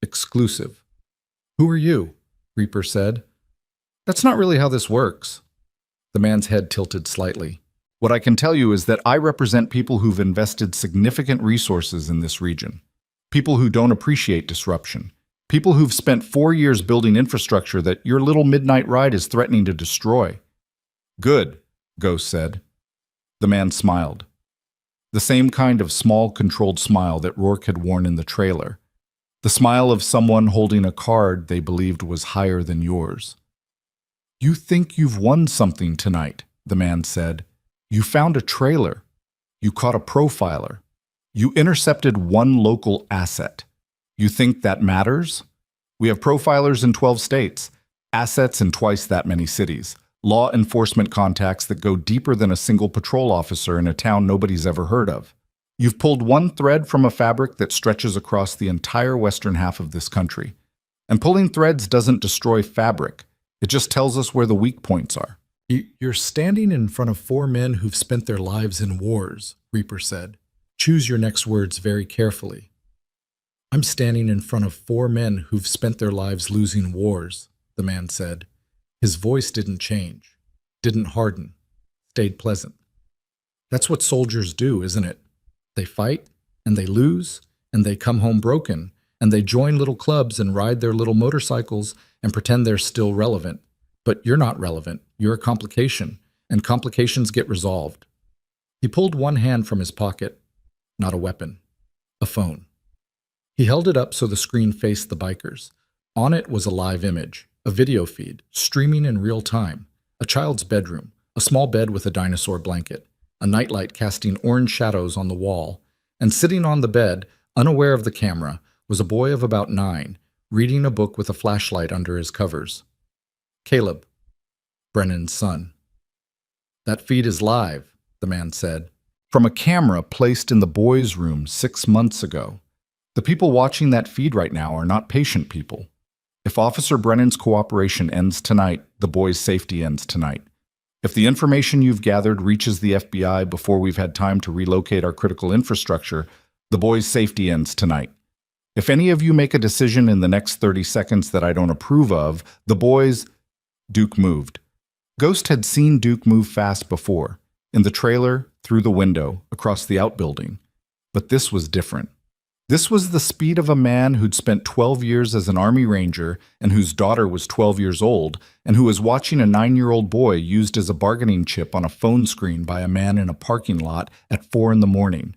exclusive." "Who are you?" Reaper said. "That's not really how this works." The man's head tilted slightly. "What I can tell you is that I represent people who've invested significant resources in this region. People who don't appreciate disruption. People who've spent 4 years building infrastructure that your little midnight ride is threatening to destroy." "Good," Ghost said. The man smiled. The same kind of small, controlled smile that Rourke had worn in the trailer. The smile of someone holding a card they believed was higher than yours. "You think you've won something tonight," the man said. "You found a trailer. You caught a profiler. You intercepted one local asset. You think that matters? We have profilers in 12 states, assets in twice that many cities, law enforcement contacts that go deeper than a single patrol officer in a town nobody's ever heard of. You've pulled one thread from a fabric that stretches across the entire western half of this country. And pulling threads doesn't destroy fabric. It just tells us where the weak points are." "You're standing in front of 4 men who've spent their lives in wars," Reaper said. "Choose your next words very carefully." "I'm standing in front of 4 men who've spent their lives losing wars," the man said. His voice didn't change, didn't harden, stayed pleasant. "That's what soldiers do, isn't it? They fight, and they lose, and they come home broken, and they join little clubs and ride their little motorcycles and pretend they're still relevant. But you're not relevant. You're a complication, and complications get resolved." He pulled one hand from his pocket. Not a weapon. A phone. He held it up so the screen faced the bikers. On it was a live image, a video feed, streaming in real time. A child's bedroom, a small bed with a dinosaur blanket, a nightlight casting orange shadows on the wall, and sitting on the bed, unaware of the camera, was a boy of about 9, reading a book with a flashlight under his covers. Caleb, Brennan's son. "That feed is live," the man said, "from a camera placed in the boys' room 6 months ago. The people watching that feed right now are not patient people. If Officer Brennan's cooperation ends tonight, the boys' safety ends tonight. If the information you've gathered reaches the FBI before we've had time to relocate our critical infrastructure, the boys' safety ends tonight. If any of you make a decision in the next 30 seconds that I don't approve of, the boys—" Duke moved. Ghost had seen Duke move fast before, in the trailer, through the window, across the outbuilding. But this was different. This was the speed of a man who'd spent 12 years as an Army Ranger and whose daughter was 12 years old and who was watching a 9-year-old boy used as a bargaining chip on a phone screen by a man in a parking lot at 4 in the morning.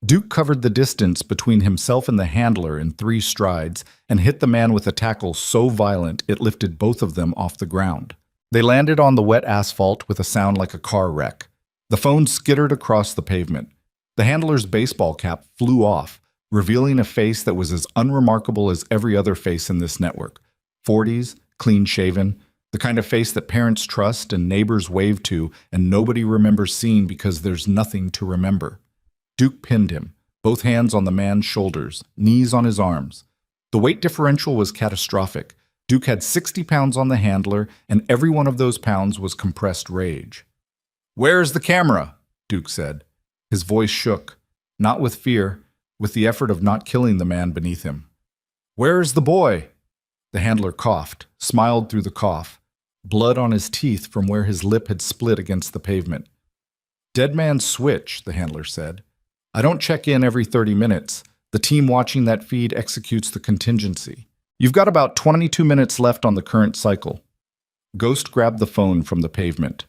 Duke covered the distance between himself and the handler in 3 strides and hit the man with a tackle so violent it lifted both of them off the ground. They landed on the wet asphalt with a sound like a car wreck. The phone skittered across the pavement. The handler's baseball cap flew off, revealing a face that was as unremarkable as every other face in this network. 40s, clean-shaven, the kind of face that parents trust and neighbors wave to and nobody remembers seeing because there's nothing to remember. Duke pinned him, both hands on the man's shoulders, knees on his arms. The weight differential was catastrophic. Duke had 60 pounds on the handler, and every one of those pounds was compressed rage. "Where's the camera?" Duke said. His voice shook, not with fear, with the effort of not killing the man beneath him. "Where's the boy?" The handler coughed, smiled through the cough, blood on his teeth from where his lip had split against the pavement. "Dead man's switch," the handler said. "I don't check in every 30 minutes. The team watching that feed executes the contingency. You've got about 22 minutes left on the current cycle." Ghost grabbed the phone from the pavement.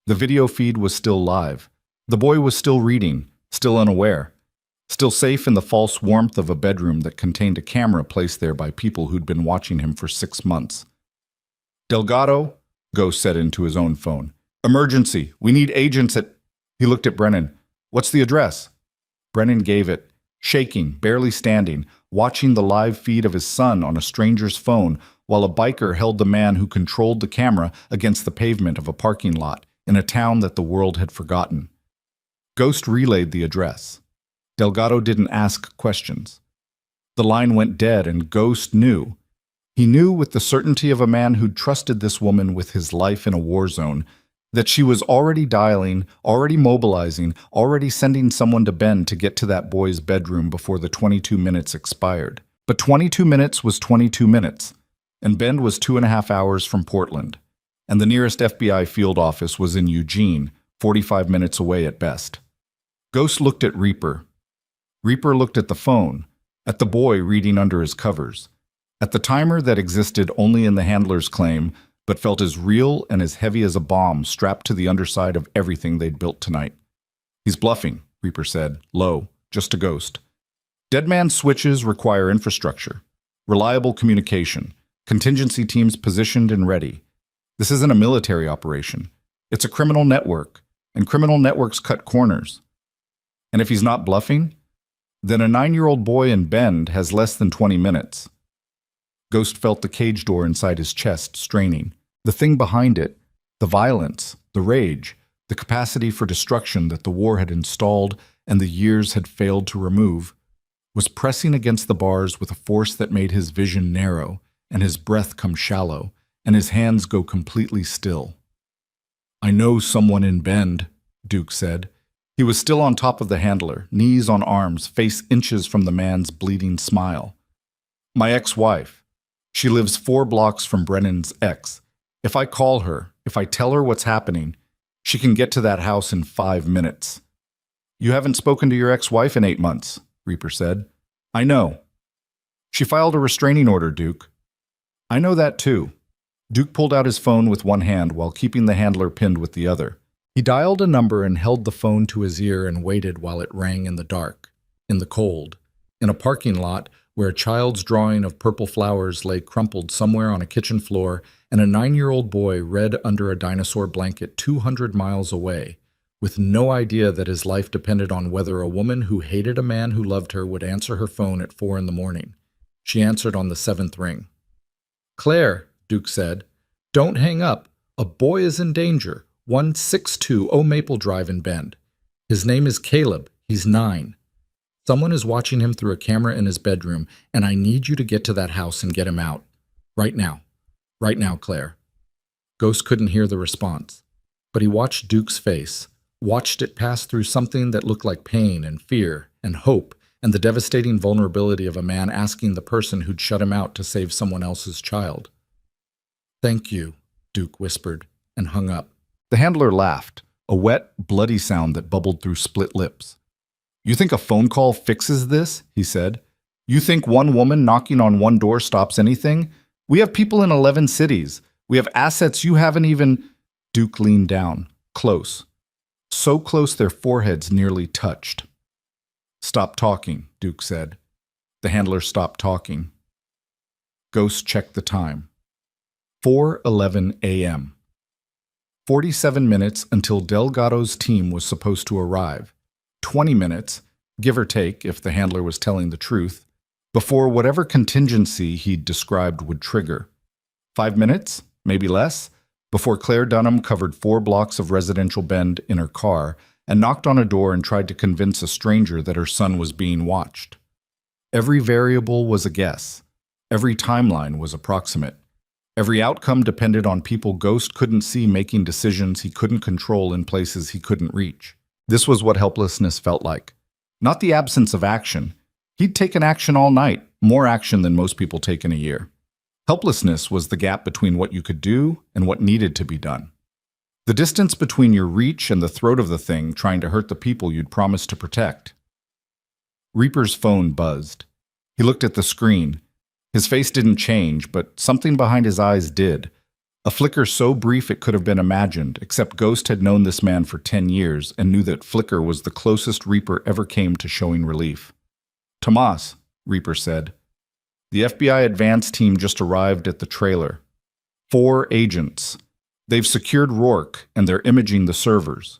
The video feed was still live. The boy was still reading, still unaware, still safe in the false warmth of a bedroom that contained a camera placed there by people who'd been watching him for 6 months. "Delgado," Ghost said into his own phone. "Emergency. We need agents at—" He looked at Brennan. "What's the address?" Brennan gave it, shaking, barely standing, watching the live feed of his son on a stranger's phone while a biker held the man who controlled the camera against the pavement of a parking lot in a town that the world had forgotten. Ghost relayed the address. Delgado didn't ask questions. The line went dead, and Ghost knew. He knew with the certainty of a man who'd trusted this woman with his life in a war zone that she was already dialing, already mobilizing, already sending someone to Ben to get to that boy's bedroom before the 22 minutes expired. But 22 minutes was 22 minutes, and Ben was 2.5 hours from Portland, and the nearest FBI field office was in Eugene, 45 minutes away at best. Ghost looked at Reaper. Reaper looked at the phone, at the boy reading under his covers, at the timer that existed only in the handler's claim, but felt as real and as heavy as a bomb strapped to the underside of everything they'd built tonight. "He's bluffing," Reaper said, low, just to Ghost. Dead man switches require infrastructure, reliable communication, contingency teams positioned and ready. This isn't a military operation. It's a criminal network, and criminal networks cut corners. And if he's not bluffing, then a 9-year-old boy in Bend has less than 20 minutes. Ghost felt the cage door inside his chest straining. The thing behind it, the violence, the rage, the capacity for destruction that the war had installed and the years had failed to remove, was pressing against the bars with a force that made his vision narrow and his breath come shallow and his hands go completely still. I know someone in Bend, Duke said. He was still on top of the handler, knees on arms, face inches from the man's bleeding smile. My ex-wife. She lives 4 blocks from Brennan's ex. If I call her, if I tell her what's happening, she can get to that house in 5 minutes. You haven't spoken to your ex-wife in 8 months, Reaper said. I know. She filed a restraining order, Duke. I know that too. Duke pulled out his phone with one hand while keeping the handler pinned with the other. He dialed a number and held the phone to his ear and waited while it rang in the dark, in the cold, in a parking lot where a child's drawing of purple flowers lay crumpled somewhere on a kitchen floor and a 9-year-old boy read under a dinosaur blanket 200 miles away, with no idea that his life depended on whether a woman who hated a man who loved her would answer her phone at 4 in the morning. She answered on the 7th ring. Claire, Duke said, don't hang up. A boy is in danger. 1620 Maple Drive in Bend. His name is Caleb. He's 9. Someone is watching him through a camera in his bedroom, and I need you to get to that house and get him out. Right now. Right now, Claire. Ghost couldn't hear the response, but he watched Duke's face, watched it pass through something that looked like pain and fear and hope and the devastating vulnerability of a man asking the person who'd shut him out to save someone else's child. Thank you, Duke whispered, and hung up. The handler laughed, a wet, bloody sound that bubbled through split lips. You think a phone call fixes this? He said. You think one woman knocking on one door stops anything? We have people in 11 cities. We have assets you haven't even... Duke leaned down, close. So close their foreheads nearly touched. Stop talking, Duke said. The handler stopped talking. Ghost checked the time. 4:11 a.m. 47 minutes until Delgado's team was supposed to arrive. 20 minutes, give or take if the handler was telling the truth, before whatever contingency he'd described would trigger. 5 minutes, maybe less, before Claire Dunham covered 4 blocks of residential Bend in her car and knocked on a door and tried to convince a stranger that her son was being watched. Every variable was a guess. Every timeline was approximate. Every outcome depended on people Ghost couldn't see making decisions he couldn't control in places he couldn't reach. This was what helplessness felt like. Not the absence of action. He'd taken action all night, more action than most people take in a year. Helplessness was the gap between what you could do and what needed to be done. The distance between your reach and the throat of the thing trying to hurt the people you'd promised to protect. Reaper's phone buzzed. He looked at the screen. His face didn't change, but something behind his eyes did. A flicker so brief it could have been imagined, except Ghost had known this man for 10 years and knew that flicker was the closest Reaper ever came to showing relief. Tomas, Reaper said. The FBI advance team just arrived at the trailer. 4 agents. They've secured Rourke, and they're imaging the servers.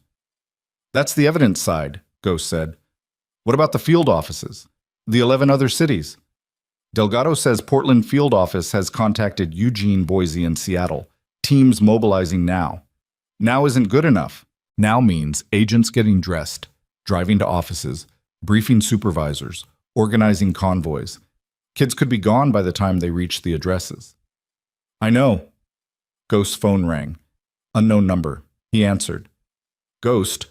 That's the evidence side, Ghost said. What about the field offices? The 11 other cities? Delgado says Portland field office has contacted Eugene, Boise, and Seattle. Teams mobilizing now. Now isn't good enough. Now means agents getting dressed, driving to offices, briefing supervisors, organizing convoys. Kids could be gone by the time they reach the addresses. I know. Ghost's phone rang. Unknown number. He answered. Ghost.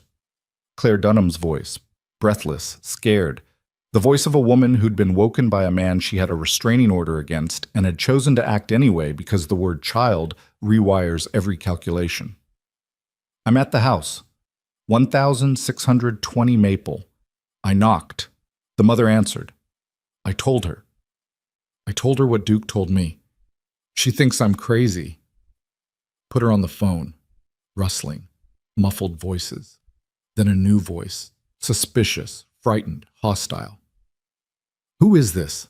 Claire Dunham's voice. Breathless, scared. The voice of a woman who'd been woken by a man she had a restraining order against and had chosen to act anyway because the word child rewires every calculation. I'm at the house. 1620 Maple. I knocked. The mother answered. I told her. I told her what Duke told me. She thinks I'm crazy. Put her on the phone. Rustling. Muffled voices. Then a new voice. Suspicious, frightened, hostile. Who is this?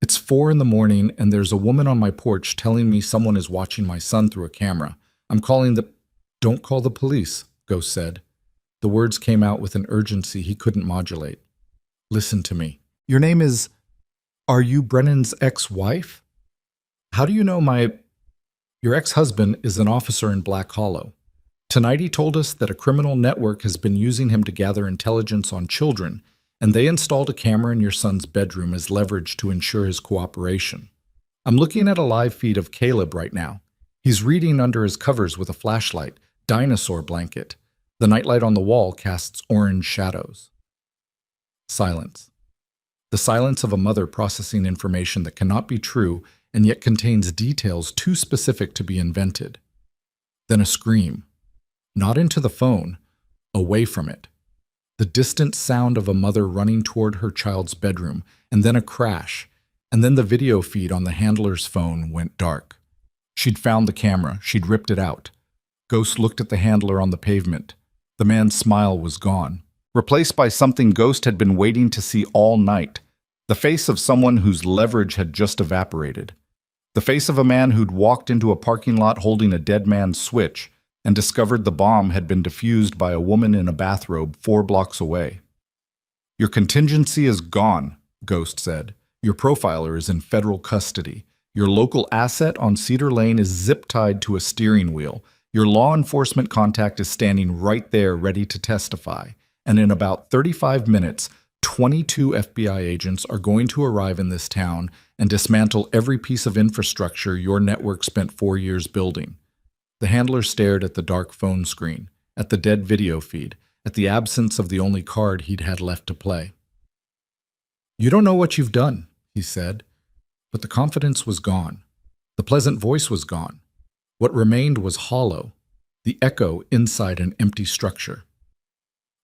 It's 4 in the morning and there's a woman on my porch telling me someone is watching my son through a camera. I'm calling the... Don't call the police, Ghost said. The words came out with an urgency he couldn't modulate. Listen to me. Your name is... Are you Brennan's ex-wife? How do you know my... Your ex-husband is an officer in Black Hollow. Tonight he told us that a criminal network has been using him to gather intelligence on children, and they installed a camera in your son's bedroom as leverage to ensure his cooperation. I'm looking at a live feed of Caleb right now. He's reading under his covers with a flashlight, dinosaur blanket. The nightlight on the wall casts orange shadows. Silence. The silence of a mother processing information that cannot be true and yet contains details too specific to be invented. Then a scream. Not into the phone, away from it. The distant sound of a mother running toward her child's bedroom, and then a crash, and then the video feed on the handler's phone went dark. She'd found the camera, she'd ripped it out. Ghost looked at the handler on the pavement. The man's smile was gone, replaced by something Ghost had been waiting to see all night. The face of someone whose leverage had just evaporated. The face of a man who'd walked into a parking lot holding a dead man's switch and discovered the bomb had been defused by a woman in a bathrobe 4 blocks away. Your contingency is gone, Ghost said. Your profiler is in federal custody. Your local asset on Cedar Lane is zip-tied to a steering wheel. Your law enforcement contact is standing right there ready to testify. And in about 35 minutes, 22 FBI agents are going to arrive in this town and dismantle every piece of infrastructure your network spent 4 years building. The handler stared at the dark phone screen, at the dead video feed, at the absence of the only card he'd had left to play. You don't know what you've done, he said, but the confidence was gone. The pleasant voice was gone. What remained was hollow, the echo inside an empty structure.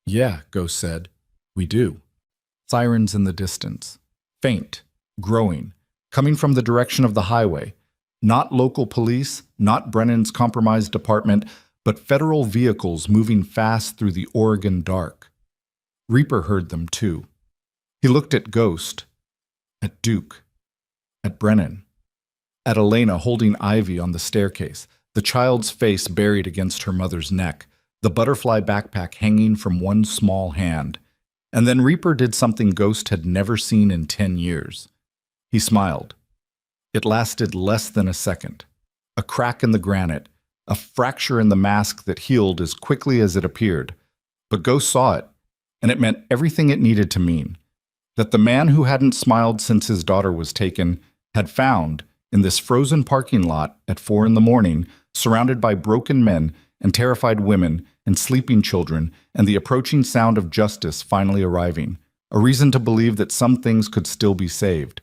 Yeah, Ghost said, we do. Sirens in the distance, faint, growing, coming from the direction of the highway. Not local police, not Brennan's compromised department, but federal vehicles moving fast through the Oregon dark. Reaper heard them too. He looked at Ghost, at Duke, at Brennan, at Elena holding Ivy on the staircase, the child's face buried against her mother's neck, the butterfly backpack hanging from one small hand. And then Reaper did something Ghost had never seen in 10 years. He smiled. It lasted less than a second. A crack in the granite, a fracture in the mask that healed as quickly as it appeared. But Ghost saw it, and it meant everything it needed to mean. That the man who hadn't smiled since his daughter was taken had found, in this frozen parking lot at 4 in the morning, surrounded by broken men and terrified women and sleeping children and the approaching sound of justice finally arriving, a reason to believe that some things could still be saved.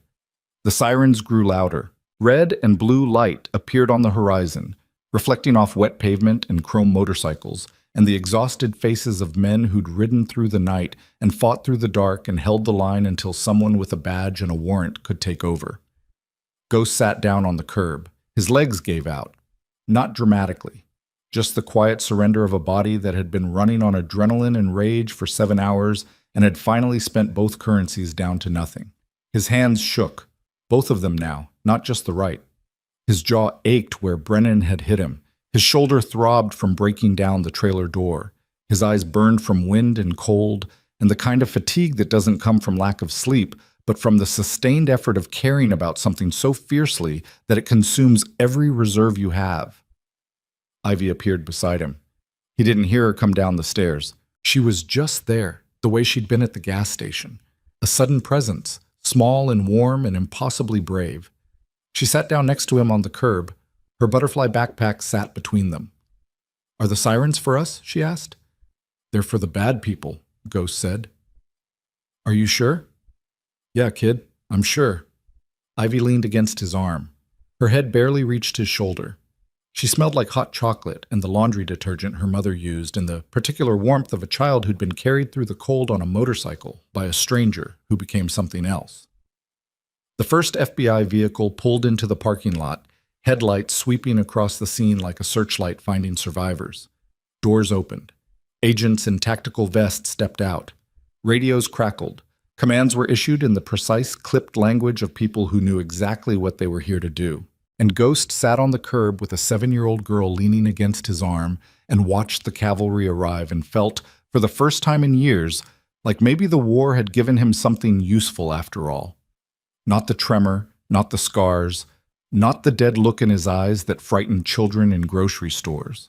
The sirens grew louder. Red and blue light appeared on the horizon, reflecting off wet pavement and chrome motorcycles, and the exhausted faces of men who'd ridden through the night and fought through the dark and held the line until someone with a badge and a warrant could take over. Ghost sat down on the curb. His legs gave out. Not dramatically. Just the quiet surrender of a body that had been running on adrenaline and rage for 7 hours and had finally spent both currencies down to nothing. His hands shook. Both of them now, not just the right. His jaw ached where Brennan had hit him. His shoulder throbbed from breaking down the trailer door. His eyes burned from wind and cold, and the kind of fatigue that doesn't come from lack of sleep, but from the sustained effort of caring about something so fiercely that it consumes every reserve you have. Ivy appeared beside him. He didn't hear her come down the stairs. She was just there, the way she'd been at the gas station. A sudden presence, small and warm and impossibly brave. She sat down next to him on the curb. Her butterfly backpack sat between them. Are the sirens for us? She asked. They're for the bad people, Ghost said. Are you sure? Yeah, kid, I'm sure. Ivy leaned against his arm. Her head barely reached his shoulder. She smelled like hot chocolate and the laundry detergent her mother used and the particular warmth of a child who'd been carried through the cold on a motorcycle by a stranger who became something else. The first FBI vehicle pulled into the parking lot, headlights sweeping across the scene like a searchlight finding survivors. Doors opened. Agents in tactical vests stepped out. Radios crackled. Commands were issued in the precise, clipped language of people who knew exactly what they were here to do. And Ghost sat on the curb with a 7-year-old girl leaning against his arm and watched the cavalry arrive and felt, for the first time in years, like maybe the war had given him something useful after all. Not the tremor, not the scars, not the dead look in his eyes that frightened children in grocery stores,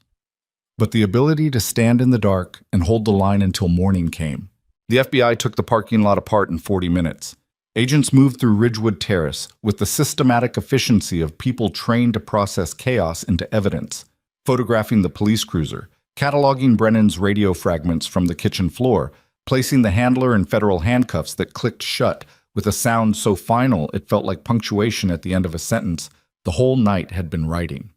but the ability to stand in the dark and hold the line until morning came. The FBI took the parking lot apart in 40 minutes. Agents moved through Ridgewood Terrace with the systematic efficiency of people trained to process chaos into evidence, photographing the police cruiser, cataloging Brennan's radio fragments from the kitchen floor, placing the handler in federal handcuffs that clicked shut with a sound so final it felt like punctuation at the end of a sentence the whole night had been writing.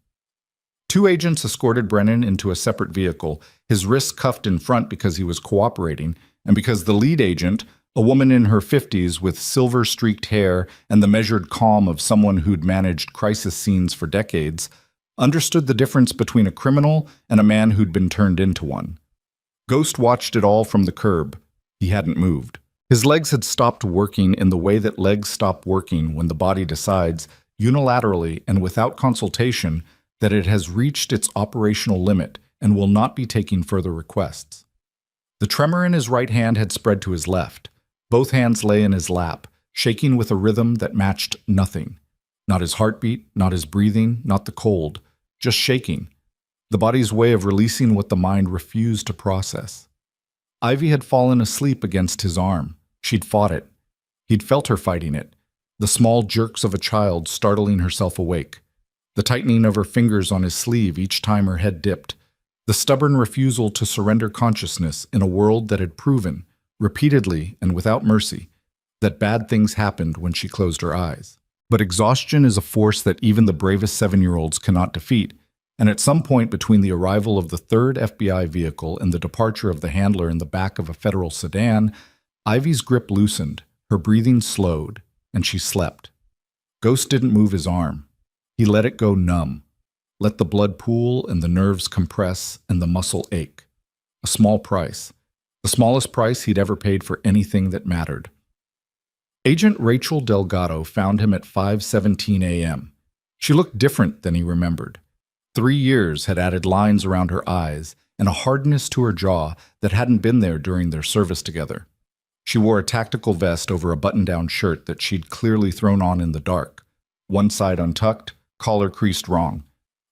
2 agents escorted Brennan into a separate vehicle, his wrists cuffed in front because he was cooperating, and because the lead agent, a woman in her 50s with silver-streaked hair and the measured calm of someone who'd managed crisis scenes for decades, understood the difference between a criminal and a man who'd been turned into one. Ghost watched it all from the curb. He hadn't moved. His legs had stopped working in the way that legs stop working when the body decides, unilaterally and without consultation, that it has reached its operational limit and will not be taking further requests. The tremor in his right hand had spread to his left. Both hands lay in his lap, shaking with a rhythm that matched nothing. Not his heartbeat, not his breathing, not the cold, just shaking. The body's way of releasing what the mind refused to process. Ivy had fallen asleep against his arm. She'd fought it. He'd felt her fighting it, the small jerks of a child startling herself awake, the tightening of her fingers on his sleeve each time her head dipped, the stubborn refusal to surrender consciousness in a world that had proven, repeatedly and without mercy, that bad things happened when she closed her eyes. But exhaustion is a force that even the bravest 7-year-olds cannot defeat, and at some point between the arrival of the 3rd FBI vehicle and the departure of the handler in the back of a federal sedan, Ivy's grip loosened, her breathing slowed, and she slept. Ghost didn't move his arm. He let it go numb, let the blood pool and the nerves compress and the muscle ache. A small price, the smallest price he'd ever paid for anything that mattered. Agent Rachel Delgado found him at 5:17 a.m. She looked different than he remembered. 3 years had added lines around her eyes and a hardness to her jaw that hadn't been there during their service together. She wore a tactical vest over a button-down shirt that she'd clearly thrown on in the dark, one side untucked, collar creased wrong.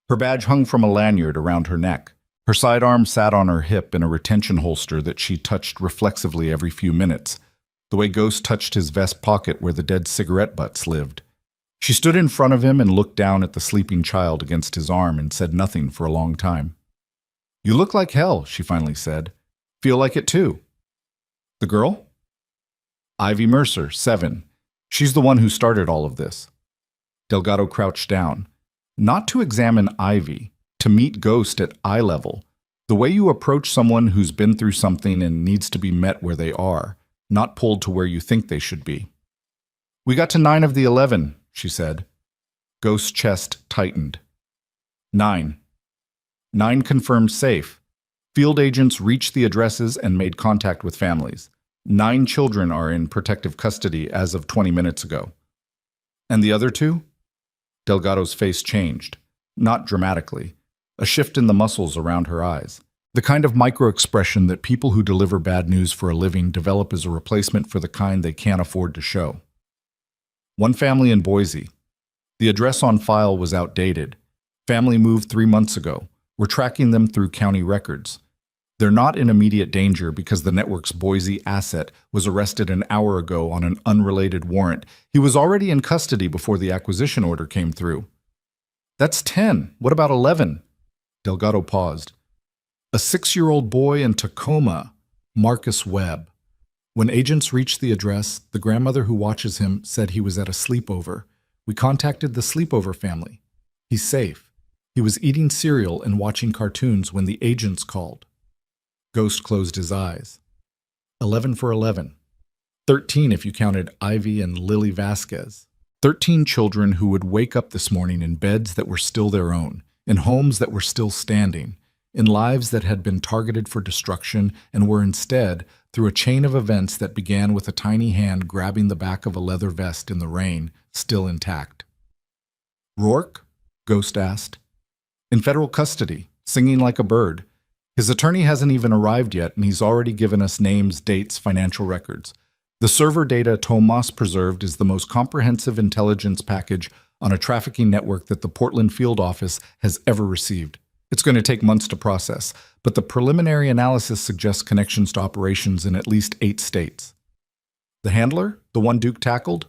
Her badge hung from a lanyard around her neck. Her sidearm sat on her hip in a retention holster that she touched reflexively every few minutes, the way Ghost touched his vest pocket where the dead cigarette butts lived. She stood in front of him and looked down at the sleeping child against his arm and said nothing for a long time. "You look like hell," she finally said. "Feel like it too." "The girl?" "Ivy Mercer, 7. She's the one who started all of this." Delgado crouched down. Not to examine Ivy, to meet Ghost at eye level, the way you approach someone who's been through something and needs to be met where they are, not pulled to where you think they should be. "We got to 9 of the 11, she said. Ghost's chest tightened. 9. 9 confirmed safe. Field agents reached the addresses and made contact with families. 9 children are in protective custody as of 20 minutes ago. And the other 2? Delgado's face changed, not dramatically, a shift in the muscles around her eyes. The kind of micro-expression that people who deliver bad news for a living develop as a replacement for the kind they can't afford to show. 1 family in Boise. The address on file was outdated. Family moved 3 months ago. We're tracking them through county records. They're not in immediate danger because the network's Boise asset was arrested an hour ago on an unrelated warrant. He was already in custody before the acquisition order came through. That's 10. What about 11? Delgado paused. A 6-year-old boy in Tacoma, Marcus Webb. When agents reached the address, the grandmother who watches him said he was at a sleepover. We contacted the sleepover family. He's safe. He was eating cereal and watching cartoons when the agents called. Ghost closed his eyes. 11 for 11. 13 if you counted Ivy and Lily Vasquez. 13 children who would wake up this morning in beds that were still their own, in homes that were still standing, in lives that had been targeted for destruction and were instead through a chain of events that began with a tiny hand grabbing the back of a leather vest in the rain, still intact. Rourke? Ghost asked. In federal custody, singing like a bird. His attorney hasn't even arrived yet, and he's already given us names, dates, financial records. The server data Tomas preserved is the most comprehensive intelligence package on a trafficking network that the Portland field office has ever received. It's going to take months to process, but the preliminary analysis suggests connections to operations in at least 8 states. The handler? The one Duke tackled?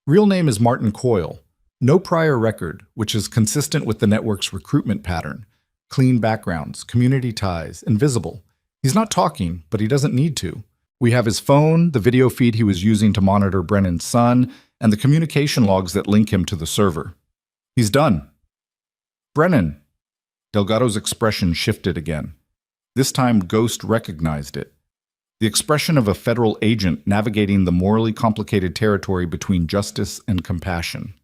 Real name is Martin Coyle. No prior record, which is consistent with the network's recruitment pattern. Clean backgrounds, community ties, invisible. He's not talking, but he doesn't need to. We have his phone, the video feed he was using to monitor Brennan's son, and the communication logs that link him to the server. He's done. Brennan. Delgado's expression shifted again. This time, Ghost recognized it. The expression of a federal agent navigating the morally complicated territory between justice and compassion.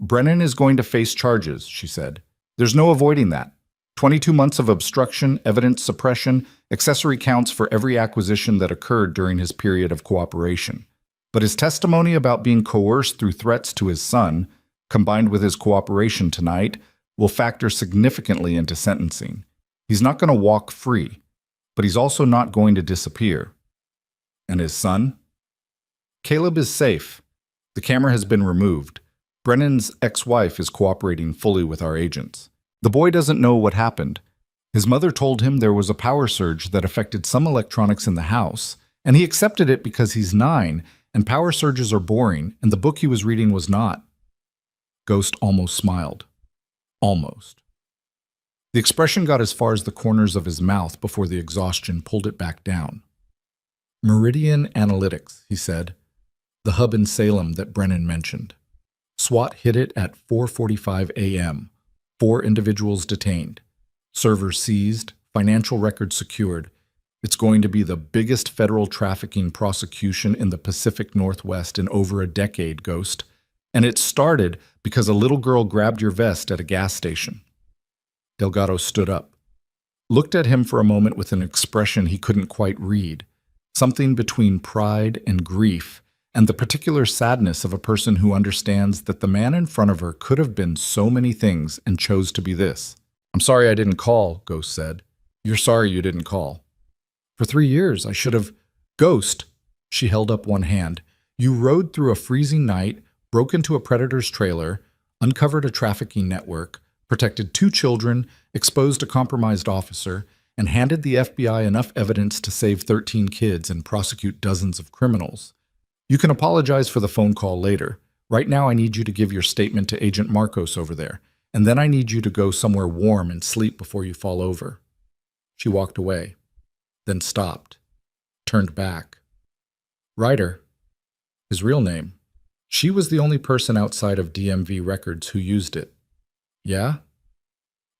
Brennan is going to face charges, she said. There's no avoiding that. 22 months of obstruction, evidence suppression, accessory counts for every acquisition that occurred during his period of cooperation. But his testimony about being coerced through threats to his son, combined with his cooperation tonight, will factor significantly into sentencing. He's not going to walk free, but he's also not going to disappear. And his son? Caleb is safe. The camera has been removed. Brennan's ex-wife is cooperating fully with our agents. The boy doesn't know what happened. His mother told him there was a power surge that affected some electronics in the house, and he accepted it because he's 9, and power surges are boring, and the book he was reading was not. Ghost almost smiled. Almost. The expression got as far as the corners of his mouth before the exhaustion pulled it back down. Meridian Analytics, he said. The hub in Salem that Brennan mentioned. SWAT hit it at 4:45 a.m. 4 individuals detained. Server seized, financial records secured. It's going to be the biggest federal trafficking prosecution in the Pacific Northwest in over a decade, Ghost. And it started because a little girl grabbed your vest at a gas station. Delgado stood up, looked at him for a moment with an expression he couldn't quite read, something between pride and grief, and the particular sadness of a person who understands that the man in front of her could have been so many things and chose to be this. I'm sorry I didn't call, Ghost said. You're sorry you didn't call. For 3 years, I should have... Ghost, she held up one hand. You rode through a freezing night, broke into a predator's trailer, uncovered a trafficking network, protected 2 children, exposed a compromised officer, and handed the FBI enough evidence to save 13 kids and prosecute dozens of criminals. You can apologize for the phone call later. Right now I need you to give your statement to Agent Marcos over there, and then I need you to go somewhere warm and sleep before you fall over. She walked away, then stopped, turned back. Ryder, his real name. She was the only person outside of DMV records who used it. Yeah?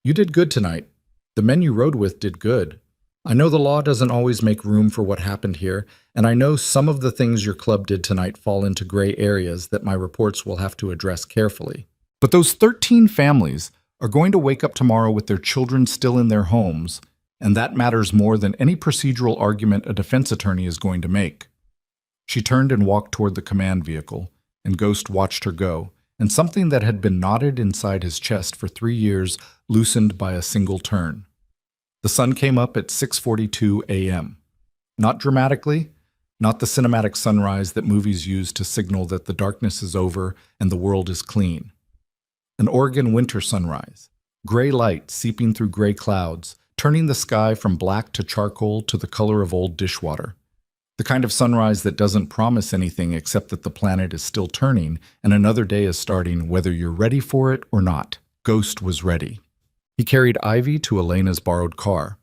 You did good tonight. The men you rode with did good. I know the law doesn't always make room for what happened here, and I know some of the things your club did tonight fall into gray areas that my reports will have to address carefully. But those 13 families are going to wake up tomorrow with their children still in their homes, and that matters more than any procedural argument a defense attorney is going to make. She turned and walked toward the command vehicle, and Ghost watched her go, and something that had been knotted inside his chest for 3 years loosened by a single turn. The sun came up at 6:42 a.m. Not dramatically, not the cinematic sunrise that movies use to signal that the darkness is over and the world is clean. An Oregon winter sunrise, gray light seeping through gray clouds, turning the sky from black to charcoal to the color of old dishwater. The kind of sunrise that doesn't promise anything except that the planet is still turning and another day is starting whether you're ready for it or not. Ghost was ready. He carried Ivy to Elena's borrowed car,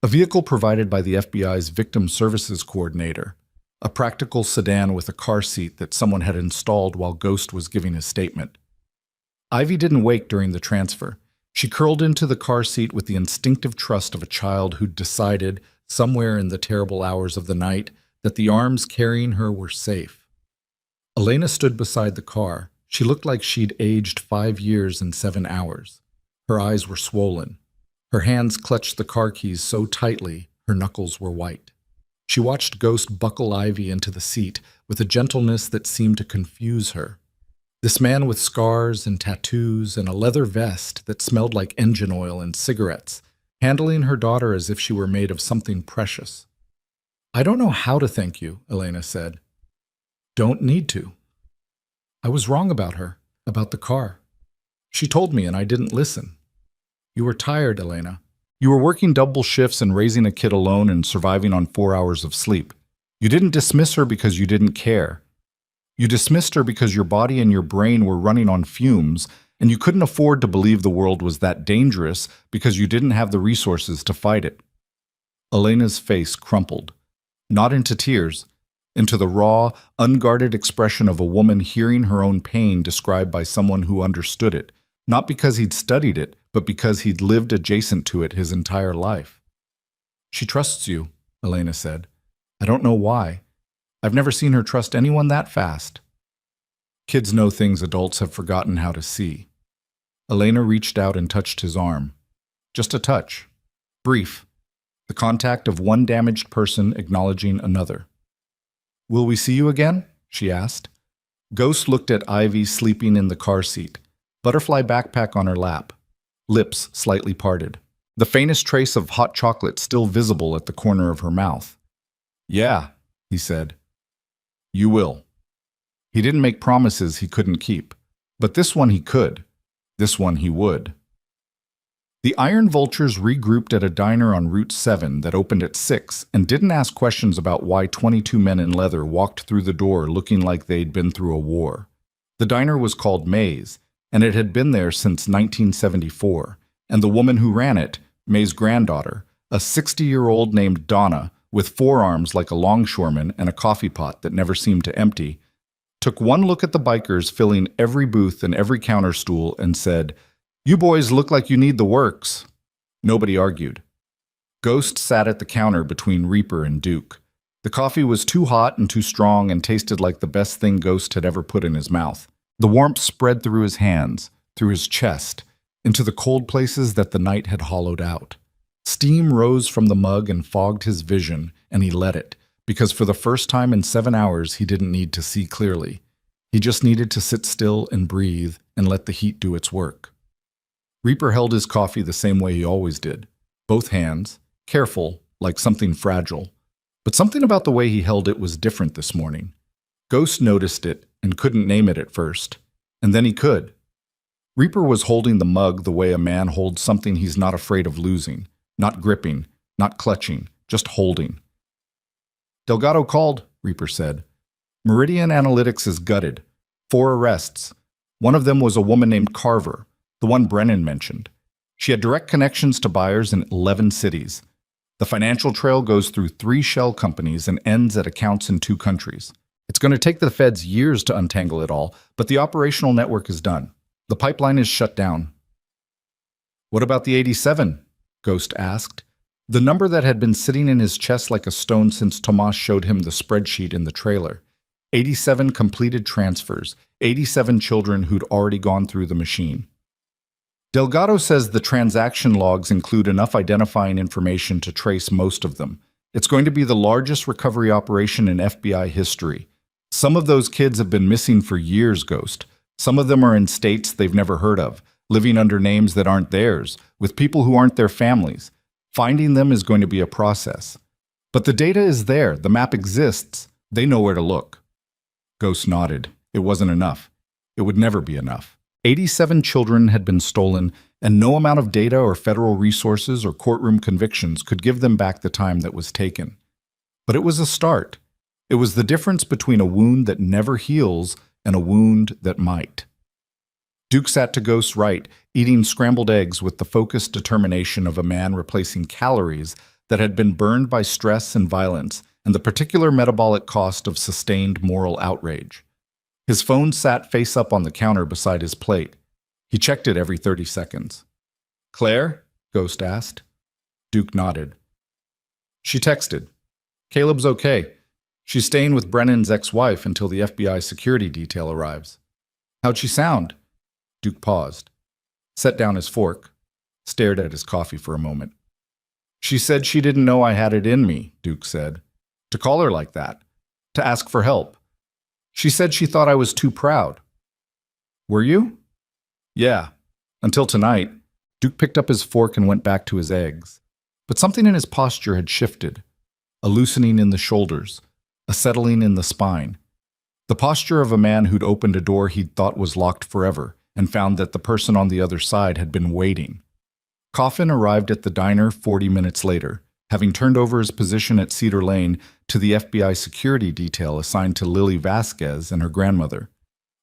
a vehicle provided by the FBI's Victim Services Coordinator, a practical sedan with a car seat that someone had installed while Ghost was giving his statement. Ivy didn't wake during the transfer. She curled into the car seat with the instinctive trust of a child who'd decided, somewhere in the terrible hours of the night, that the arms carrying her were safe. Elena stood beside the car. She looked like she'd aged 5 years and 7 hours. Her eyes were swollen. Her hands clutched the car keys so tightly, her knuckles were white. She watched Ghost buckle Ivy into the seat with a gentleness that seemed to confuse her. This man with scars and tattoos and a leather vest that smelled like engine oil and cigarettes, handling her daughter as if she were made of something precious. "I don't know how to thank you," Elena said. "Don't need to. I was wrong about her, about the car. She told me and I didn't listen. You were tired, Elena. You were working double shifts and raising a kid alone and surviving on 4 hours of sleep. You didn't dismiss her because you didn't care. You dismissed her because your body and your brain were running on fumes, and you couldn't afford to believe the world was that dangerous because you didn't have the resources to fight it." Elena's face crumpled, not into tears, into the raw, unguarded expression of a woman hearing her own pain described by someone who understood it, not because he'd studied it, but because he'd lived adjacent to it his entire life. "She trusts you," Elena said. "I don't know why. I've never seen her trust anyone that fast." Kids know things adults have forgotten how to see. Elena reached out and touched his arm. Just a touch. Brief. The contact of one damaged person acknowledging another. "Will we see you again?" she asked. Ghost looked at Ivy sleeping in the car seat, butterfly backpack on her lap, lips slightly parted, the faintest trace of hot chocolate still visible at the corner of her mouth. "Yeah," he said. "You will." He didn't make promises he couldn't keep, but this one he could. This one he would. The Iron Vultures regrouped at a diner on Route 7 that opened at 6 and didn't ask questions about why 22 men in leather walked through the door looking like they'd been through a war. The diner was called May's, and it had been there since 1974, and the woman who ran it, May's granddaughter, a 60-year-old named Donna, with forearms like a longshoreman and a coffee pot that never seemed to empty, took one look at the bikers filling every booth and every counter stool and said, "You boys look like you need the works." Nobody argued. Ghost sat at the counter between Reaper and Duke. The coffee was too hot and too strong and tasted like the best thing Ghost had ever put in his mouth. The warmth spread through his hands, through his chest, into the cold places that the night had hollowed out. Steam rose from the mug and fogged his vision, and he let it, because for the first time in 7 hours he didn't need to see clearly. He just needed to sit still and breathe and let the heat do its work. Reaper held his coffee the same way he always did, both hands, careful, like something fragile. But something about the way he held it was different this morning. Ghost noticed it and couldn't name it at first, and then he could. Reaper was holding the mug the way a man holds something he's not afraid of losing, not gripping, not clutching, just holding. "Delgado called," Reaper said. "Meridian Analytics is gutted. 4 arrests. One of them was a woman named Carver, the one Brennan mentioned. She had direct connections to buyers in 11 cities. The financial trail goes through 3 shell companies and ends at accounts in 2 countries. It's going to take the feds years to untangle it all, but the operational network is done. The pipeline is shut down." "What about the 87? Ghost asked. The number that had been sitting in his chest like a stone since Tomas showed him the spreadsheet in the trailer. 87 completed transfers, 87 children who'd already gone through the machine. Delgado says the transaction logs include enough identifying information to trace most of them. It's going to be the largest recovery operation in FBI history. Some of those kids have been missing for years, Ghost. Some of them are in states they've never heard of, living under names that aren't theirs, with people who aren't their families. Finding them is going to be a process. But the data is there. The map exists. They know where to look." Ghost nodded. It wasn't enough. It would never be enough. 87 children had been stolen, and no amount of data or federal resources or courtroom convictions could give them back the time that was taken. But it was a start. It was the difference between a wound that never heals and a wound that might. Duke sat to Ghost's right, eating scrambled eggs with the focused determination of a man replacing calories that had been burned by stress and violence and the particular metabolic cost of sustained moral outrage. His phone sat face up on the counter beside his plate. He checked it every 30 seconds. "Claire?" Ghost asked. Duke nodded. "She texted. Caleb's okay. She's staying with Brennan's ex-wife until the FBI security detail arrives." "How'd she sound?" Duke paused, set down his fork. stared at his coffee for a moment. She said she didn't know I had it in me, Duke said. To call her like that. To ask for help. She said she thought I was too proud. Were you? Yeah. Until tonight. Duke picked up his fork and went back to his eggs. But something in his posture had shifted. A loosening in the shoulders. A settling in the spine. The posture of a man who'd opened a door he'd thought was locked forever and found that the person on the other side had been waiting. Coffin arrived at the diner 40 minutes later, having turned over his position at Cedar Lane to the FBI security detail assigned to Lily Vasquez and her grandmother.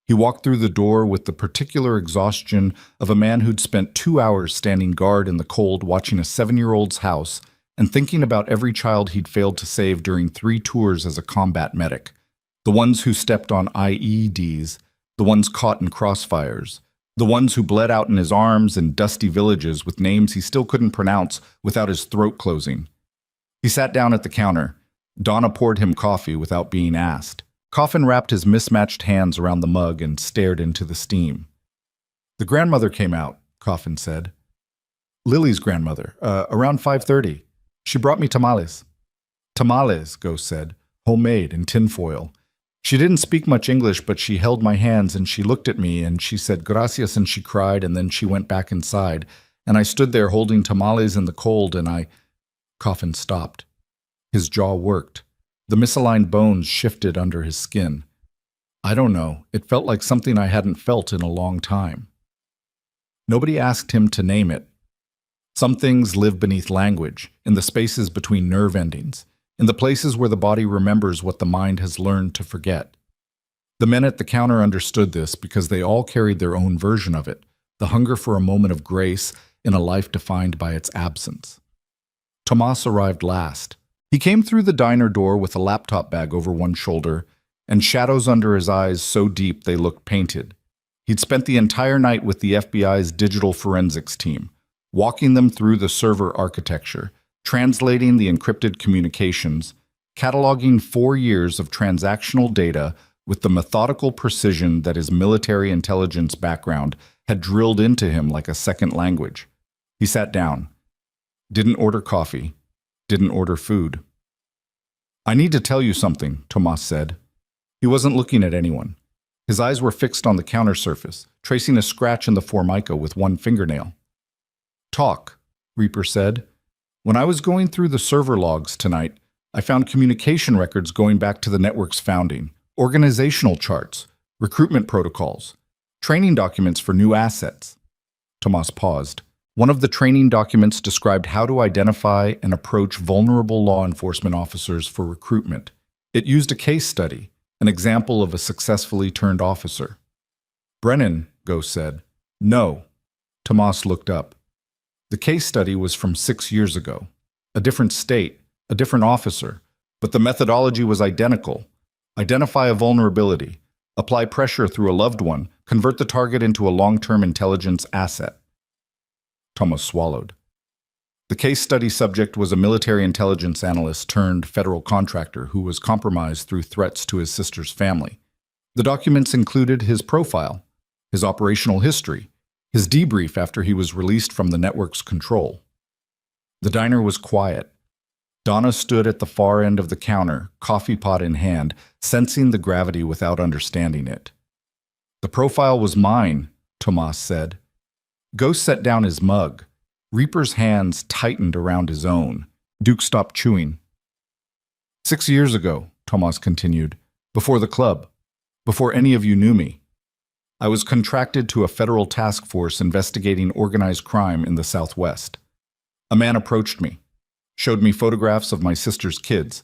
He walked through the door with the particular exhaustion of a man who'd spent 2 hours standing guard in the cold watching a 7-year-old's house and thinking about every child he'd failed to save during 3 tours as a combat medic. The ones who stepped on IEDs, the ones caught in crossfires, the ones who bled out in his arms in dusty villages with names he still couldn't pronounce without his throat closing. He sat down at the counter. Donna poured him coffee without being asked. Coffin wrapped his mismatched hands around the mug and stared into the steam. The grandmother came out, Coffin said. Lily's grandmother, around 5:30. She brought me tamales. Tamales, Ghost said, homemade in tinfoil. She didn't speak much English, but she held my hands and she looked at me and she said gracias and she cried and then she went back inside. And I stood there holding tamales in the cold and Coffin stopped. His jaw worked. The misaligned bones shifted under his skin. I don't know. It felt like something I hadn't felt in a long time. Nobody asked him to name it. Some things live beneath language, in the spaces between nerve endings, in the places where the body remembers what the mind has learned to forget. The men at the counter understood this because they all carried their own version of it, the hunger for a moment of grace in a life defined by its absence. Tomas arrived last. He came through the diner door with a laptop bag over one shoulder and shadows under his eyes so deep they looked painted. He'd spent the entire night with the FBI's digital forensics team, walking them through the server architecture, translating the encrypted communications, cataloging 4 years of transactional data with the methodical precision that his military intelligence background had drilled into him like a second language. He sat down. Didn't order coffee. Didn't order food. I need to tell you something, Tomas said. He wasn't looking at anyone. His eyes were fixed on the counter surface, tracing a scratch in the formica with one fingernail. Talk, Reaper said. When I was going through the server logs tonight, I found communication records going back to the network's founding, organizational charts, recruitment protocols, training documents for new assets. Tomas paused. One of the training documents described how to identify and approach vulnerable law enforcement officers for recruitment. It used a case study, an example of a successfully turned officer. Brennan, Ghost said. No. Tomas looked up. The case study was from 6 years ago. A different state, a different officer, but the methodology was identical. Identify a vulnerability, apply pressure through a loved one, convert the target into a long-term intelligence asset. Tomas swallowed. The case study subject was a military intelligence analyst turned federal contractor who was compromised through threats to his sister's family. The documents included his profile, his operational history, his debrief after he was released from the network's control. The diner was quiet. Donna stood at the far end of the counter, coffee pot in hand, sensing the gravity without understanding it. The profile was mine, Tomas said. Ghost set down his mug. Reaper's hands tightened around his own. Duke stopped chewing. 6 years ago, Tomas continued, before the club, before any of you knew me, I was contracted to a federal task force investigating organized crime in the Southwest. A man approached me, showed me photographs of my sister's kids,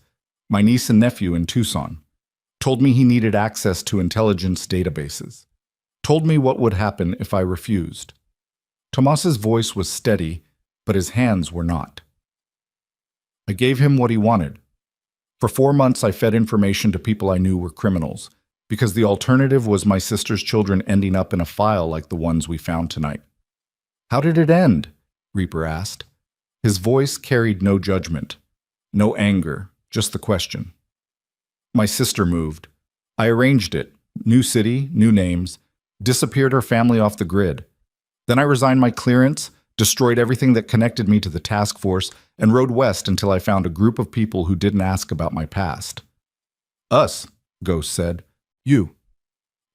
my niece and nephew in Tucson, told me he needed access to intelligence databases, told me what would happen if I refused. Tomas's voice was steady, but his hands were not. I gave him what he wanted. For 4 months I fed information to people I knew were criminals, because the alternative was my sister's children ending up in a file like the ones we found tonight. How did it end? Reaper asked. His voice carried no judgment, no anger, just the question. My sister moved. I arranged it. New city, new names. Disappeared her family off the grid. Then I resigned my clearance, destroyed everything that connected me to the task force, and rode west until I found a group of people who didn't ask about my past. Us, Ghost said. You.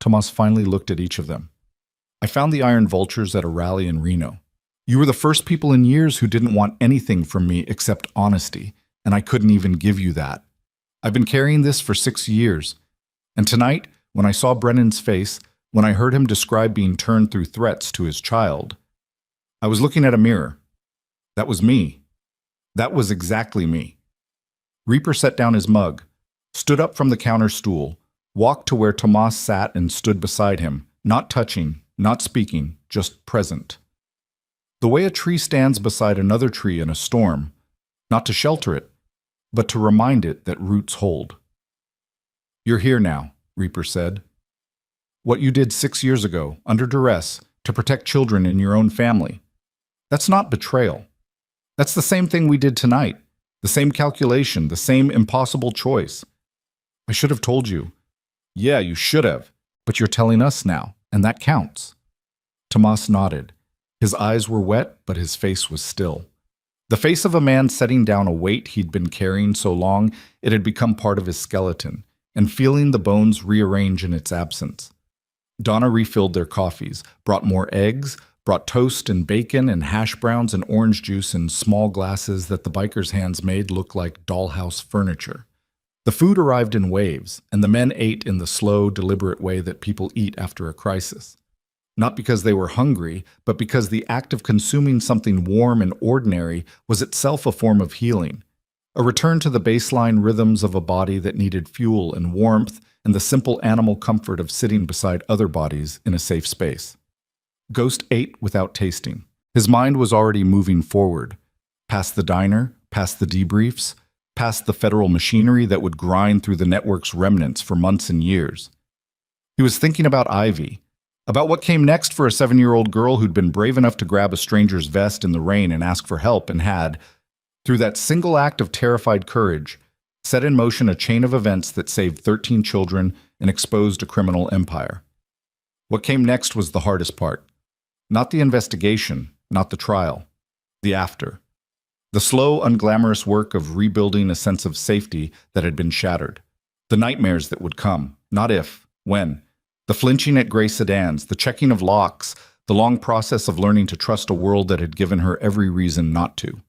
Tomas finally looked at each of them. I found the Iron Vultures at a rally in Reno. You were the first people in years who didn't want anything from me except honesty, and I couldn't even give you that. I've been carrying this for 6 years. And tonight, when I saw Brennan's face, when I heard him describe being turned through threats to his child, I was looking at a mirror. That was me. That was exactly me. Reaper set down his mug, stood up from the counter stool, walked to where Tomas sat and stood beside him, not touching, not speaking, just present. The way a tree stands beside another tree in a storm, not to shelter it, but to remind it that roots hold. You're here now, Reaper said. What you did 6 years ago, under duress, to protect children in your own family, that's not betrayal. That's the same thing we did tonight, the same calculation, the same impossible choice. I should have told you. Yeah, you should have, but you're telling us now, and that counts. Tomas nodded. His eyes were wet, but his face was still. The face of a man setting down a weight he'd been carrying so long it had become part of his skeleton, and feeling the bones rearrange in its absence. Donna refilled their coffees, brought more eggs, brought toast and bacon and hash browns and orange juice in small glasses that the bikers' hands made look like dollhouse furniture. The food arrived in waves, and the men ate in the slow, deliberate way that people eat after a crisis. Not because they were hungry, but because the act of consuming something warm and ordinary was itself a form of healing, a return to the baseline rhythms of a body that needed fuel and warmth and the simple animal comfort of sitting beside other bodies in a safe space. Ghost ate without tasting. His mind was already moving forward, past the diner, past the debriefs, past the federal machinery that would grind through the network's remnants for months and years. He was thinking about Ivy, about what came next for a 7-year-old girl who'd been brave enough to grab a stranger's vest in the rain and ask for help and had, through that single act of terrified courage, set in motion a chain of events that saved 13 children and exposed a criminal empire. What came next was the hardest part. Not the investigation, not the trial, the after. The slow, unglamorous work of rebuilding a sense of safety that had been shattered. The nightmares that would come, not if, when. The flinching at gray sedans, the checking of locks, the long process of learning to trust a world that had given her every reason not to.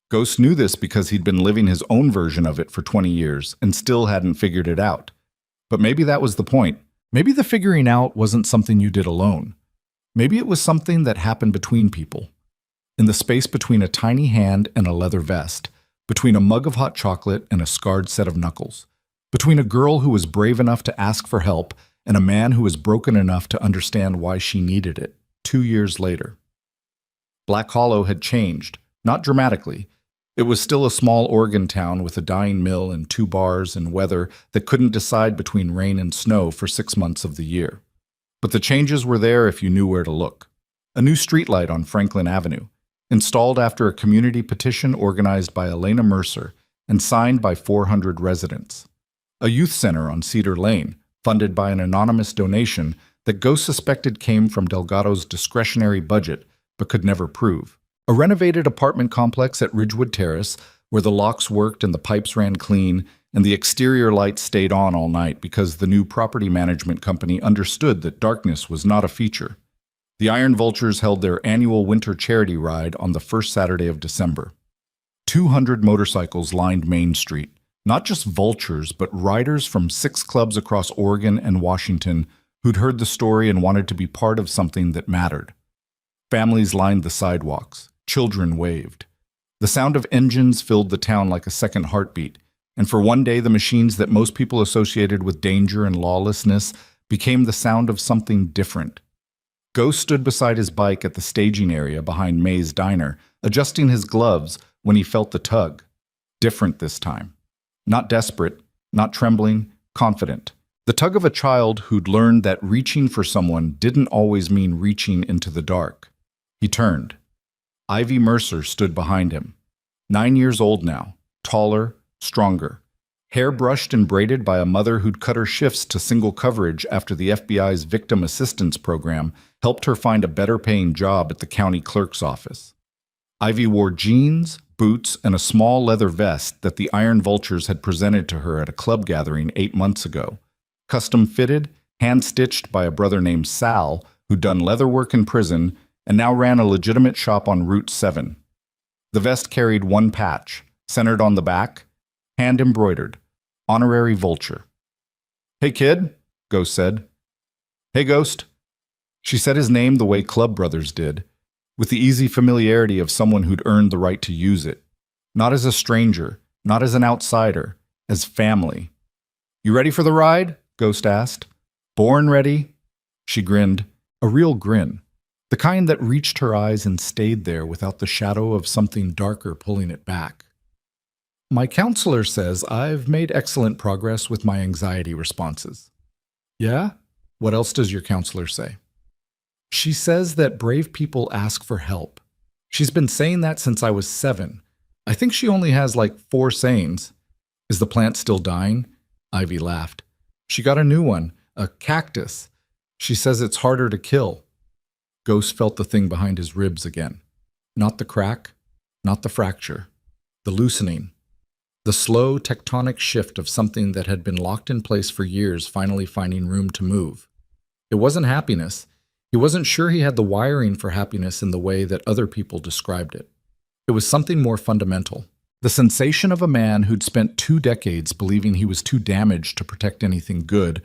Ghost knew this because he'd been living his own version of it for 20 years and still hadn't figured it out. But maybe that was the point. Maybe the figuring out wasn't something you did alone. Maybe it was something that happened between people. In the space between a tiny hand and a leather vest, between a mug of hot chocolate and a scarred set of knuckles, between a girl who was brave enough to ask for help and a man who was broken enough to understand why she needed it, 2 years later. Black Hollow had changed, not dramatically. It was still a small Oregon town with a dying mill and 2 bars and weather that couldn't decide between rain and snow for 6 months of the year. But the changes were there if you knew where to look. A new streetlight on Franklin Avenue, installed after a community petition organized by Elena Mercer and signed by 400 residents. A youth center on Cedar Lane, funded by an anonymous donation that Ghost suspected came from Delgado's discretionary budget but could never prove. A renovated apartment complex at Ridgewood Terrace where the locks worked and the pipes ran clean and the exterior lights stayed on all night because the new property management company understood that darkness was not a feature. The Iron Vultures held their annual winter charity ride on the first Saturday of December. 200 motorcycles lined Main Street. Not just vultures, but riders from 6 clubs across Oregon and Washington who'd heard the story and wanted to be part of something that mattered. Families lined the sidewalks. Children waved. The sound of engines filled the town like a second heartbeat, and for one day the machines that most people associated with danger and lawlessness became the sound of something different. Ghost stood beside his bike at the staging area behind May's Diner, adjusting his gloves when he felt the tug. Different this time. Not desperate, not trembling, confident. The tug of a child who'd learned that reaching for someone didn't always mean reaching into the dark. He turned. Ivy Mercer stood behind him. 9 years old now, taller, stronger. Hair brushed and braided by a mother who'd cut her shifts to single coverage after the FBI's Victim Assistance Program helped her find a better-paying job at the county clerk's office. Ivy wore jeans, boots, and a small leather vest that the Iron Vultures had presented to her at a club gathering 8 months ago. Custom-fitted, hand-stitched by a brother named Sal, who'd done leather work in prison and now ran a legitimate shop on Route 7. The vest carried one patch, centered on the back, hand-embroidered, Honorary Vulture. "Hey, kid," Ghost said. "Hey, Ghost." She said his name the way club brothers did, with the easy familiarity of someone who'd earned the right to use it. Not as a stranger, not as an outsider, as family. "You ready for the ride?" Ghost asked. "Born ready." She grinned, a real grin, the kind that reached her eyes and stayed there without the shadow of something darker pulling it back. "My counselor says I've made excellent progress with my anxiety responses." "Yeah? What else does your counselor say?" "She says that brave people ask for help. She's been saying that since I was 7. I think she only has like 4 sayings." "Is the plant still dying?" Ivy laughed. "She got a new one, a cactus. She says it's harder to kill." Ghost felt the thing behind his ribs again. Not the crack, not the fracture, the loosening. The slow tectonic shift of something that had been locked in place for years finally finding room to move. It wasn't happiness. He wasn't sure he had the wiring for happiness in the way that other people described it. It was something more fundamental. The sensation of a man who'd spent 2 decades believing he was too damaged to protect anything good,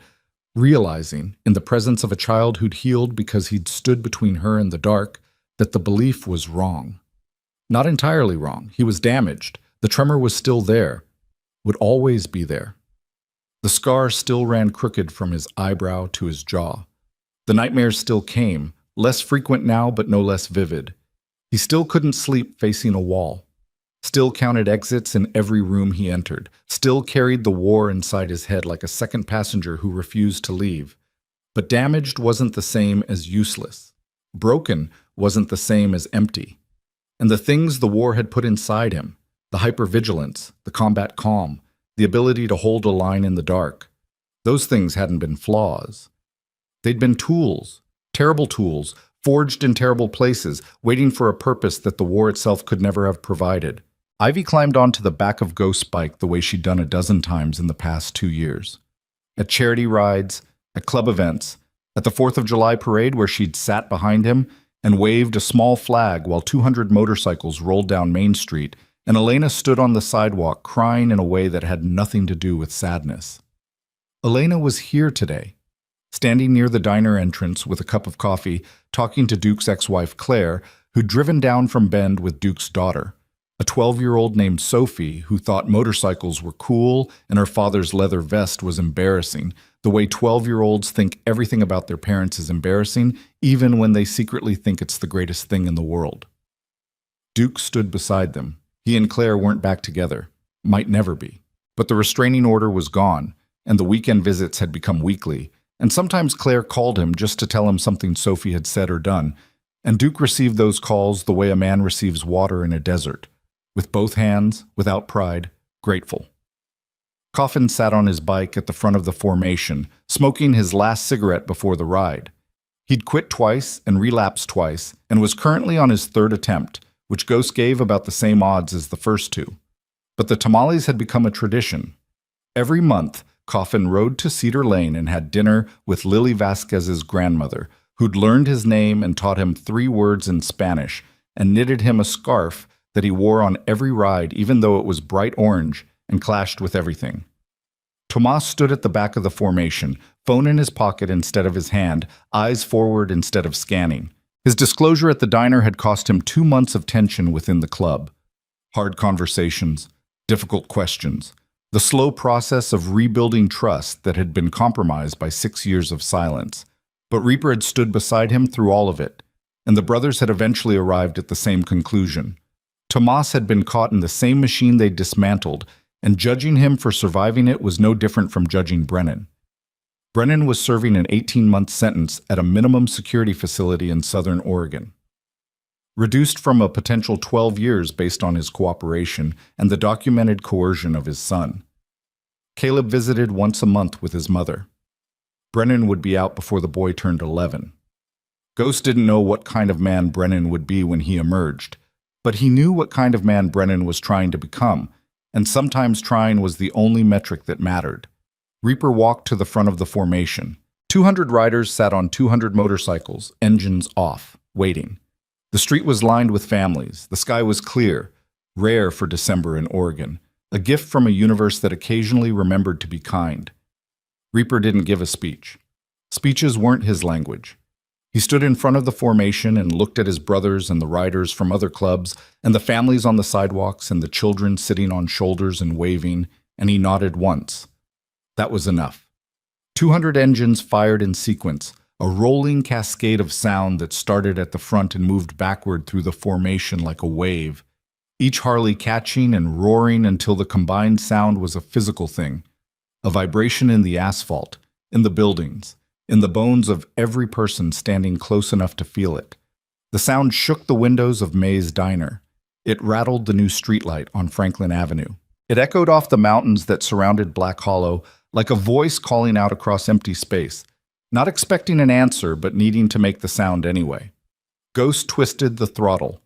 realizing, in the presence of a child who'd healed because he'd stood between her and the dark, that the belief was wrong. Not entirely wrong. He was damaged. The tremor was still there, would always be there. The scar still ran crooked from his eyebrow to his jaw. The nightmares still came, less frequent now but no less vivid. He still couldn't sleep facing a wall, still counted exits in every room he entered, still carried the war inside his head like a second passenger who refused to leave. But damaged wasn't the same as useless. Broken wasn't the same as empty. And the things the war had put inside him, the hypervigilance, the combat calm, the ability to hold a line in the dark. Those things hadn't been flaws. They'd been tools, terrible tools, forged in terrible places, waiting for a purpose that the war itself could never have provided. Ivy climbed onto the back of Ghost's bike the way she'd done a dozen times in the past 2 years. At charity rides, at club events, at the 4th of July parade where she'd sat behind him and waved a small flag while 200 motorcycles rolled down Main Street, and Elena stood on the sidewalk crying in a way that had nothing to do with sadness. Elena was here today, standing near the diner entrance with a cup of coffee, talking to Duke's ex-wife Claire, who'd driven down from Bend with Duke's daughter, a 12-year-old named Sophie who thought motorcycles were cool and her father's leather vest was embarrassing, the way 12-year-olds think everything about their parents is embarrassing, even when they secretly think it's the greatest thing in the world. Duke stood beside them. He and Claire weren't back together, might never be. But the restraining order was gone, and the weekend visits had become weekly, and sometimes Claire called him just to tell him something Sophie had said or done, and Duke received those calls the way a man receives water in a desert, with both hands, without pride, grateful. Coffin sat on his bike at the front of the formation, smoking his last cigarette before the ride. He'd quit twice and relapsed twice, and was currently on his 3rd attempt, which Ghost gave about the same odds as the first 2. But the tamales had become a tradition. Every month, Coffin rode to Cedar Lane and had dinner with Lily Vasquez's grandmother, who'd learned his name and taught him 3 words in Spanish, and knitted him a scarf that he wore on every ride even though it was bright orange and clashed with everything. Tomas stood at the back of the formation, phone in his pocket instead of his hand, eyes forward instead of scanning. His disclosure at the diner had cost him 2 months of tension within the club. Hard conversations, difficult questions, the slow process of rebuilding trust that had been compromised by 6 years of silence. But Reaper had stood beside him through all of it, and the brothers had eventually arrived at the same conclusion. Tomas had been caught in the same machine they'd dismantled, and judging him for surviving it was no different from judging Brennan. Brennan was serving an 18-month sentence at a minimum security facility in southern Oregon, reduced from a potential 12 years based on his cooperation and the documented coercion of his son. Caleb visited once a month with his mother. Brennan would be out before the boy turned 11. Ghost didn't know what kind of man Brennan would be when he emerged, but he knew what kind of man Brennan was trying to become, and sometimes trying was the only metric that mattered. Reaper walked to the front of the formation. 200 riders sat on 200 motorcycles, engines off, waiting. The street was lined with families. The sky was clear, rare for December in Oregon, a gift from a universe that occasionally remembered to be kind. Reaper didn't give a speech. Speeches weren't his language. He stood in front of the formation and looked at his brothers and the riders from other clubs and the families on the sidewalks and the children sitting on shoulders and waving, and he nodded once. That was enough. 200 engines fired in sequence, a rolling cascade of sound that started at the front and moved backward through the formation like a wave, each Harley catching and roaring until the combined sound was a physical thing, a vibration in the asphalt, in the buildings, in the bones of every person standing close enough to feel it. The sound shook the windows of May's diner. It rattled the new streetlight on Franklin Avenue. It echoed off the mountains that surrounded Black Hollow like a voice calling out across empty space, not expecting an answer but needing to make the sound anyway. Ghost twisted the throttle.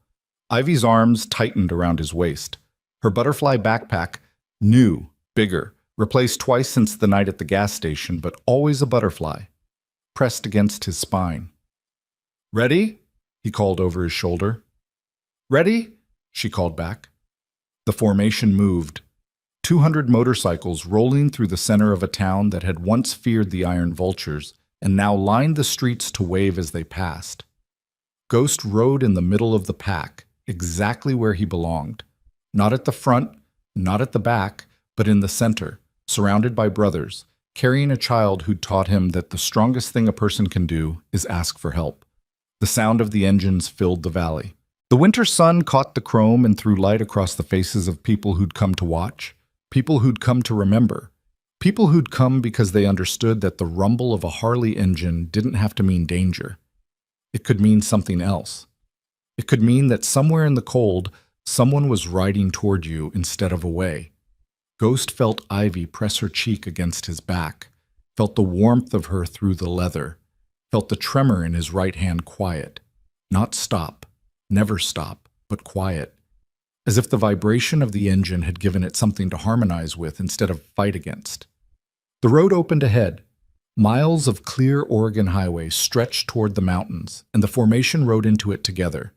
Ivy's arms tightened around his waist. Her butterfly backpack, new, bigger, replaced twice since the night at the gas station, but always a butterfly, pressed against his spine. "Ready?" he called over his shoulder. "Ready?" she called back. The formation moved. 200 motorcycles rolling through the center of a town that had once feared the Iron Vultures and now lined the streets to wave as they passed. Ghost rode in the middle of the pack, exactly where he belonged. Not at the front, not at the back, but in the center, surrounded by brothers, carrying a child who'd taught him that the strongest thing a person can do is ask for help. The sound of the engines filled the valley. The winter sun caught the chrome and threw light across the faces of people who'd come to watch, people who'd come to remember, people who'd come because they understood that the rumble of a Harley engine didn't have to mean danger. It could mean something else. It could mean that somewhere in the cold, someone was riding toward you instead of away. Ghost felt Ivy press her cheek against his back, felt the warmth of her through the leather, felt the tremor in his right hand quiet. Not stop, never stop, but quiet. As if the vibration of the engine had given it something to harmonize with instead of fight against. The road opened ahead. Miles of clear Oregon highway stretched toward the mountains, and the formation rode into it together.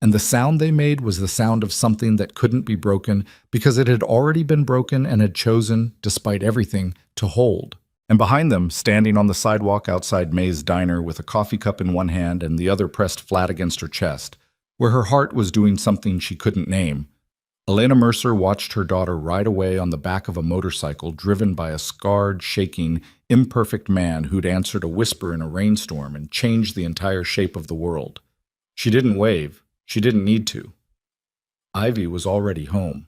And the sound they made was the sound of something that couldn't be broken because it had already been broken and had chosen, despite everything, to hold. And behind them, standing on the sidewalk outside May's diner with a coffee cup in one hand and the other pressed flat against her chest, where her heart was doing something she couldn't name, Elena Mercer watched her daughter ride away on the back of a motorcycle driven by a scarred, shaking, imperfect man who'd answered a whisper in a rainstorm and changed the entire shape of the world. She didn't wave. She didn't need to. Ivy was already home.